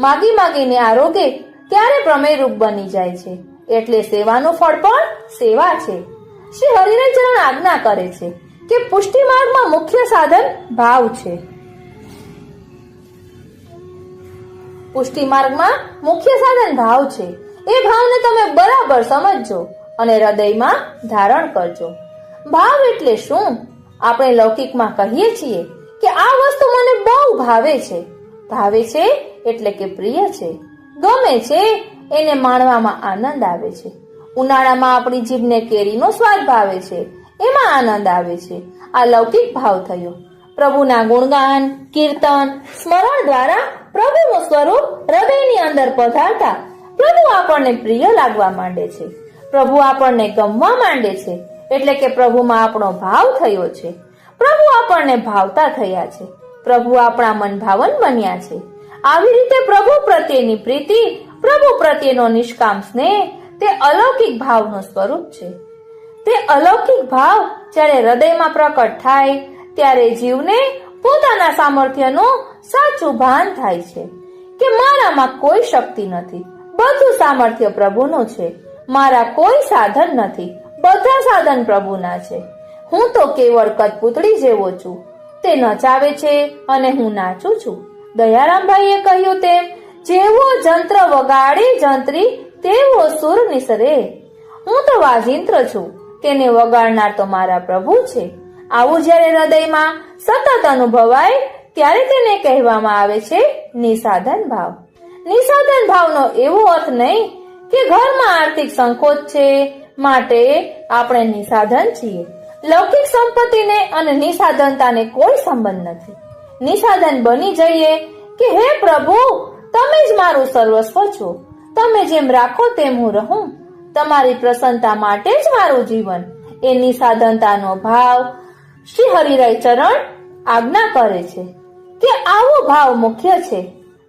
માગી માગીને આરોગે ત્યારે પ્રમેય રૂપ બની જાય છે. એટલે સેવાનું ફળ પણ સેવા છે. શ્રી હરિરાય ચરણ આજ્ઞા કરે છે કે પુષ્ટિ માર્ગમાં મુખ્ય સાધન ભાવ છે. પુષ્ટિ માર્ગમાં મુખ્ય સાધન ભાવ છે. એ ભાવને તમે બરાબર સમજજો અને હૃદયમાં ધારણ કરજો. ભાવ એટલે શું? આપણે લૌકિકમાં કહીએ છીએ કે આ વસ્તુ મને બહુ ભાવે છે. ભાવે છે એટલે કે પ્રિય છે, ગમે છે, એને માણવામાં આનંદ આવે છે. ઉનાળામાં આપણી જીભને કેરીનો સ્વાદ ભાવે છે, એમાં આનંદ આવે છે. આ લૌકિક ભાવ થયો. પ્રભુના ગુણગાન, કીર્તન, સ્મરણ દ્વારા પ્રભુનું સ્વરૂપ હૃદયની અંદર પધારતા પ્રભુ આપણને પ્રિય લાગવા માંડે છે, પ્રભુ આપણને ગમવા માંડે છે. એટલે કે પ્રભુમાં આપણો ભાવ થયો છે, પ્રભુ આપણને ભાવતા થયા છે, પ્રભુ આપણા મન ભાવન બન્યા છે. આવી રીતે પ્રભુ પ્રત્યેની પ્રીતિ, પ્રભુ પ્રત્યેનો નિષ્કામ સ્નેહ તે અલૌકિક ભાવનું સ્વરૂપ છે. તે અલૌકિક ભાવ જ્યારે હૃદયમાં પ્રકટ થાય ત્યારે જીવને પોતાના સામર્થ્યનું સાચું ભાન થાય છે કે મારામાં કોઈ શક્તિ નથી, બધું સામર્થ્ય પ્રભુનું છે. મારા કોઈ સાધન નથી, બધા સાધન પ્રભુના છે. હું તો કેવળ કઠપૂતળી જેવો છું. તે નચાવે છે અને હું નાચું છું. દયારામભાઈએ કહ્યું તેમ જેવો જંત્ર વગાડે જંત્રી તેવો સુર નિસરે. હું તો વાજિંત્ર છું, તેને વગાડનાર તો મારા પ્રભુ છે. આવું જ્યારે હૃદયમાં સતત અનુભવાય ત્યારે તેને કહેવામાં આવે છે નિસાધન ભાવ. નિસાધન ભાવનો એવો અર્થ નહીં કે ઘરમાં આર્થિક સંકોચ છે માટે આપણે નિસાધન છીએ. લૌકિક સંપત્તિને અને નિસાધનતાને કોઈ સંબંધ નથી. નિસાધન બની જઈએ કે હે પ્રભુ, તમે જ મારું સર્વસ્વ છો, તમે જેમ રાખો તેમ હું રહું, તમારી પ્રસન્નતા માટે જ મારું જીવન. એ નિસાધનતાનો ભાવ શ્રી હરિરાય ચરણ આજ્ઞા કરે છે કે આવો ભાવ મુખ્ય છે.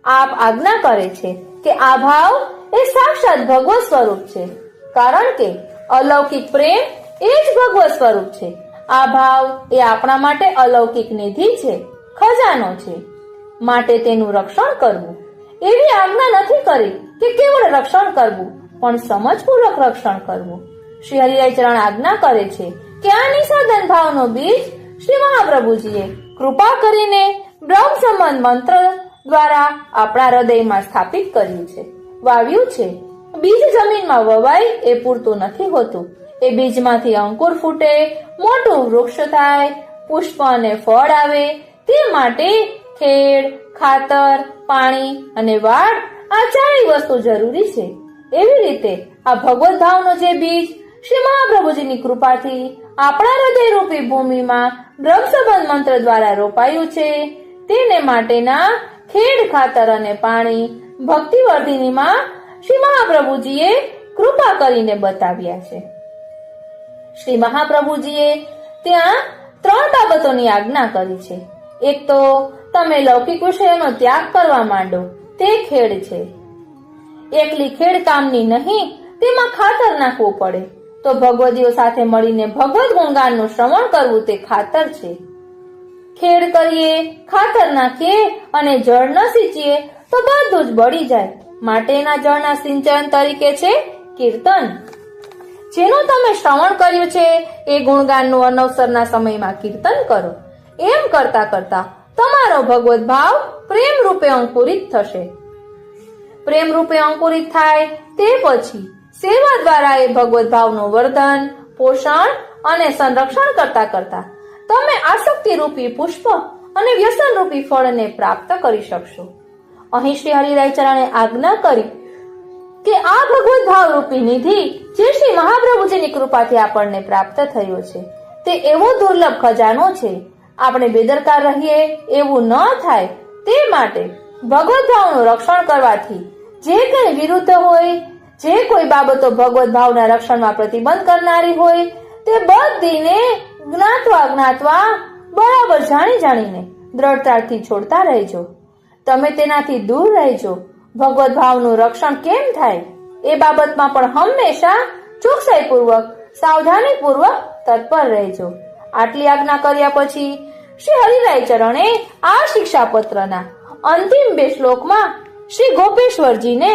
આપ આજ્ઞા કરે છે કે આ ભાવ એ સાક્ષાત ભગવત સ્વરૂપ છે, કારણ કે અલૌકિક પ્રેમ એ જ ભગવત સ્વરૂપ છે. આ ભાવ એ આપણા માટે અલૌકિક નિધિ છે, ખજાનો છે, માટે તેનું રક્ષણ કરવું. એવી આજ્ઞા નથી કરી કે કેવળ રક્ષણ કરવું, પણ સમજપૂર્વક રક્ષણ કરવું. શ્રી હરિરાય ચરણ આજ્ઞા કરે છે કે આ નિસાધન ભાવનો બીજ શ્રી મહાપ્રભુજીએ કૃપા કરીને બ્રહ્મ સંબંધ મંત્ર દ્વારા આપણા હૃદયમાં સ્થાપિત કર્યું છે, વાવ્યું છે. બીજ જમીનમાં વવાય એ પૂરતું નથી હોતું. એ બીજમાંથી અંકુર ફૂટે, મોટું વૃક્ષ થાય, પુષ્પ અને ફળ આવે, તે માટે ખેડ, ખાતર, પાણી અને વાડ આ ચારેય વસ્તુ જરૂરી છે. એવી રીતે આ ભગવત ભાવનો જે બીજ શ્રી મહાપ્રભુજીની કૃપાથી આપણા હૃદયરૂપી ભૂમિમાં બ્રહ્મ સંબંધ મંત્ર દ્વારા રોપાયું છે, તેને માટેના ખેડ, ખાતર અને પાણી ભક્તિવર્ધિનીમાં શ્રી મહાપ્રભુજીએ કૃપા કરીને બતાવ્યા છે. શ્રી મહાપ્રભુજીએ ત્યાં 3 બાબતોની આજ્ઞા કરી છે. એક તો તમે લૌકિક વિષયોનો ત્યાગ કરવા માંડો, તે ખેડ છે. એકલી ખેડ કામની નહીં, તેમાં ખાતર નાખવું પડે. તો ભગવદીઓ સાથે મળીને ભગવત ગુણગાનનું શ્રવણ કરવું તે ખાતર છે. ખેડ કરીએ, ખાતર નાખીએ અને જળ ન સિંચીએ તો બધું જ બળી જાય. માટેના જળના સિંચન તરીકે છે કીર્તન. જેનું તમે શ્રવણ કર્યું છે એ ગુણગાનનું અનવસરના સમયમાં કીર્તન કરો. એમ કરતા કરતા તમારો ભગવત ભાવ પ્રેમ રૂપે અંકુરિત થશે. પ્રેમ રૂપે અંકુરિત થાય તે પછી સેવા દ્વારા એ ભગવત ભાવનું વર્ધન, પોષણ અને સંરક્ષણ કરતા કરતા તમે આસક્તિ રૂપી પુષ્પ અને વ્યસન રૂપી ફળને પ્રાપ્ત કરી શકશો. અહીં શ્રી હરિરાય ચરણે આજ્ઞા કરી કે આ ભગવત ભાવ રૂપી નિધિ જે શ્રી મહાપ્રભુજીની કૃપાથી આપણને પ્રાપ્ત થયો છે તે એવો દુર્લભ ખજાનો છે. આપણે બેદરકાર રહીએ એવું ન થાય તે માટે ભગવત ભાવનું રક્ષણ કરવાથી જે કંઈ વિરુદ્ધ હોય, જે કોઈ બાબતો ભગવત ભાવના રક્ષણમાં પ્રતિબંધ કરનારી હોય તે બધીને જ્ઞાતવા બરાબર જાણી જાણીને દ્રઢતાથી છોડતા રહેજો. તમે તેનાથી દૂર રહેજો. ભગવત ભાવનું રક્ષણ કેમ થાય એ બાબતમાં પણ હંમેશા ચોકસાઈપૂર્વક, સાવધાનીપૂર્વક તત્પર રહેજો. આટલી આજ્ઞા કર્યા પછી શ્રી હરિરાય ચરણે આ શિક્ષાપત્રના અંતિમ 2 શ્લોકમાં શ્રી ગોપેશ્વરજીને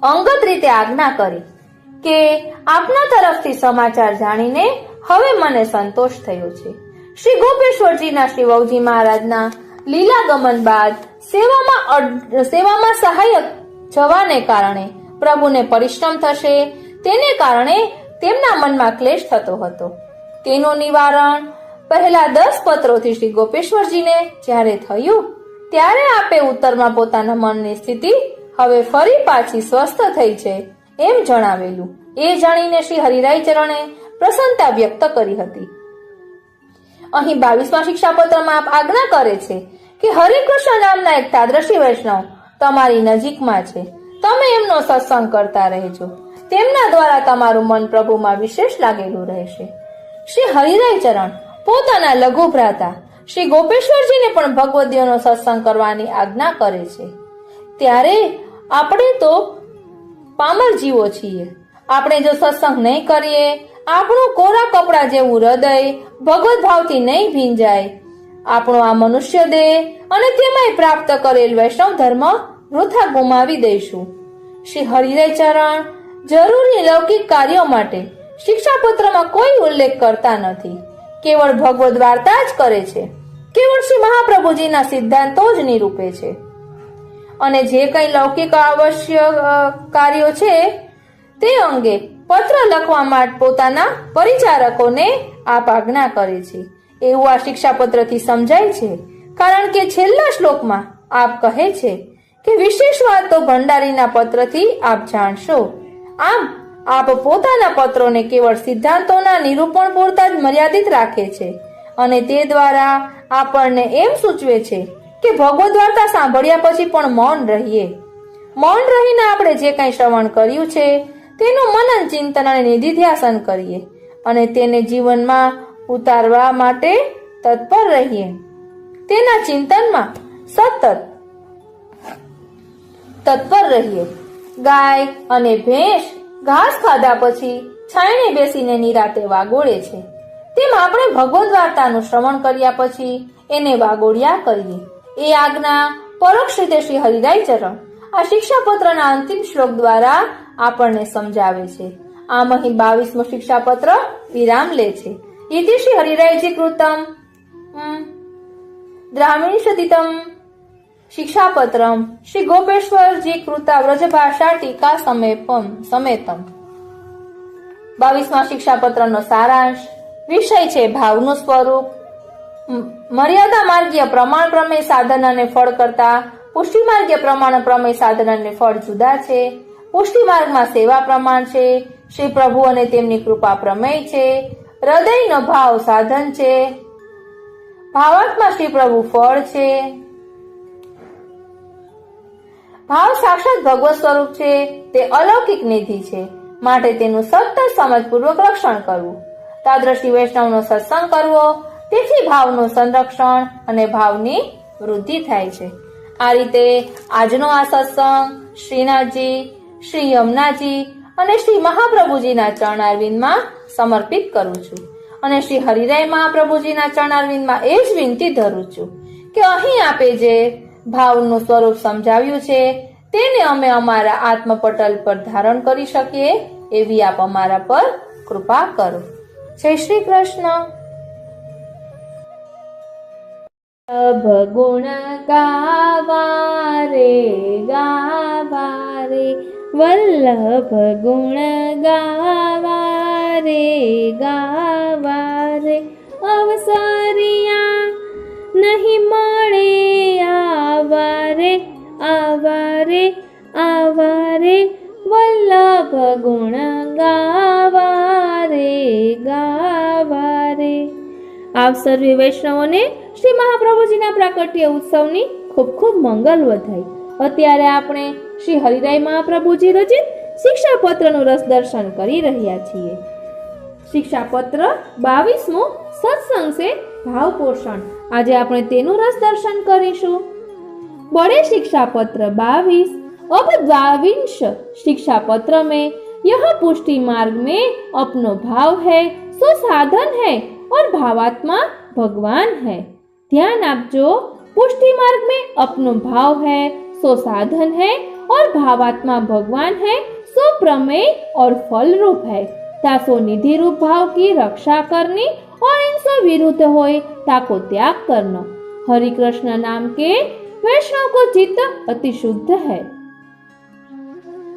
અંગત રીતે આજ્ઞા કરી કે આપના તરફથી સમાચાર જાણીને હવે મને સંતોષ થયો છે. શ્રી ગોપેશ્વરજીના શ્રી વહુજી મહારાજના લીલા ગમન બાદ સેવામાં સહાયક જવાને કારણે પ્રભુને પરિશ્રમ થશે, તેને કારણે તેમના મનમાં ક્લેશ થતો હતો. તેનું નિવારણ પહેલા 10 પત્રોથી શ્રી ગોપેશ્વરજીને જ્યારે થયું ત્યારે આપે ઉત્તરમાં પોતાના મનની સ્થિતિ હવે ફરી પાછી સ્વસ્થ થઈ છે એમ જણાવેલું. એ જાણીને શ્રી હરિરાય ચરણે પ્રસન્નતા વ્યક્ત કરી હતી. અહીં 22મા શિક્ષાપત્રમાં આપ આજ્ઞા કરે છે કે હરિકૃષ્ણ નામના એક તાદ્રશી વૈષ્ણવ તમારી નજીકમાં છે. તમે એમનો સત્સંગ કરતા રહેજો. તેમના દ્વારા તમારું મન પ્રભુમાં વિશેષ લાગેલું રહેશે. શ્રી હરિરાય ચરણ પોતાના લઘુ ભ્રાતા શ્રી ગોપેશ્વરજીને પણ ભગવદીઓનો સત્સંગ કરવાની આજ્ઞા કરે છે. ત્યારે આપણે તો પામર જીવો છીએ. આપણે જો સત્સંગ નહીં કરીએ, આપણું કોરા કપડા જેવું હૃદય ભગવત ભાવથી નહીં ભીંજાય, આપણો આ મનુષ્ય દેહ અને તેમાંય પ્રાપ્ત કરેલ વૈષ્ણવ ધર્મ વૃથા ગુમાવી દઈશું. શ્રી હરિરાય ચરણ જરૂરી લૌકિક કાર્યો માટે શિક્ષાપત્રમાં કોઈ ઉલ્લેખ કરતા નથી, કેવળ ભગવદ વાર્તા જ કરે છે, કેવળ શ્રી મહાપ્રભુજીના સિદ્ધાંતો જ નિરૂપે છે. અને જે કંઈ લૌકિક આવશ્યક કાર્યો છે તે અંગે પત્ર લખવા માટે પોતાના પરિચારકોને આપ આજ્ઞા કરે છે, એવું આ શિક્ષાપત્રથી સમજાય છે. કારણ કે છેલ્લા શ્લોકમાં આપ કહે છે કે વિશેષ વાત તો ભંડારીના પત્રથી આપ જાણશો. આમ આપ પોતાના પત્રોને કેવળ સિદ્ધાંતોના નિરૂપણ પૂરતા જ મર્યાદિત રાખે છે અને તે દ્વારા આપણને એમ સૂચવે છે કે ભગવદ વાર્તા સાંભળ્યા પછી પણ મૌન રહીએ. મૌન રહીને આપણે જે કંઈ શ્રવણ કર્યું છે તેનું મનન ચિંતન અને નિધિધ્યાસન કરીએ અને તેને જીવનમાં ઉતારવા માટે તત્પર રહીએ. તેના ચિંતનમાં સતત તત્પર રહીએ. ગાય અને ભેંસ ઘાસ ખાધા પછી છાયણે બેસીને નિરાતે વાગોળે છે, તેમ આપણે ભગવદ વાર્તાનું શ્રવણ કર્યા પછી એને વાગોળ્યા કરીએ. એ આજ્ઞા પરોક્ષ રીતે શ્રી હરિરાય ચરણ આ શિક્ષાપત્રના અંતિમ શ્લોક દ્વારા આપણને સમજાવે છે. આમ અહીં 22મું શિક્ષાપત્ર વિરામ લે છે. ઇતિ શ્રી હરિરાયજી કૃતમ દ્રામીણિષદિતમ શિક્ષાપત્રમ શ્રી ગોપેશ્વરજી કૃતા વ્રજભાષા ટીકા સમેતમ. 22મા શિક્ષાપત્રનો સારાંશ. વિષય છે ભાવનું સ્વરૂપ. મર્યાદા માર્ગીય પ્રમાણ પ્રમેય સાધન અને ફળ કરતા પુષ્ટિ માર્ગીય પ્રમાણ પ્રમેય સાધન અને ફળ જુદા છે. પુષ્ટિ માર્ગમાં સેવા પ્રમાણ છે, શ્રી પ્રભુ અને તેમની કૃપા પ્રમેય છે, હૃદયનો ભાવ સાધન છે, ભાવાત્મા શ્રી પ્રભુ ફળ છે. ભાવ સાક્ષાત ભગવત સ્વરૂપ છે, તે અલૌકિક નિધિ છે, માટે તેનું સતત સમજપૂર્વક રક્ષણ કરવું. તાદ્રશી વૈષ્ણવનો સત્સંગ કરવો, તેથી ભાવનું સંરક્ષણ અને ભાવની વૃદ્ધિ થાય છે. આ રીતે આજનો આ સત્સંગ શ્રીનાથજી, શ્રી યમુનાજી અને શ્રી મહાપ્રભુજીના ચરણારવિંદમાં સમર્પિત કરું છું અને શ્રી હરિરાય મહાપ્રભુજીના ચરણારવિંદમાં એ જ વિનંતી ધરું છું કે અહીં આપે જે ભાવનું સ્વરૂપ સમજાવ્યું છે તેને અમે અમારા આત્મપટલ પર ધારણ કરી શકીએ એવી આપ અમારા પર કૃપા કરો. જય શ્રી કૃષ્ણ. ગુણ ગાવા રે ગાવા રે વલ્લભ ગુણ ગાવા રે ગાવા રે અવસરિયા નહીં મળે આવારે આવારે આવારે વલ્લભ ગુણ ગાવા રે ગાવા રે. આપ સર્વે વૈષ્ણવોને શ્રી મહાપ્રભુજીના પ્રાકટ્ય ઉત્સવની ખૂબ ખૂબ મંગલ વધાઈ. અત્યારે આપણે શ્રી હરિરાય મહાપ્રભુજી રચિત શિક્ષાપત્રનું રસ દર્શન કરી રહ્યા છીએ. શિક્ષાપત્ર 22મું સત્સંગ સે ભાવ પોષણ. આજે આપણે તેનું રસ દર્શન કરીશું. बड़े शिक्षा पत्र 22 अब 22 शिक्षा पत्र में यह पुष्टि मार्ग में अपनो भाव है सो साधन है और भावात्मा भगवान है. ध्यान आपजो, पुष्टि मार्ग में अपनो भाव है सो साधन है और भावात्मा भगवान है सो प्रमेय और फल रूप है. तासो निधि रूप भाव की रक्षा करनी और इनसे विरुद्ध होए ताको त्याग करना. हरि कृष्ण नाम के वैष्णव को चित्त अति शुद्ध है.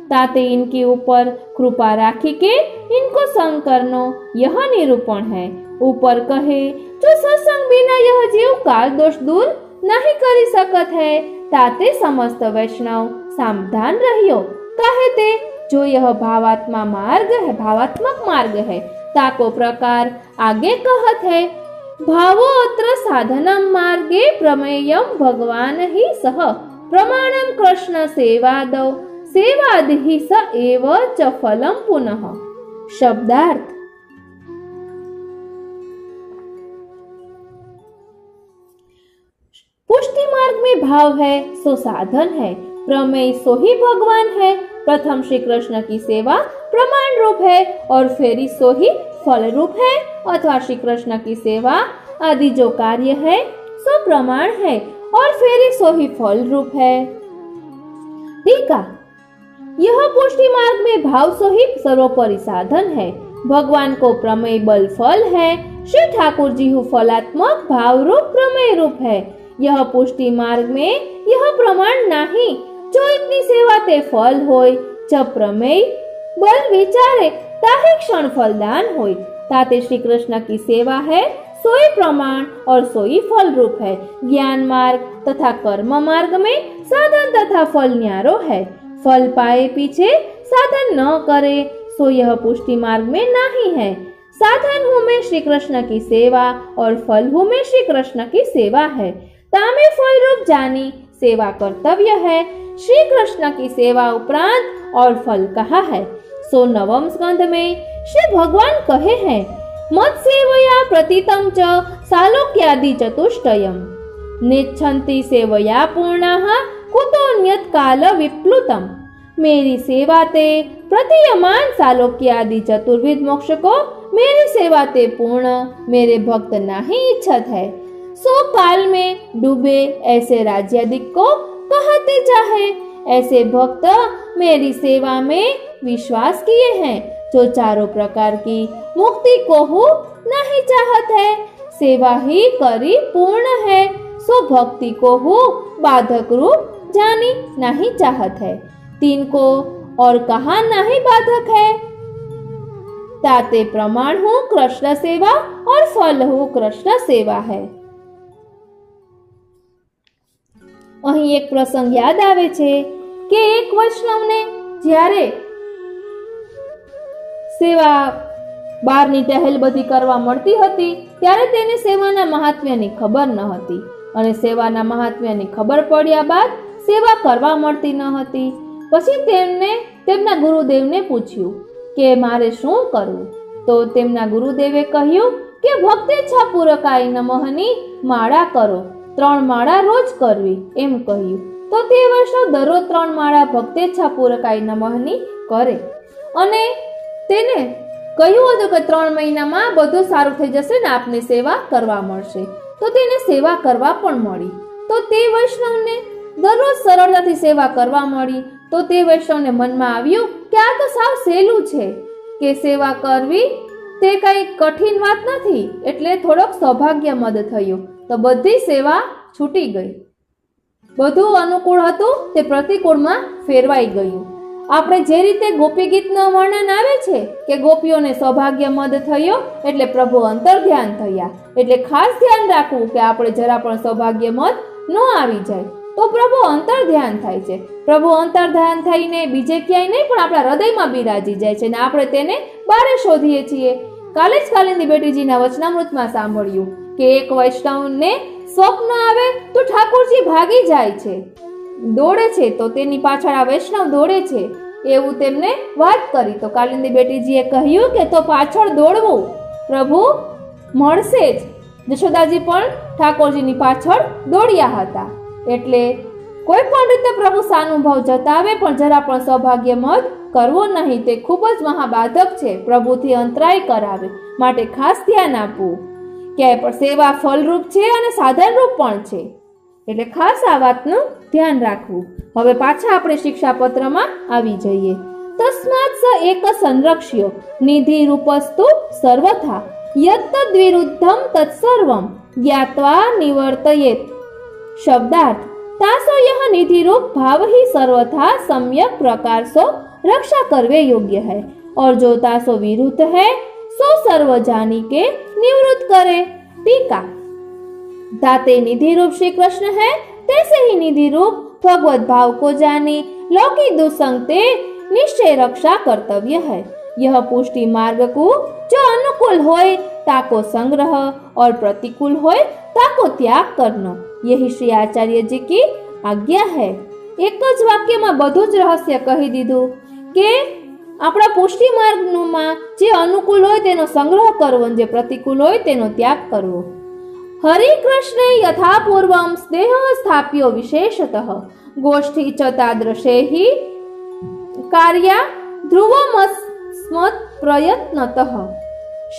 ताते इनके ऊपर कृपा राखी के इनको संग करनो यह निरूपण है. ऊपर कहे जो सत्संग बिना यह जीव काल दोष दूर नहीं करी सकत है, ताते समस्त वैष्णव सावधान रहियो. कहे ते जो यह भावात्मा मार्ग है, भावात्मक मार्ग है, ताको प्रकार आगे कहत है. भावोऽत्र साधनम मार्गे प्रमेयम भगवान ही सह प्रमाणम कृष्ण सेवादौ सेवादिहि स एव च फलम पुनः. शब्दार्थ. पुष्टि मार्ग में भाव है सो साधन है, प्रमेय सो ही भगवान है. प्रथम श्री कृष्ण की सेवा प्रमाण रूप है और फेरी सो ही फल रूप है, अथवा श्री कृष्ण की सेवा आदि जो कार्य है सो प्रमाण है और फेरी सो ही फल रूप है. टीका. यह पुष्टि मार्ग में भाव सो ही सर्वोपरि साधन है भगवान को प्रमेय बल फल है, श्री ठाकुर जी हूँ फलात्मक भाव रूप प्रमेय रूप है। यह पुष्टि मार्ग में यह प्रमाण नहीं, जो इतनी सेवा ते फल होय। जब प्रमेय बल विचारे ताहि क्षण फलदान होय। ताते श्री कृष्ण की सेवा है, सोई प्रमाण और सोई फल रूप है। ज्ञान मार्ग तथा कर्म मार्ग में साधन तथा फल न्यारो है। फल पाए पीछे साधन न करे, सो यह पुष्टि मार्ग में नहीं है। साधन हूँ मैं श्री कृष्ण की सेवा और फल हूँ मैं श्री कृष्ण की सेवा है। तामे फल रूप जानी सेवा कर्तव्य है। श्री कृष्ण की सेवा उपरांत और फल कहा है, सो नवम स्कंध में श्री भगवान कहे हैं, मत सेवया प्रतितम च सालोक्यादि चतुष्टयम् नेच्छन्ति सेवया पूर्णाः कुतोऽन्यत् काल विप्लुतम्। मेरी सेवा ते प्रतियमान सालोक्यादि चतुर्विध मोक्ष को मेरी सेवा ते पूर्ण मेरे भक्त नहीं इच्छत है। सो काल में डूबे ऐसे राज्यादिक को कहते चाहे। ऐसे भक्त मेरी सेवा में विश्वास किए हैं, जो चारों प्रकार की मुक्ति को हो नहीं चाहत है। सेवा ही करी पूर्ण है, सो भक्ति को हो बाधक रूप जानी नहीं चाहत है। तीन को और कहा नहीं बाधक है। ताते प्रमाण हो कृष्ण सेवा और फल हो कृष्ण सेवा है। અહીં એક પ્રસંગ યાદ આવે છે કે એક વૈષ્ણવને જ્યારે સેવા બહારની ટહેલ બધી કરવા મળતી હતી ત્યારે તેને સેવાના મહાત્મ્યની ખબર ન હતી અને સેવાના મહાત્મ્યની ખબર પડ્યા બાદ સેવા કરવા મળતી ન હતી। પછી તેમને તેમના ગુરુદેવને પૂછ્યું કે મારે શું કરવું, તો તેમના ગુરુદેવે કહ્યું કે ભક્તેચ્છા પૂરકાય નમઃની માળા કરો, 3 માળા રોજ કરવી એમ કહ્યું। તો તે વૈષ્ણવ દરરોજ 3 માળા ભક્તેચ્છા પૂરકાય નમઃની કરે અને તેને કહ્યું હતું કે 3 મહિનામાં બધું સારું થઈ જશે ને આપને સેવા કરવા મળશે। તો તેને સેવા કરવા પણ મળી। તો તે વૈષ્ણવને દરરોજ સરળતાથી સેવા કરવા મળી। તો તે વૈષ્ણવને મનમાં આવ્યું કે આ તો સાવ સહેલું છે, કે સેવા કરવી તે કઈ કઠિન વાત નથી, એટલે થોડોક સૌભાગ્ય મદ થયો। તો બધી સેવા છૂટી ગઈ, બધું અનુકૂળ હતું તે પ્રતિકૂળમાં ફેરવાઈ ગયું। આપણે જે રીતે ગોપી ગીતનું વર્ણન આવે છે કે ગોપીઓને સૌભાગ્ય મદ થયો એટલે પ્રભુ અંતર ધ્યાન થયા। એટલે ખાસ ધ્યાન રાખવું કે આપણે જરા પણ સૌભાગ્ય મદ ન આવી જાય તો પ્રભુ અંતર ધ્યાન થાય છે। પ્રભુ અંતર ધ્યાન થઈને બીજે ક્યાંય નહીં પણ આપણા હૃદયમાં બિરાજી જાય છે ને આપણે તેને બારે શોધીએ છીએ। કાલે જ કાલિંદી બેટીજીના વચનામૃતમાં સાંભળ્યું કે એક વૈષ્ણવને સ્વપ્ન આવે તો ઠાકોરજી ભાગી જાય છે, દોડે છે, તો તેની પાછળ આ વૈષ્ણવ દોડે છે એવું તેમને વાત કરી। તો કાલિંદી બેટીજીએ કહ્યું કે તો પાછળ દોડવું, પ્રભુ મળશે જ। જશોદાજી પણ ઠાકોરજીની પાછળ દોડ્યા હતા। એટલે કોઈ પણ રીતે પ્રભુ સાનુભાવ જતાવે પણ જરા પણ સૌભાગ્ય મદ કરવો નહીં, તે ખૂબ જ મહાબાધક છે, પ્રભુથી અંતરાય કરાવે। માટે ખાસ ધ્યાન આપવું કે સેવા ફલરૂપ છે અને સાધનરૂપ પણ છે, એટલે ખાસ આ વાતનું ધ્યાન રાખવું। હવે પાછા આપણે શિક્ષાપત્રમાં આવી જઈએ। તસ્માત સ એક સંરક્ષ્ય નિધિ રૂપસ્તુ સર્વથા યત્તદ વિરુદ્ધમ તત્સર્વમ જ્ઞાત્વા નિવર્તયેત। शब्दार्थ तासो यह निधि रूप भाव ही सर्वथा सम्यक प्रकार सो रक्षा करवे योग्य है, और जो तासो विरुद्ध है सो सर्व जानी के निवृत्त करे। टीका। ताते निधि रूप श्री कृष्ण है, तैसे ही निधि रूप भगवत भाव को जानी लौकिक दुसंग ते निश्चय रक्षा कर्तव्य है। यह पुष्टि मार्ग को जो अनुकूल होय ताको संग्रह और प्रतिकूल होय ताको त्याग करना, यही श्री आचार्य जी की आज्ञा है। एक ज वाक्य में બધું જ રહસ્ય કહી દીધું કે આપણા પુષ્ટિ માર્ગમાં જે અનુકૂળ હોય તેનો સંગ્રહ કરવો, જે પ્રતિકૂળ હોય તેનો ત્યાગ કરવો। હરિ કૃષ્ણે યથા પૂર્વમ સ્નેહ સ્થાપ્યો વિશેષતઃ ગોષ્ઠી ચ તાદૃશેહિ કાર્યા ध्रुवमस्मत् प्रयत्नतः।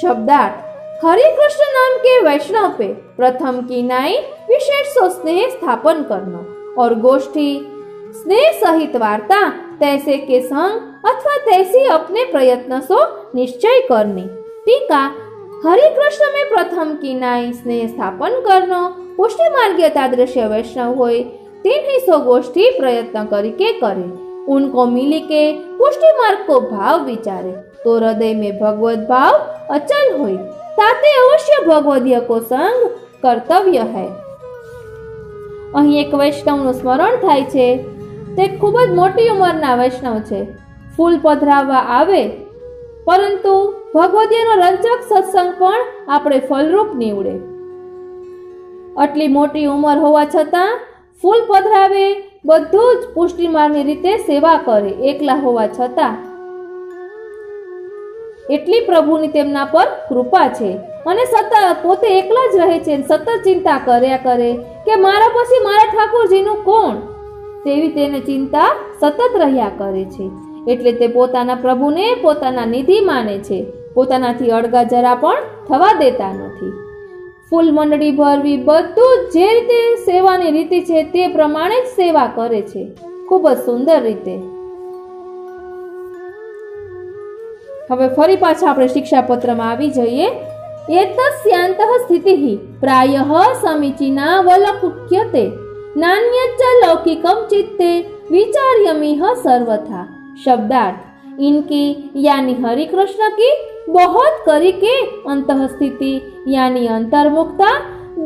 शब्दार्थ हरि कृष्ण नाम के वैष्णव पे प्रथम की नाई विशेष सो स्नेह स्थापन करना और गोष्ठी स्नेह सहित वार्ता तैसे के संग अथवा तैसी अपने प्रयत्न सो निश्चय करनी। टीका हरि कृष्ण में प्रथम की नाई स्नेह स्थापन करनो पुष्टि मार्गीय तादृश्य वैष्णव होय तीन सो गोष्ठी प्रयत्न करके करे। उनको मिली के पुष्टि मार्ग को भाव विचारे तो हृदय में भगवत भाव अचल होय ताते अवश्य भगवदीय को संग कर्तव्य है। અહીં એક વૈષ્ણવનું સ્મરણ થાય છે। તે ખૂબ જ મોટી ઉંમરના વૈષ્ણવ છે। ફૂલ પધરાવવા આવે પરંતુ ભગવદીયનો રંજક સત્સંગ પણ આપણે ફલરૂપ નીવડે। આટલી મોટી ઉંમર હોવા છતાં ફૂલ પધરાવે, બધું જ પુષ્ટિ માર્ગની રીતે સેવા કરે એકલા હોવા છતાં। એટલી પ્રભુની તેમના પર કૃપા છે અને સતત પોતે એકલા જ રહે છે, સતત ચિંતા કર્યા કરે કે મારા પછી મારા ઠાકોરજીનું કોણ, તેવી તેને ચિંતા સતત રહ્યા કરે છે। એટલે તે પોતાના પ્રભુને પોતાના નિધિ માને છે, પોતાનાથી અળગા જરા પણ થવા દેતા નથી। ફૂલ મંડળી ભરવી, બધું જે રીતે સેવાની રીતિ છે તે પ્રમાણે જ સેવા કરે છે, ખૂબ જ સુંદર રીતે। હવે ફરી પાછા આપણે શિક્ષાપત્રમાં આવી જઈએ। एतस्यान्तः स्थितिः प्रायः समीचीना वलकुक्यते नान्यच्च लौकिकं चित्ते विचार्यमिह सर्वथा। शब्दार्थ इनकी यानी हरि कृष्ण की बहुत करी के अंतः स्थिति यानी अंतर्मुखता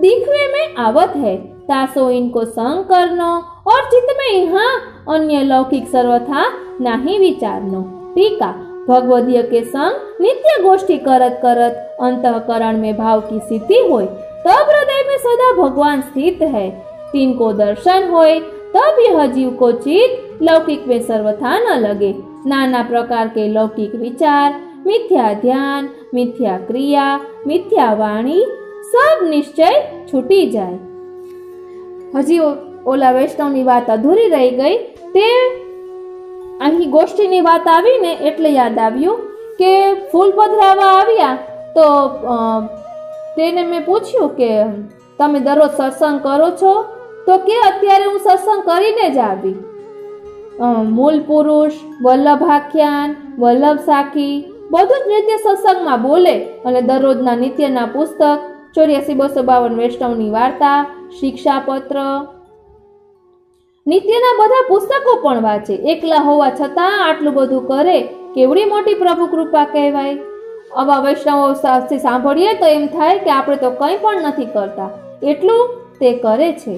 दिखवे में आवत है, तासो इनको संग करनो और चित्त में यहाँ अन्य लौकिक सर्वथा नहीं विचारनो। टीका भगवदीय के संग नित्य गोष्ठी करत करत अंतःकरण में भाव की स्थिति होय तब हृदय में सदा भगवान स्थित है। तिनको दर्शन होय तब यह जीव को चित्त लौकिक में सर्वथा न लगे। नाना प्रकार के लौकिक विचार, मिथ्या ध्यान, मिथ्या क्रिया, मिथ्या वाणी सब निश्चय छूटी जाए। हजी ओला वैष्णवनी बात अधूरी रही गई। ते અહીં ગોષ્ઠીની વાત આવી ને એટલે યાદ આવ્યું કે ફૂલ પધરાવા આવ્યા તો તેને મેં પૂછ્યું કે તમે દરરોજ સત્સંગ કરો છો? તો કે અત્યારે હું સત્સંગ કરીને જ આવી। મૂળ પુરુષ, વલ્લભાખ્યાન, વલ્લભ સાખી બધું જ નિત્ય સત્સંગમાં બોલે અને દરરોજના નિત્યના પુસ્તક 84-252 વૈષ્ણવની વાર્તા, શિક્ષાપત્ર, નિત્યના બધા પુસ્તકો પણ વાંચે। એકલા હોવા છતાં આટલું બધું કરે, કેવડી મોટી પ્રભુ કૃપા કહેવાય। આવા વૈષ્ણવો સાથે સાંભળીએ તો એમ થાય કે આપણે તો કંઈ પણ નથી કરતા, એટલું તે કરે છે।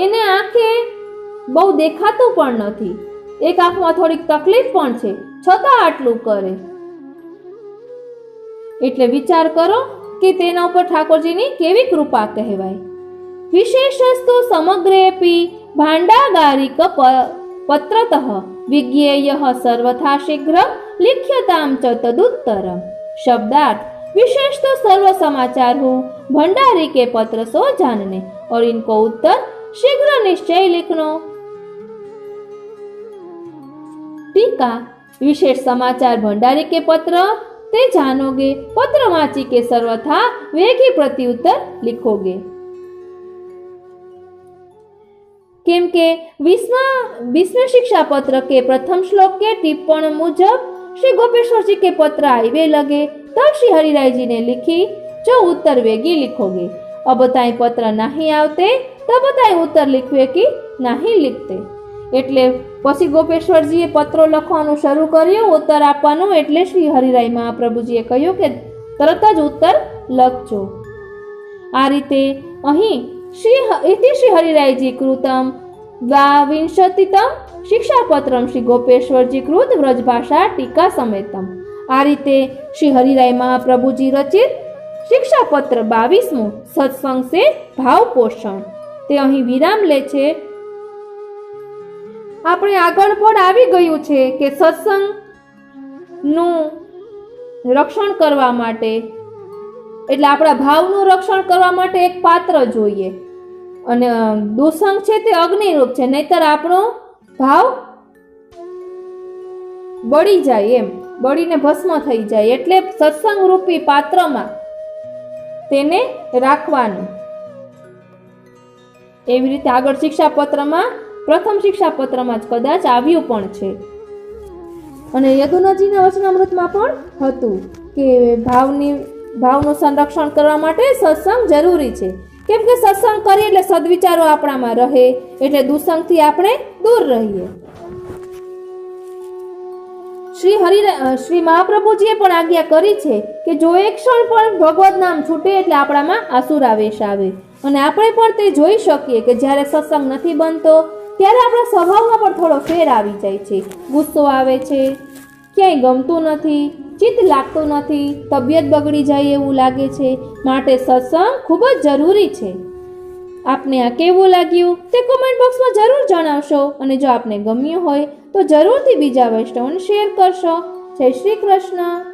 એને આંખે બહુ દેખાતું પણ નથી, એક આંખમાં થોડીક તકલીફ પણ છે, છતાં આટલું કરે। એટલે વિચાર કરો કે તેના ઉપર ઠાકોરજીની કેવી કૃપા કહેવાય। વિશેષસ્તુ સમગ્રેપી भाण्डागारिक पत्रतः विज्ञेयः सर्वथा शीघ्र लिख्यतां च तदुत्तरम्। शब्दार्थ विशेष तो सर्व समाचार हो भंडारी के पत्र सो जानने और इनको उत्तर शीघ्र निश्चय लिखनो। टीका विशेष समाचार भंडारी के पत्र ते जानोगे, पत्र वांची के सर्वथा वेगी प्रत्युत्तर लिखोगे। केम के 20वें शिक्षा पत्र के प्रथम श्लोक के टिप्पण मुजब श्री गोपेश्वर जी के पत्र आइवे लगे तब श्री हरिराय जी ने लिखी जो उत्तर वेगी लिखोगे। अब बताए पत्र नहीं आवते तब बताए उत्तर लिखवे की नहीं लिखते। एटले पछी गोपेश्वर जी पत्रों लखवानुं शरू कर्युं, उत्तर आपवानुं, एटले श्री हरिराय महाप्रभुजीए कह्युं के तरत ज उत्तर लखजो। आ रीते अहीं श्री हरिरायजी कृतम 22तम शिक्षापत्रम श्री गोपेश्वर जी कृत व्रजभाषा टीका समेतम। आ रीते श्री हरिराय महाप्रभुजी रचित शिक्षापत्र 22मो सत्संग से भाव पोषण ते अहीं विराम ले छे। આપણે આગળ પણ આવી ગયું છે કે સત્સંગનું રક્ષણ કરવા માટે એટલે આપણા ભાવનું રક્ષણ કરવા માટે એક પાત્ર જોઈએ અને દુસંગ છે તે અગ્નિરૂપ છે, નહીતર આપણો ભાવ બળી જાય, એમ બળીને ભસ્મ થઈ જાય। એટલે સત્સંગ રૂપી પાત્રમાં તેને રાખવાનું। એવી રીતે આગળ શિક્ષાપત્રમાં પ્રથમ શિક્ષાપત્રમાં જ કદાચ આવ્યું પણ છે. અને યદુનજીના વચનામૃતમાં પણ હતું કે ભાવનું સંરક્ષણ કરવા માટે સત્સંગ જરૂરી છે. કેમ કે સત્સંગ કરીએ એટલે સદવિચારો આપણામાં રહે, એટલે દુસંગથી આપણે દૂર રહીએ. શ્રી મહાપ્રભુજીએ પણ આજ્ઞા કરી છે કે જો એક ક્ષણ પણ ભગવત નામ છૂટે એટલે આપણામાં આસુરાવેશ આવે. અને આપણે પણ તે જોઈ શકીએ કે જ્યારે સત્સંગ નથી બનતો ત્યારે આપણા સ્વભાવમાં પણ થોડો ફેર આવી જાય છે. ગુસ્સો આવે છે, ક્યાંય ગમતું નથી, ચિત્ત લાગતું નથી, તબિયત બગડી જાય એવું લાગે છે. માટે સત્સંગ ખૂબ જ જરૂરી છે. આપને આ કેવું લાગ્યું તે કોમેન્ટ બોક્સમાં જરૂર જણાવશો. અને જો આપને ગમ્યું હોય તો જરૂરથી બીજા વૈષ્ણવોને શેર કરશો. જય શ્રી કૃષ્ણ.